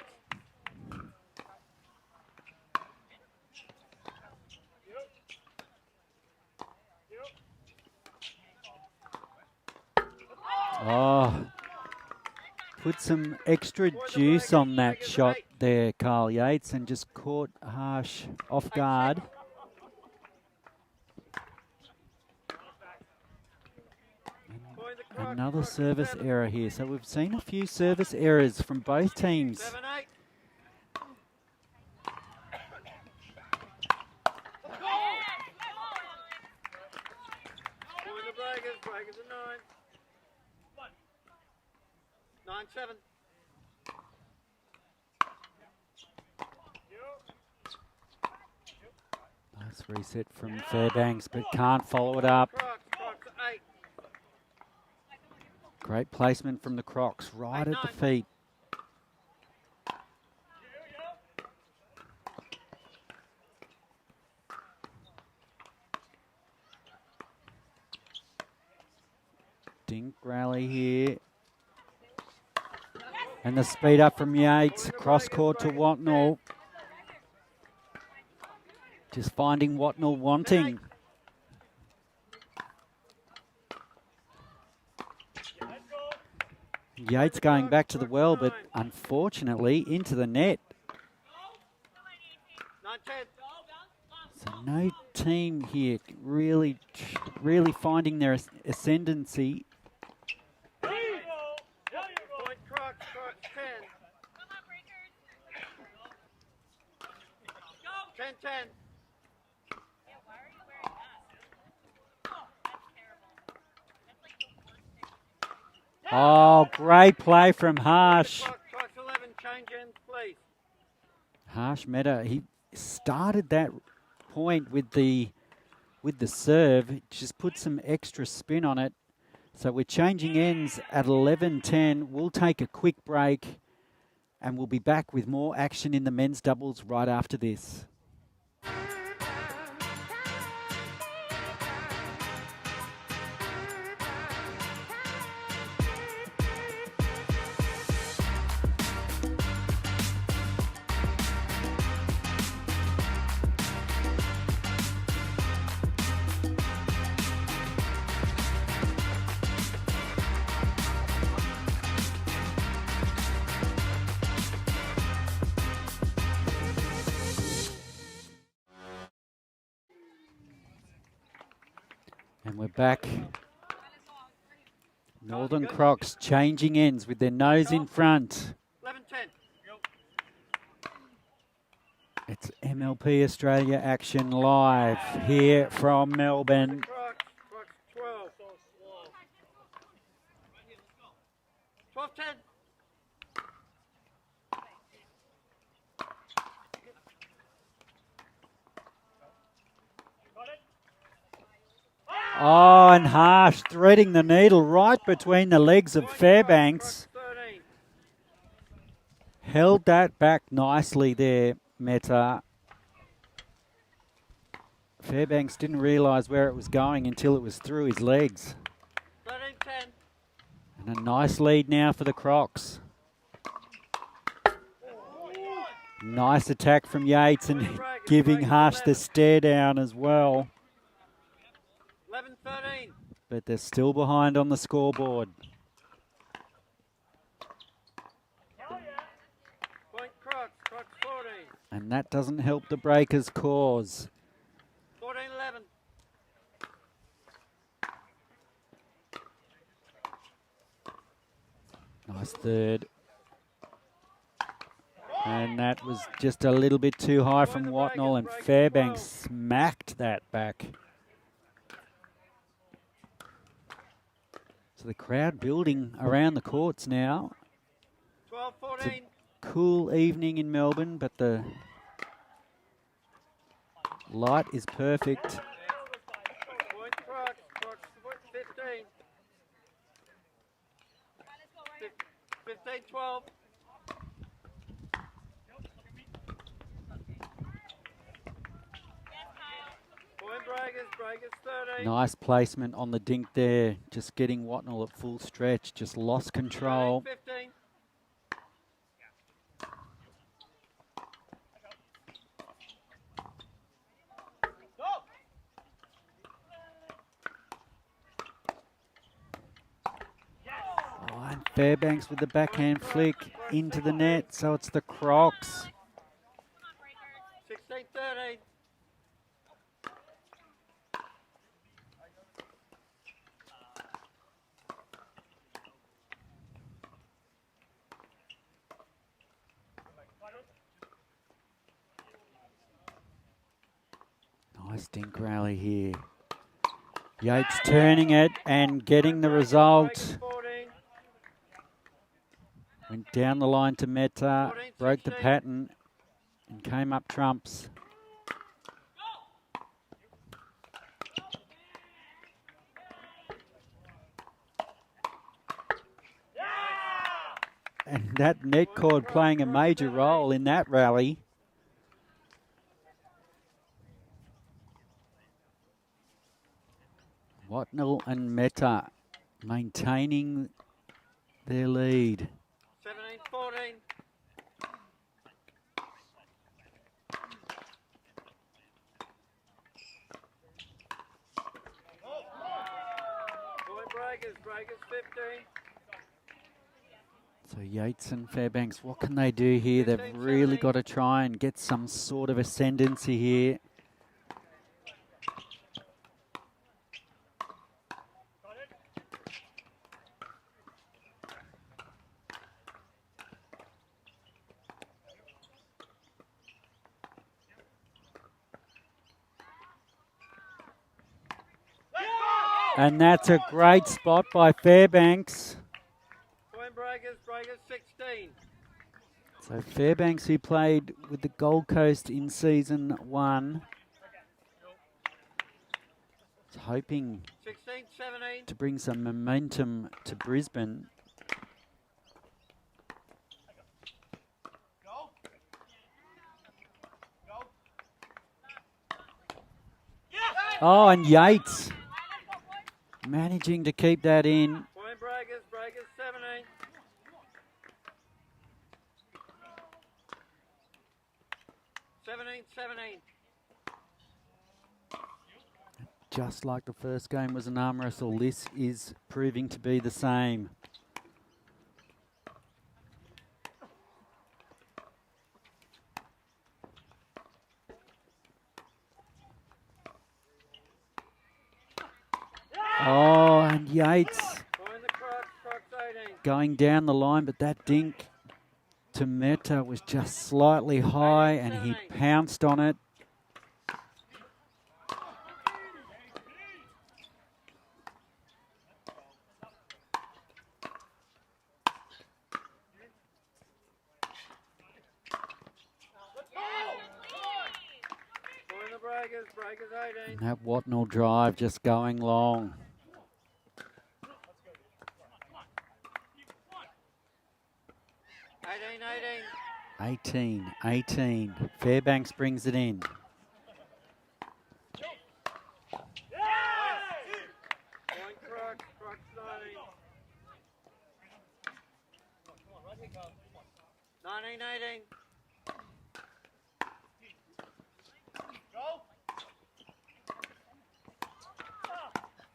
Speaker 1: Oh, put some extra juice on that shot there, Carl Yates, and just caught Harsh off guard. Another service error here. So we've seen a few service errors from both teams.
Speaker 4: 7-8. Point the Breakers. Breakers at 9. 9-7.
Speaker 1: Nice reset from Fairbanks, but can't follow it up.
Speaker 4: Crocs. Crocs at 8.
Speaker 1: Great placement from the Crocs, right at the feet. Dink rally here. And the speed up from Yates, cross court to Watnell. Just finding Watnell wanting. Yates going back to the well, but unfortunately into the net. So no team here really finding their ascendancy.
Speaker 4: Point Crocs, 10. 10.
Speaker 1: Oh, great play from Harsh.
Speaker 4: Crocs 11, change ends, please.
Speaker 1: Harsh Meta, he started that point with the serve, just put some extra spin on it. So we're changing ends at 11:10. We'll take a quick break and we'll be back with more action in the men's doubles right after this. And we're back. Northern Crocs changing ends with their nose in front.
Speaker 4: 11-10.
Speaker 1: It's MLP Australia action live here from Melbourne.
Speaker 4: Crocs 12. 12-10.
Speaker 1: Oh, and Harsh threading the needle right between the legs of Fairbanks.
Speaker 4: 13.
Speaker 1: Held that back nicely there, Meta. Fairbanks didn't realise where it was going until it was through his legs.
Speaker 4: 13-10.
Speaker 1: And a nice lead now for the Crocs. Nice attack from Yates and giving Harsh the stare down as well.
Speaker 4: 11-13.
Speaker 1: But they're still behind on the scoreboard.
Speaker 4: Point Crocs 14.
Speaker 1: And that doesn't help the Breakers' cause.
Speaker 4: 14-11.
Speaker 1: Nice third. And that was just a little bit too high from Watnell, and Fairbanks smacked that back. So the crowd building around the courts now.
Speaker 4: 12-14.
Speaker 1: Cool evening in Melbourne, but the light is perfect.
Speaker 4: Point Crocs 15. 15-12. Point Breakers 13.
Speaker 1: Nice placement on the dink there, just getting Watnell at full stretch, just lost control.
Speaker 4: 15.
Speaker 1: Oh, and Fairbanks with the backhand flick into the net, so it's the Crocs.
Speaker 4: 16-13.
Speaker 1: Nice dink rally here. Yates turning it and getting the result.
Speaker 4: 14.
Speaker 1: Went down the line to Meta, broke the pattern and came up trumps. And that net cord playing a major role in that rally. Watnell and Meta maintaining their lead.
Speaker 4: 17-14. Point breakers 15.
Speaker 1: So Yates and Fairbanks, what can they do here? They've really got to try and get some sort of ascendancy here. And that's a great spot by Fairbanks.
Speaker 4: Point breakers 16.
Speaker 1: So Fairbanks, who played with the Gold Coast in season 1, is hoping
Speaker 4: 16-17.
Speaker 1: to bring some momentum to Brisbane. Oh, and Yates managing to keep that in.
Speaker 4: Point breakers 17.
Speaker 1: Just like the first game was an arm wrestle, this is proving to be the same. Oh, and Yates
Speaker 4: Point the Crocs 18.
Speaker 1: going down the line, but that dink to Meta was just slightly high and he pounced on it.
Speaker 4: Point the breakers 18.
Speaker 1: And that Watnell drive just going long. 18. Fairbanks brings it in.
Speaker 4: Point Crocs 19. 19-18.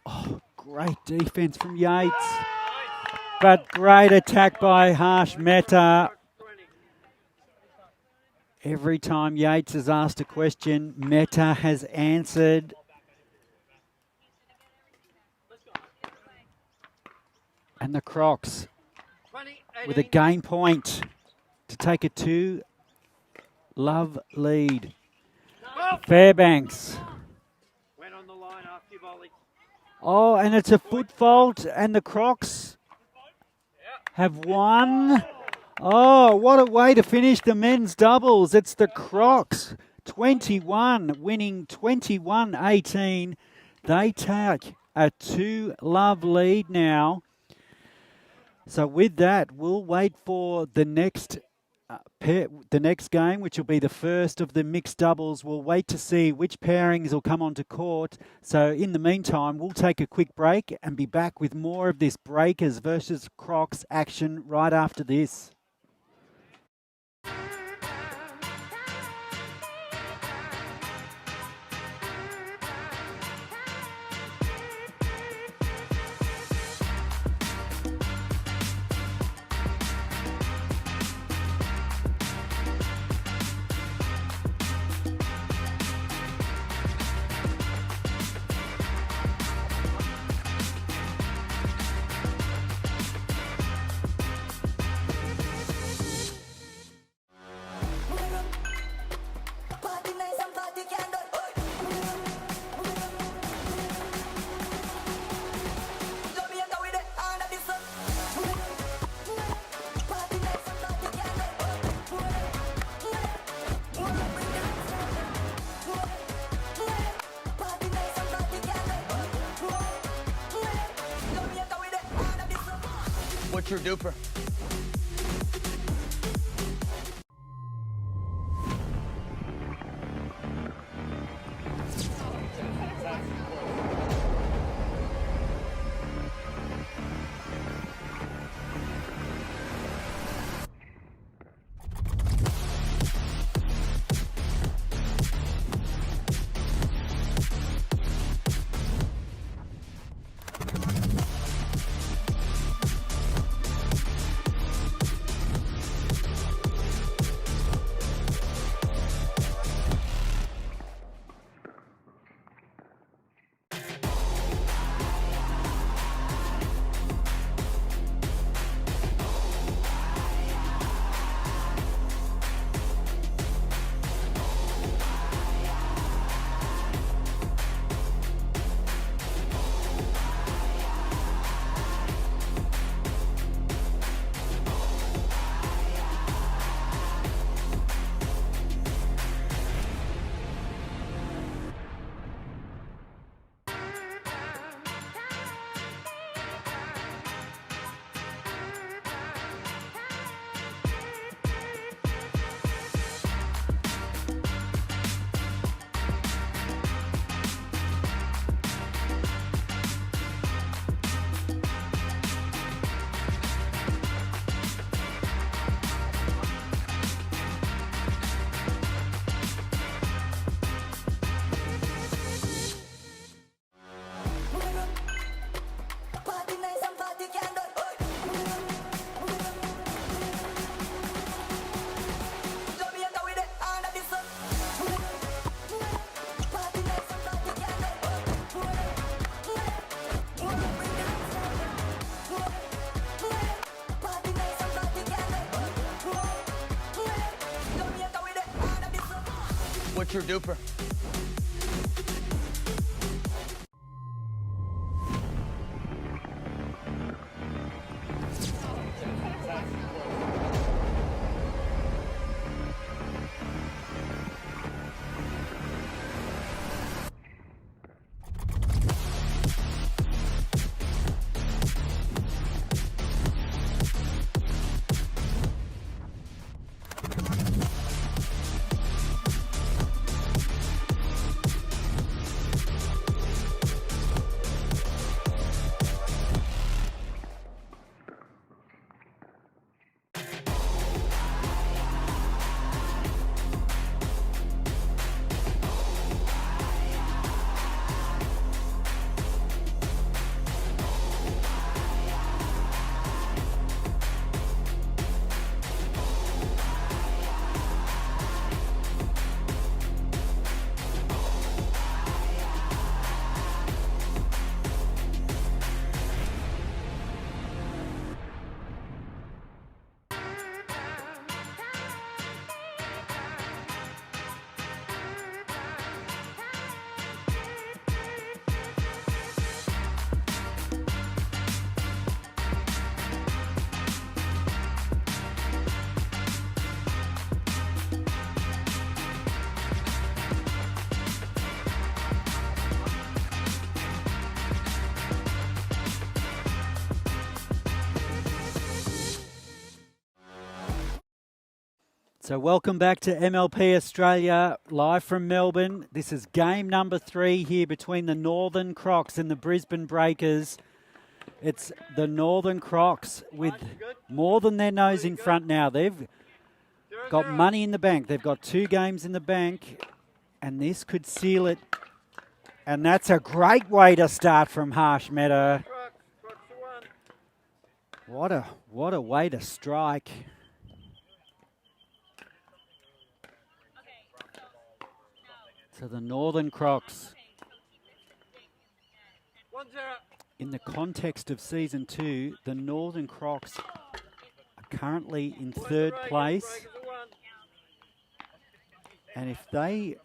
Speaker 1: Oh, great defense from Yates. But great attack by Harsh Mehta. Every time Yates has asked a question, Mehta has answered. And the Crocs
Speaker 4: 20,
Speaker 1: with a game point to take a 2-love lead. Fairbanks.
Speaker 4: Went on the line after you volley.
Speaker 1: Oh, and it's a foot fault, and the Crocs have won. Oh, what a way to finish the men's doubles. It's the Crocs, 21, winning 21-18. They take a 2-love lead now. So with that, we'll wait for the next game, which will be the first of the mixed doubles. We'll wait to see which pairings will come onto court. So in the meantime, we'll take a quick break and be back with more of this Breakers versus Crocs action right after this.
Speaker 8: What's your duper? What's your duper?
Speaker 1: So welcome back to MLP Australia, live from Melbourne. This is game number 3 here between the Northern Crocs and the Brisbane Breakers. It's the Northern Crocs with more than their nose in front now. They've got money in the bank. They've got 2 games in the bank, and this could seal it. And that's a great way to start from Harsh Mehta. What a way to strike. So the Northern Crocs, in the context of Season 2, the Northern Crocs are currently in 3rd place. And if they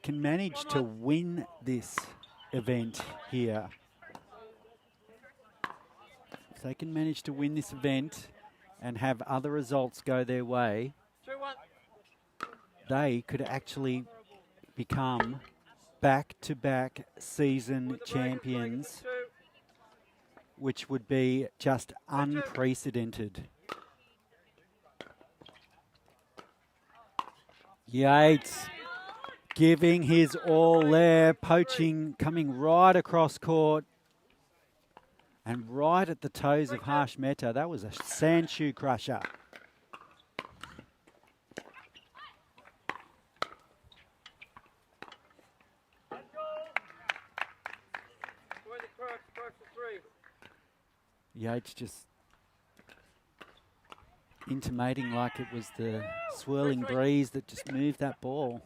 Speaker 1: can manage to win this event here, if they can manage to win this event and have other results go their way, they could actually become back-to-back season champions, which would be just unprecedented. Yates giving his all there, poaching, coming right across court and right at the toes of Harsh Mehta. That was a sand shoe crusher. Yates just intimating like it was the swirling breeze that just moved that ball.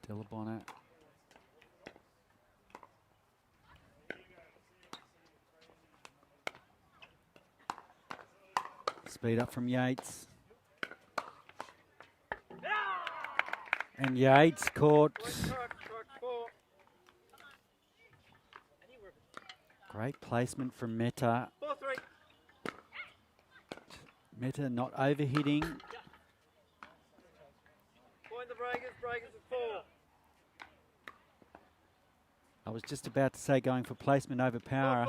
Speaker 1: Delabonnet. Speed up from Yates. And Yates caught. Great placement from Mehta. Mehta not overhitting.
Speaker 4: Point the breakers at 4.
Speaker 1: I was just about to say going for placement over power,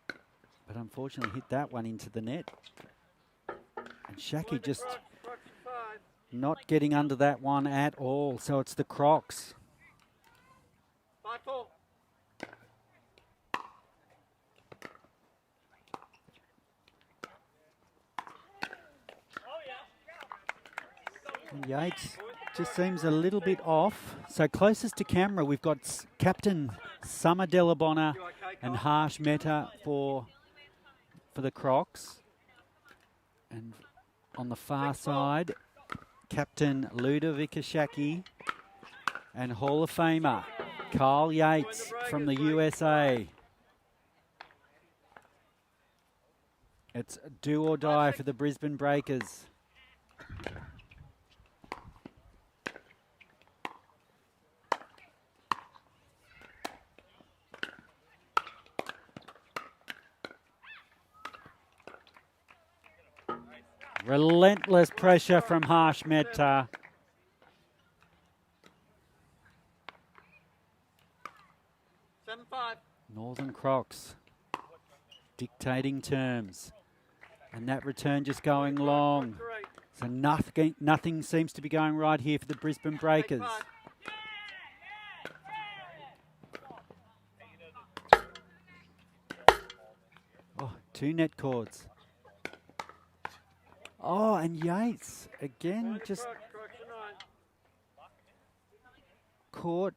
Speaker 1: but unfortunately hit that one into the net. And Shaki just not getting under that one at all. So it's the Crocs.
Speaker 4: 5-4.
Speaker 1: And Yates just seems a little bit off. So closest to camera, we've got Captain Summer Delabonner and Harsh Mehta for the Crocs. And on the far side, Captain Ludovic Ashaki and Hall of Famer Kyle Yates from the USA. It's do or die for the Brisbane Breakers. Relentless pressure from Harsh Mehta. Northern Crocs dictating terms. And that return just going long. So nothing seems to be going right here for the Brisbane Breakers. Oh, 2 net cords. Oh, and Yates again just caught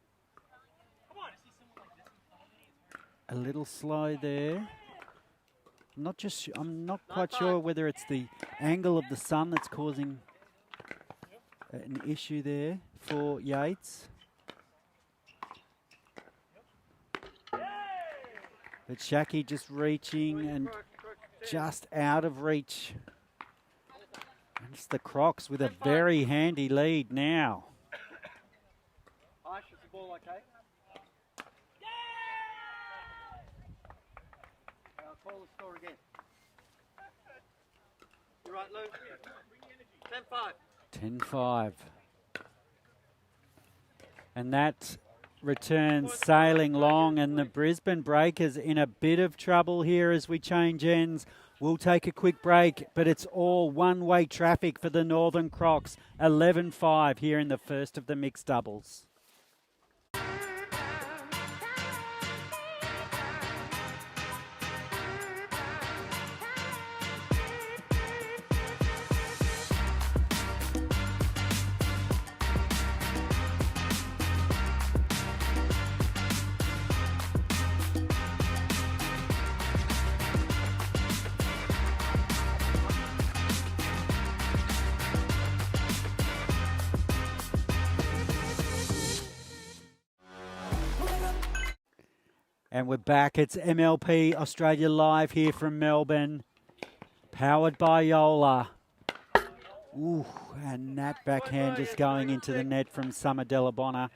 Speaker 1: a little slow there. I'm not quite sure whether it's the angle of the sun that's causing an issue there for Yates. But Shaki just reaching and just out of reach. And it's the Crocs with a very handy lead now.
Speaker 4: Ash, is the ball okay? I'll call the score again. You right, Lou? 10-5.
Speaker 1: 10-5. And that returns sailing long, and the Brisbane Breakers in a bit of trouble here as we change ends. We'll take a quick break, but it's all one-way traffic for the Northern Crocs. 11-5 here in the first of the mixed doubles. And we're back. It's MLP Australia Live here from Melbourne. Powered by Joola. Ooh, and that backhand just going into the net from Summer Delabonna.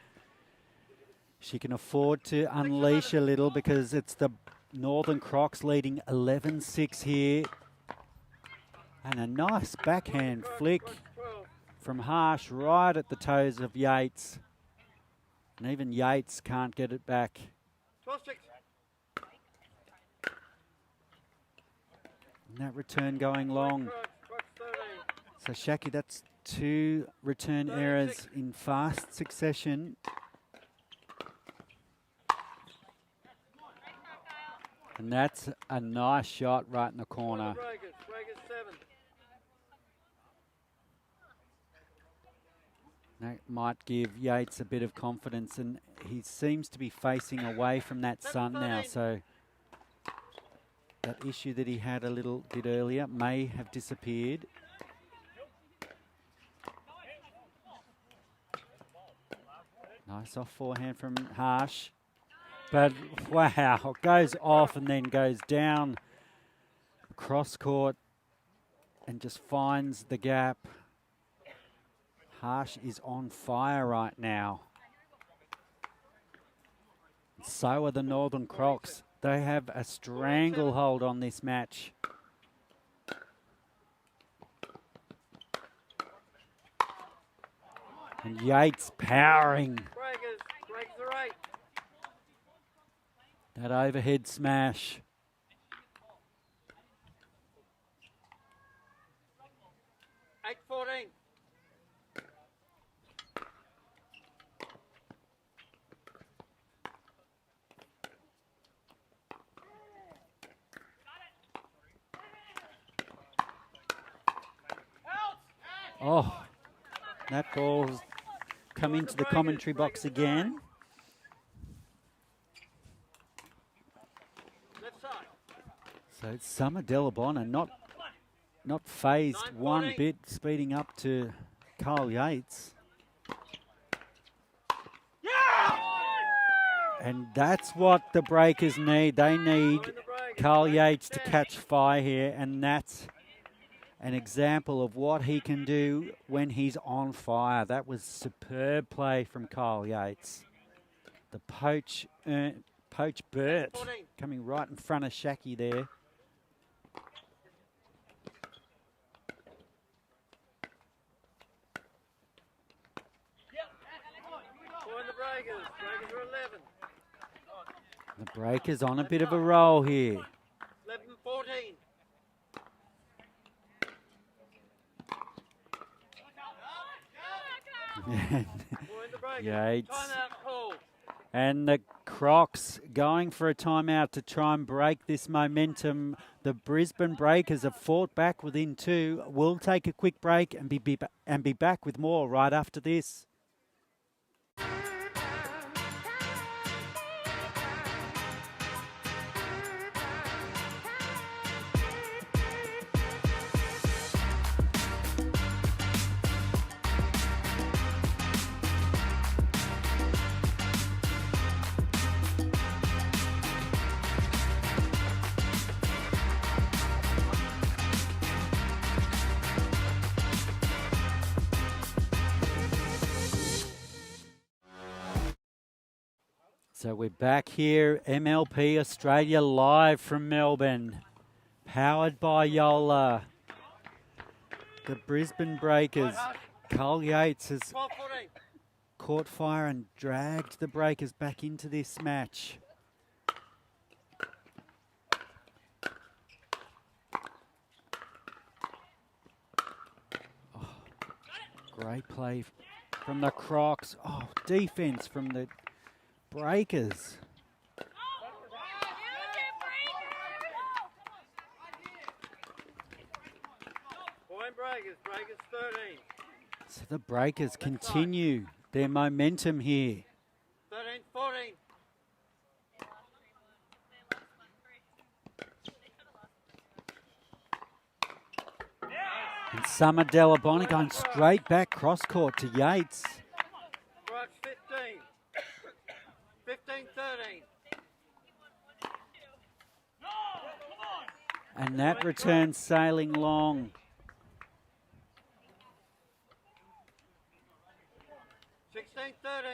Speaker 1: She can afford to unleash a little because it's the Northern Crocs leading 11-6 here. And a nice backhand flick from Harsh right at the toes of Yates. And even Yates can't get it back.
Speaker 4: 12-6.
Speaker 1: And that return going long. So Shaki, that's 2 return errors in fast succession. And that's a nice shot right in the corner.
Speaker 4: Breakers 7.
Speaker 1: That might give Yates a bit of confidence, and he seems to be facing away from that sun now, so that issue that he had a little bit earlier may have disappeared. Nice off forehand from Harsh. But wow, goes off and then goes down cross court and just finds the gap. Harsh is on fire right now. So are the Northern Crocs. They have a stranglehold on this match. And Yates powering.
Speaker 4: Breakers are 8.
Speaker 1: That overhead smash.
Speaker 4: Eight 14.
Speaker 1: Oh, that ball's come into the commentary box again. So it's Summer Delabonna not phased one bit, speeding up to Carl Yates. And that's what the Breakers need. They need Carl Yates to catch fire here, and that's an example of what he can do when he's on fire. That was superb play from Carl Yates. The poach Burt coming right in front of Shaki there.
Speaker 4: Join the breakers. Breakers are 11.
Speaker 1: The breakers on a bit of a roll here.
Speaker 4: 11-14. Join the breakers.
Speaker 1: Yates.
Speaker 4: Timeout call.
Speaker 1: And the Crocs going for a timeout to try and break this momentum. The Brisbane Breakers have fought back within 2. We'll take a quick break and be back with more right after this. So we're back here, MLP Australia live from Melbourne, powered by Joola. The Brisbane Breakers, Carl Yates has
Speaker 4: 12-14.
Speaker 1: caught fire and dragged the Breakers back into this match. Oh, great play from the Crocs. Oh, defense from the Breakers.
Speaker 4: Point breakers. Breakers 13.
Speaker 1: So the Breakers continue their momentum here.
Speaker 4: 13-14.
Speaker 1: And Summer Delaboni going straight back cross court to Yates.
Speaker 4: Crocs 15. 15-13.
Speaker 1: And that returns sailing long.
Speaker 4: 16-13.
Speaker 7: I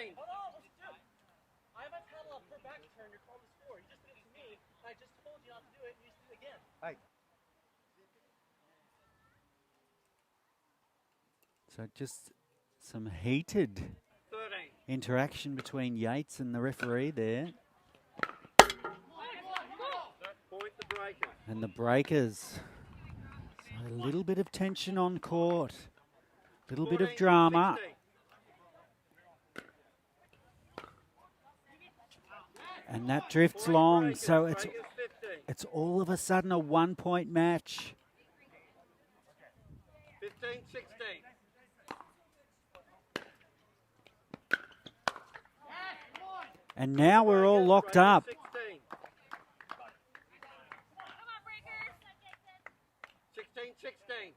Speaker 7: haven't had a per back turn to call the score. You just did it to me. I just told you not to do it, and you did it again.
Speaker 1: So just some heated
Speaker 4: 13.
Speaker 1: interaction between Yates and the referee there.
Speaker 4: Point the breakers.
Speaker 1: And the Breakers. So a little bit of tension on court. A little bit of drama.
Speaker 4: 16.
Speaker 1: And that drifts
Speaker 4: Point
Speaker 1: long.
Speaker 4: breakers.
Speaker 1: So
Speaker 4: Breakers 15.
Speaker 1: it's all of a sudden a 1-point match.
Speaker 4: 15-16.
Speaker 1: And now we're all locked up.
Speaker 4: 16. 16-16.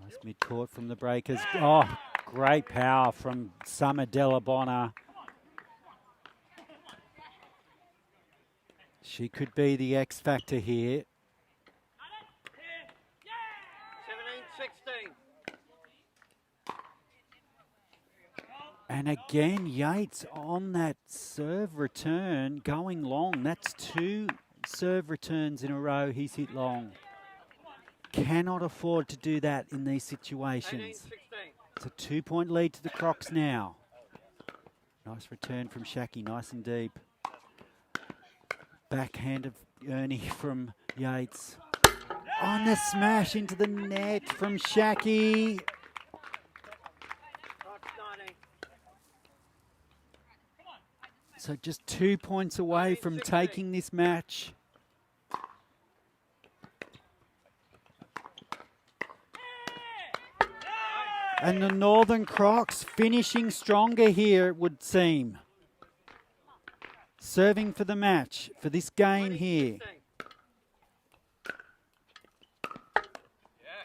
Speaker 1: Nice mid-court from the Breakers. Oh, great power from Summer Delabona. She could be the X factor here.
Speaker 4: 17-16.
Speaker 1: And again, Yates on that serve return going long. That's 2 serve returns in a row he's hit long. Cannot afford to do that in these situations.
Speaker 4: 18-16.
Speaker 1: It's a 2-point lead to the Crocs now. Nice return from Shaki, nice and deep. Backhand of Ernie from Yates. On the smash into the net from Shaki.
Speaker 4: Crocs 19.
Speaker 1: So just 2 points away from taking this match. And the Northern Crocs finishing stronger here, it would seem. Serving for the match, for this game here.
Speaker 4: 16.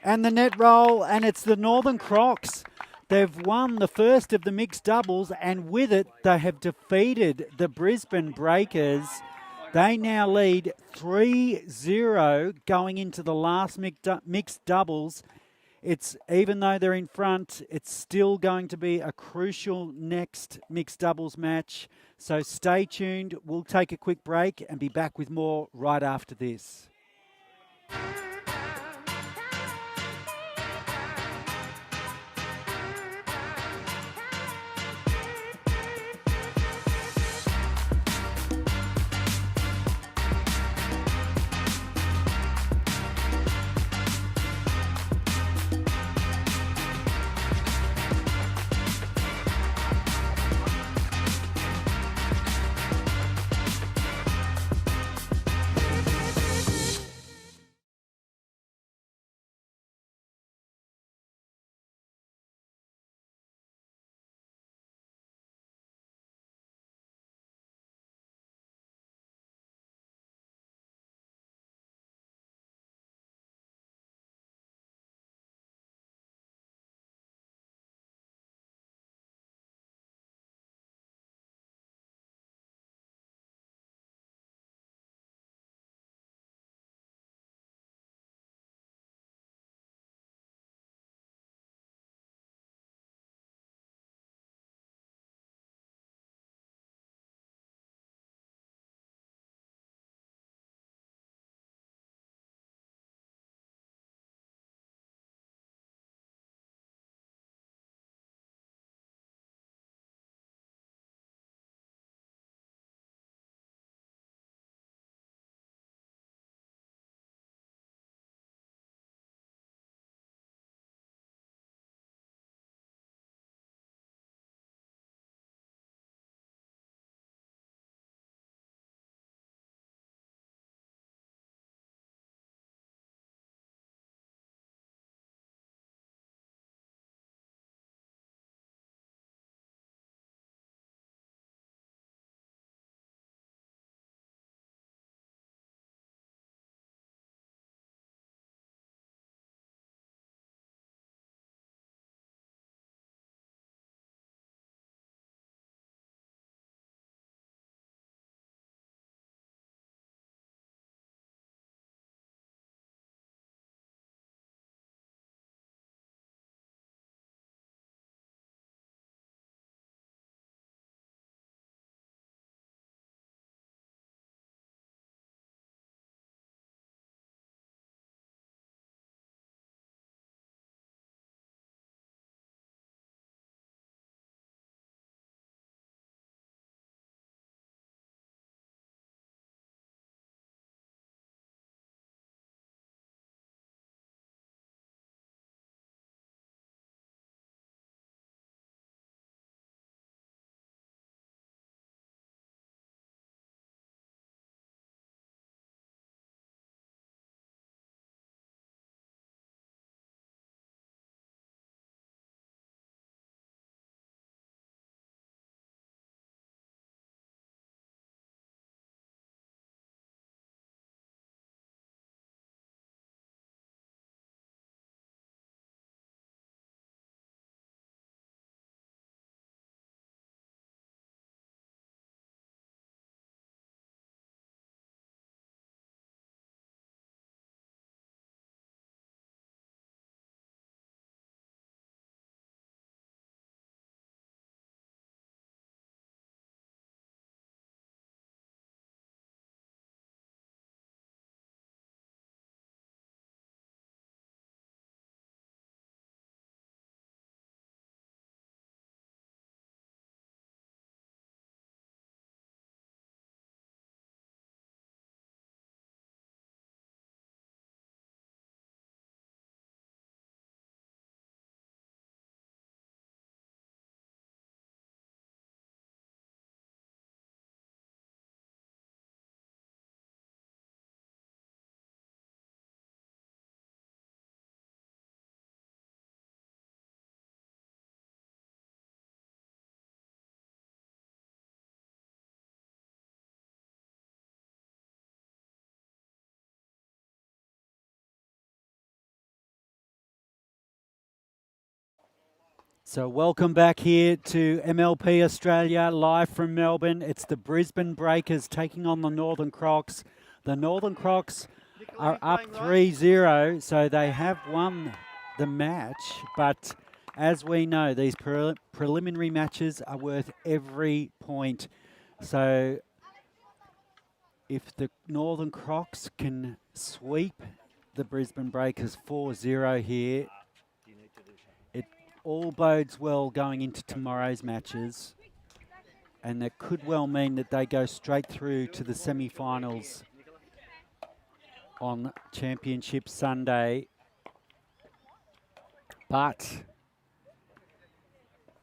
Speaker 1: And the net roll, and it's the Northern Crocs They've won the first of the mixed doubles, and with it, they have defeated the Brisbane Breakers. They now lead 3-0 going into the last mixed doubles. It's, even though they're in front, it's still going to be a crucial next mixed doubles match. So stay tuned. We'll take a quick break and be back with more right after this. So welcome back here to MLP Australia, live from Melbourne. It's the Brisbane Breakers taking on the Northern Crocs. The Northern Crocs are up 3-0, so they have won the match. But as we know, these preliminary matches are worth every point. So if the Northern Crocs can sweep the Brisbane Breakers 4-0 here, it all bodes well going into tomorrow's matches. And that could well mean that they go straight through to the semi-finals on Championship Sunday. But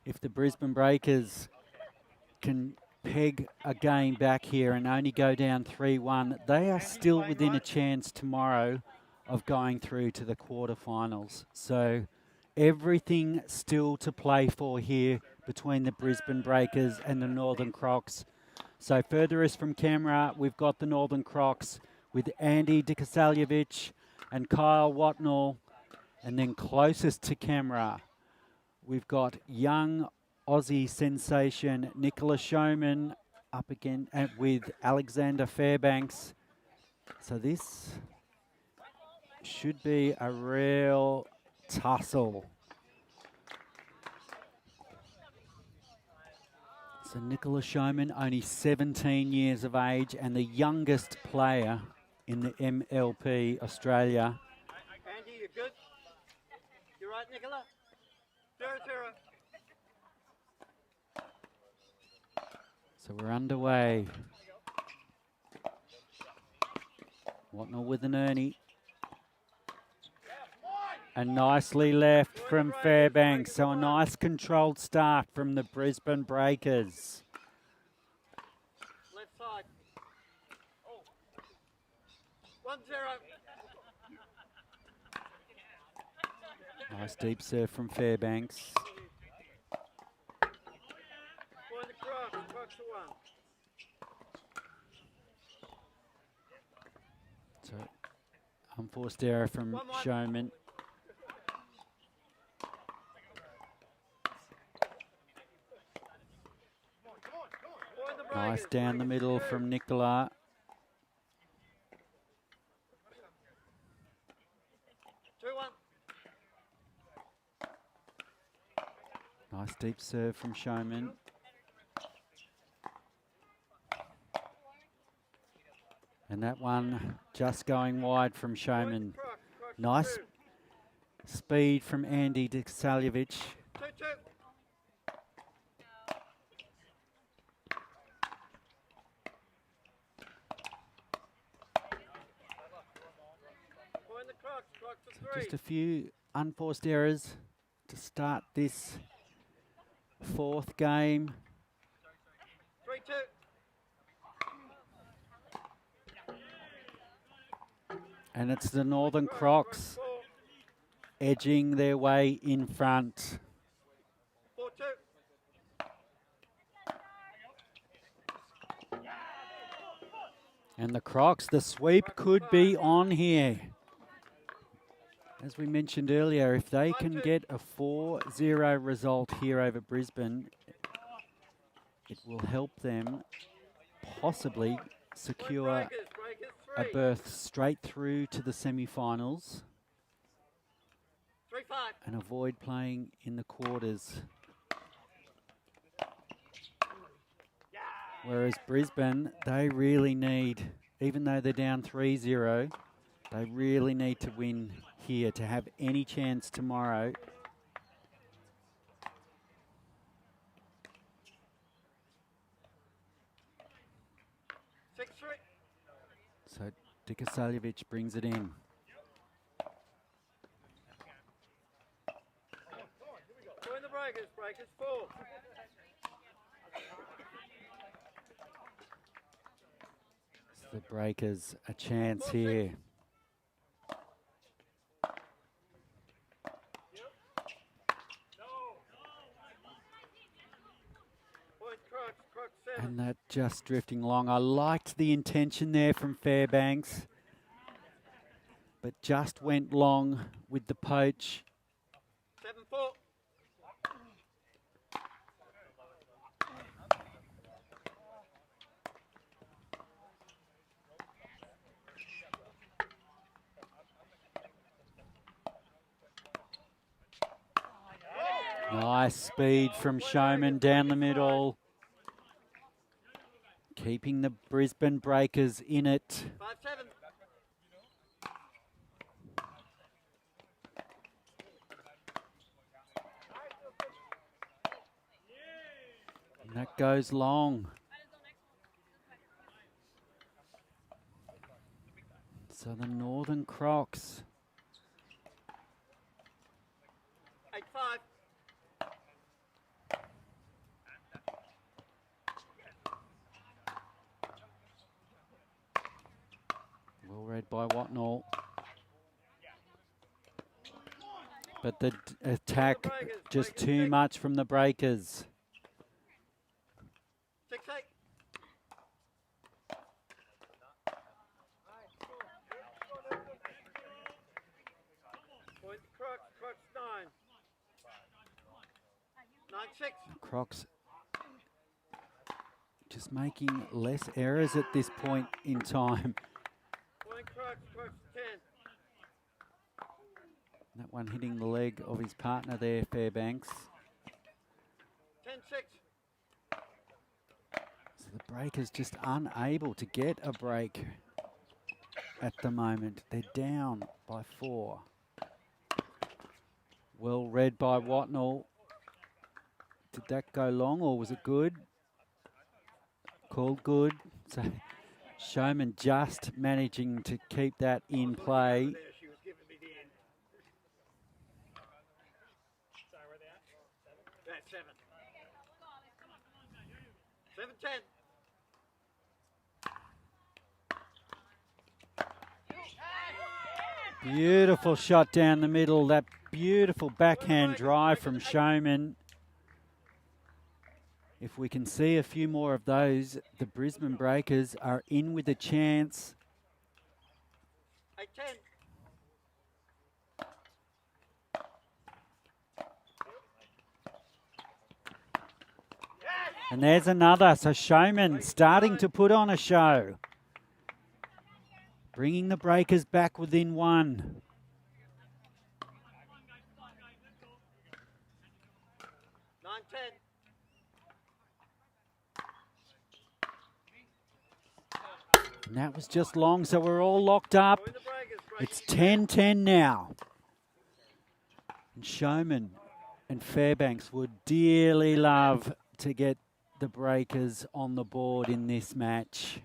Speaker 1: if the Brisbane Breakers can peg a game back here and only go down 3-1, they are still within a chance tomorrow of going through to the quarterfinals. So everything still to play for here between the Brisbane Breakers and the Northern Crocs. So furthest from camera, we've got the Northern Crocs with Andy Dikasaljevic and Kyle Watnell. And then closest to camera, we've got young Aussie sensation Nicola Showman up again with Alexander Fairbanks. So this should be a real tussle. So Nicola Showman, only 17 years of age and the youngest player in the MLP Australia.
Speaker 4: Andy, you good? You right, Nicola? 0-0.
Speaker 1: So we're underway. Watnell with an Ernie. And nicely left from Fairbanks. So a nice controlled start from the Brisbane Breakers.
Speaker 4: Left side. 1-0.
Speaker 1: Nice deep serve from Fairbanks.
Speaker 4: Point the Crocs. Crocs to 1.
Speaker 1: So unforced error from Showman. Nice down the middle from Nicola. Nice deep serve from Showman. And that one just going wide from Showman. Nice speed from Andy Dikasaljevic.
Speaker 4: 2-2. Point the Crocs. Crocs to 3.
Speaker 1: Just a few unforced errors to start this fourth game.
Speaker 4: 3-2.
Speaker 1: And it's the Northern Crocs edging their way in front.
Speaker 4: 4-2.
Speaker 1: And the Crocs, the sweep could be on here. As we mentioned earlier, if they can get a 4-0 result here over Brisbane, it will help them possibly secure a berth straight through to the semi-finals
Speaker 4: 3-5.
Speaker 1: and avoid playing in the quarters. Whereas Brisbane, they really need, even though they're down 3-0, they really need to win here to have any chance tomorrow. So Dikasaljevic brings it in.
Speaker 4: Point the Breakers. Breakers 4.
Speaker 1: So the Breakers a chance here. And that just drifting long. I liked the intention there from Fairbanks, but just went long with the poach.
Speaker 4: 7-4.
Speaker 1: Nice speed from Showman down the middle. Keeping the Brisbane Breakers in it.
Speaker 4: 5-7.
Speaker 1: And that goes long. So the Northern Crocs
Speaker 4: 8-5.
Speaker 1: well read by Watnall. But the attack just too much from the Breakers.
Speaker 4: 6-8. Point to Crocs. Crocs 9. 9-6.
Speaker 1: Crocs just making less errors at this point in time.
Speaker 4: Point Crocs. Crocs 10.
Speaker 1: That one hitting the leg of his partner there, Fairbanks.
Speaker 4: 10-6.
Speaker 1: So the Breakers just unable to get a break at the moment. They're down by 4. Well read by Watnall. Did that go long or was it good? Called good. So Showman just managing to keep that in play.
Speaker 4: She was giving me the end. That's 7. 7-10.
Speaker 1: Beautiful shot down the middle. That beautiful backhand drive from Showman. If we can see a few more of those, the Brisbane Breakers are in with a chance.
Speaker 4: 8-10.
Speaker 1: And there's another. So Showman starting to put on a show. Bringing the Breakers back within 1.
Speaker 4: 9-10.
Speaker 1: And that was just long, so we're all locked up.
Speaker 4: Point the Breakers.
Speaker 1: It's 10-10 now. And Showman and Fairbanks would dearly love to get the Breakers on the board in this match.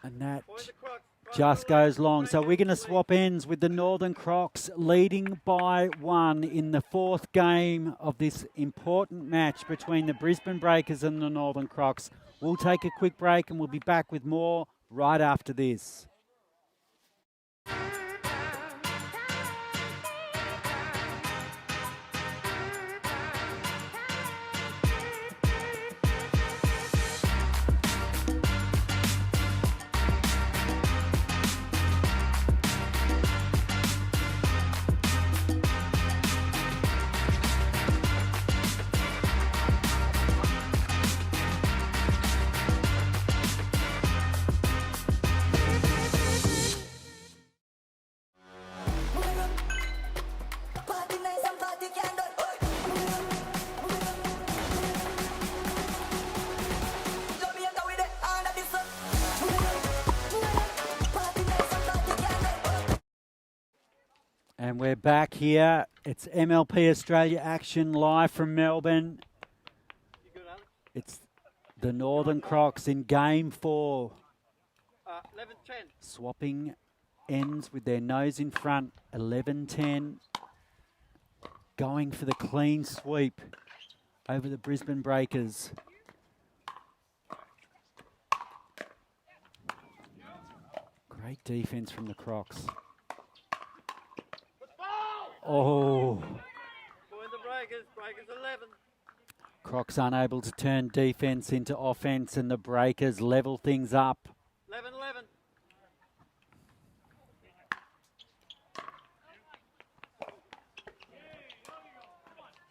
Speaker 1: And that
Speaker 4: Point the Crocs.
Speaker 1: just goes long. So we're going to swap ends with the Northern Crocs leading by 1 in the 4th game of this important match between the Brisbane Breakers and the Northern Crocs. We'll take a quick break and we'll be back with more right after this. And we're back here. It's MLP Australia action live from Melbourne.
Speaker 4: You good, Alex?
Speaker 1: It's the Northern Crocs in game 4.
Speaker 4: 11-10.
Speaker 1: Swapping ends with their nose in front. 11-10. Going for the clean sweep over the Brisbane Breakers. Great defense from the Crocs. Oh,
Speaker 4: Point the Breakers. Breakers 11.
Speaker 1: Crocs unable to turn defense into offense and the Breakers level things up.
Speaker 4: 11-11.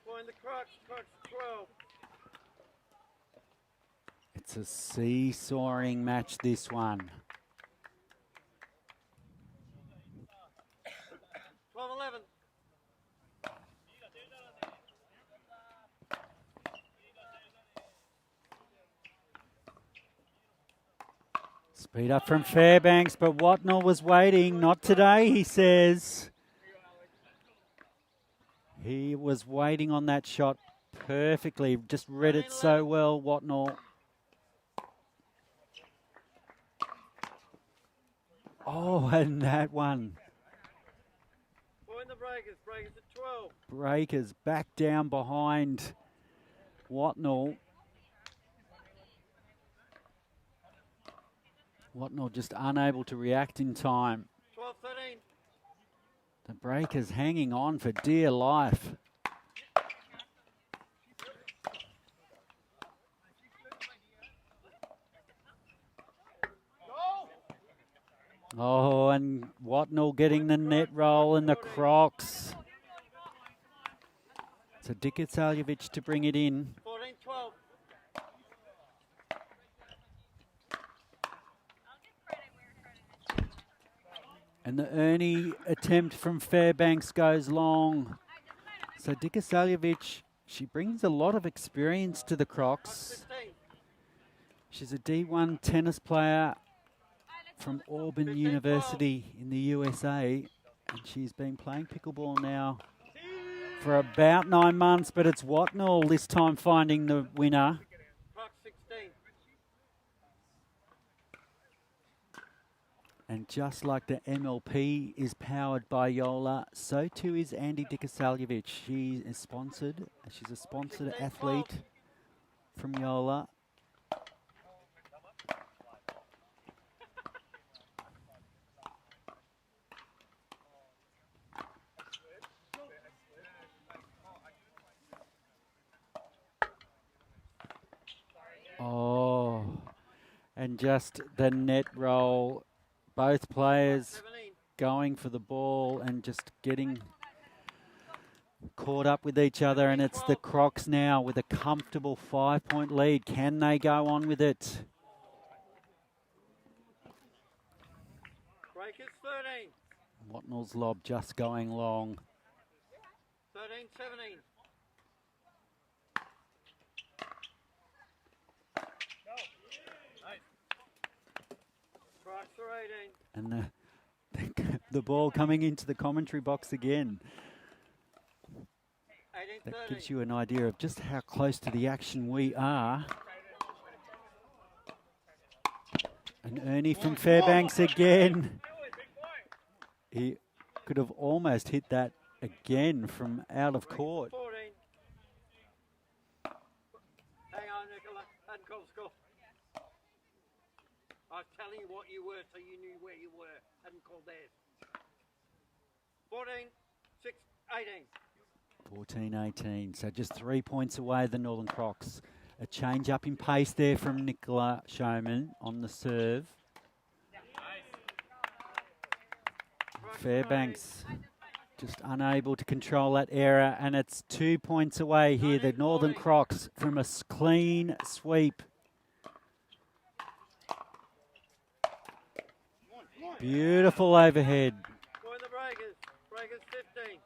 Speaker 4: Point the Crocs. Crocs 12.
Speaker 1: It's a seesawing match, this one.
Speaker 4: 12-11.
Speaker 1: Speed up from Fairbanks, but Watnell was waiting. Not today, he says. He was waiting on that shot perfectly. Just read it so well, Watnell. Oh, and that one.
Speaker 4: Point the breakers. Breakers at 12.
Speaker 1: Breakers back down behind Watnell. Watnell just unable to react in time.
Speaker 4: 12-13.
Speaker 1: The Breakers hanging on for dear life. Oh, and Watnell getting the net roll and the Crocs. So Dikasaljevic to bring it in.
Speaker 4: 14-12.
Speaker 1: And the Ernie attempt from Fairbanks goes long. So Dikasaljevic, she brings a lot of experience to the Crocs.
Speaker 4: 15.
Speaker 1: She's a D1 tennis player from Auburn University in the USA. And she's been playing pickleball now for about 9 months, but it's Watnell this time finding the winner.
Speaker 4: Crocs 16.
Speaker 1: And just like the MLP is powered by Joola, so too is Andy Dikasaljevic. She is sponsored. She's a sponsored athlete from Joola. Oh, and just the net roll. Both players
Speaker 4: 17.
Speaker 1: going for the ball and just getting caught up with each other. And it's the Crocs now with a comfortable 5-point lead. Can they go on with it?
Speaker 4: Breakers 13.
Speaker 1: Watnell's lob just going long.
Speaker 4: 13-17. Crocs for 18.
Speaker 1: And the ball coming into the commentary box again. That
Speaker 4: 18-13.
Speaker 1: gives you an idea of just how close to the action we are. And Ernie from Fairbanks again. He could have almost hit that again from out of court.
Speaker 4: 14. Hang on, Nicola. Hadn't called score. I was telling you what you were so you knew where you were. Hadn't called theirs. 14, 6, 18.
Speaker 1: 14-18, so just 3 points away, the Northern Crocs. A change up in pace there from Nicola Showman on the serve. Fairbanks just unable to control that error, and it's 2 points away here, the Northern Crocs, from a clean sweep. Beautiful overhead.
Speaker 4: Point the breakers. Breakers 15.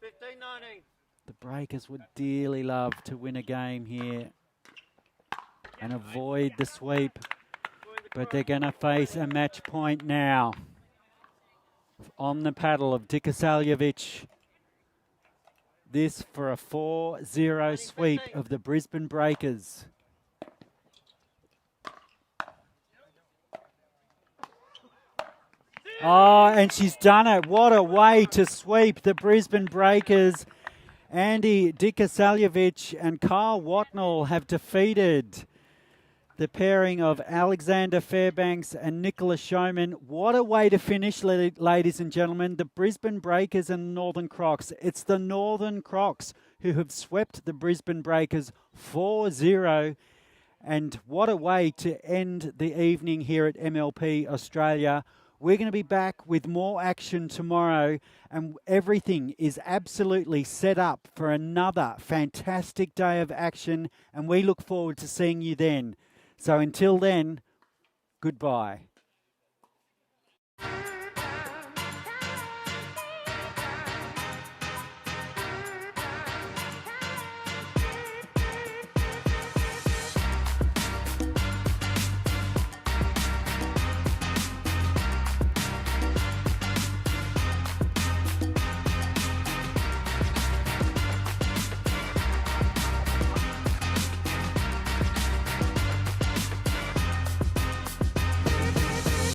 Speaker 4: 15-19.
Speaker 1: The Breakers would dearly love to win a game here and avoid the sweep, but they're going to face a match point now. On the paddle of Dikasaljevic. This for a 4-0 sweep of the Brisbane Breakers. Oh, and she's done it. What a way to sweep the Brisbane Breakers. Andy Dikasaljevic and Kyle Watnell have defeated the pairing of Alexander Fairbanks and Nicola Showman. What a way to finish, ladies and gentlemen. The Brisbane Breakers and Northern Crocs. It's the Northern Crocs who have swept the Brisbane Breakers 4-0. And what a way to end the evening here at MLP Australia. We're going to be back with more action tomorrow, and everything is absolutely set up for another fantastic day of action, and we look forward to seeing you then. So until then, goodbye.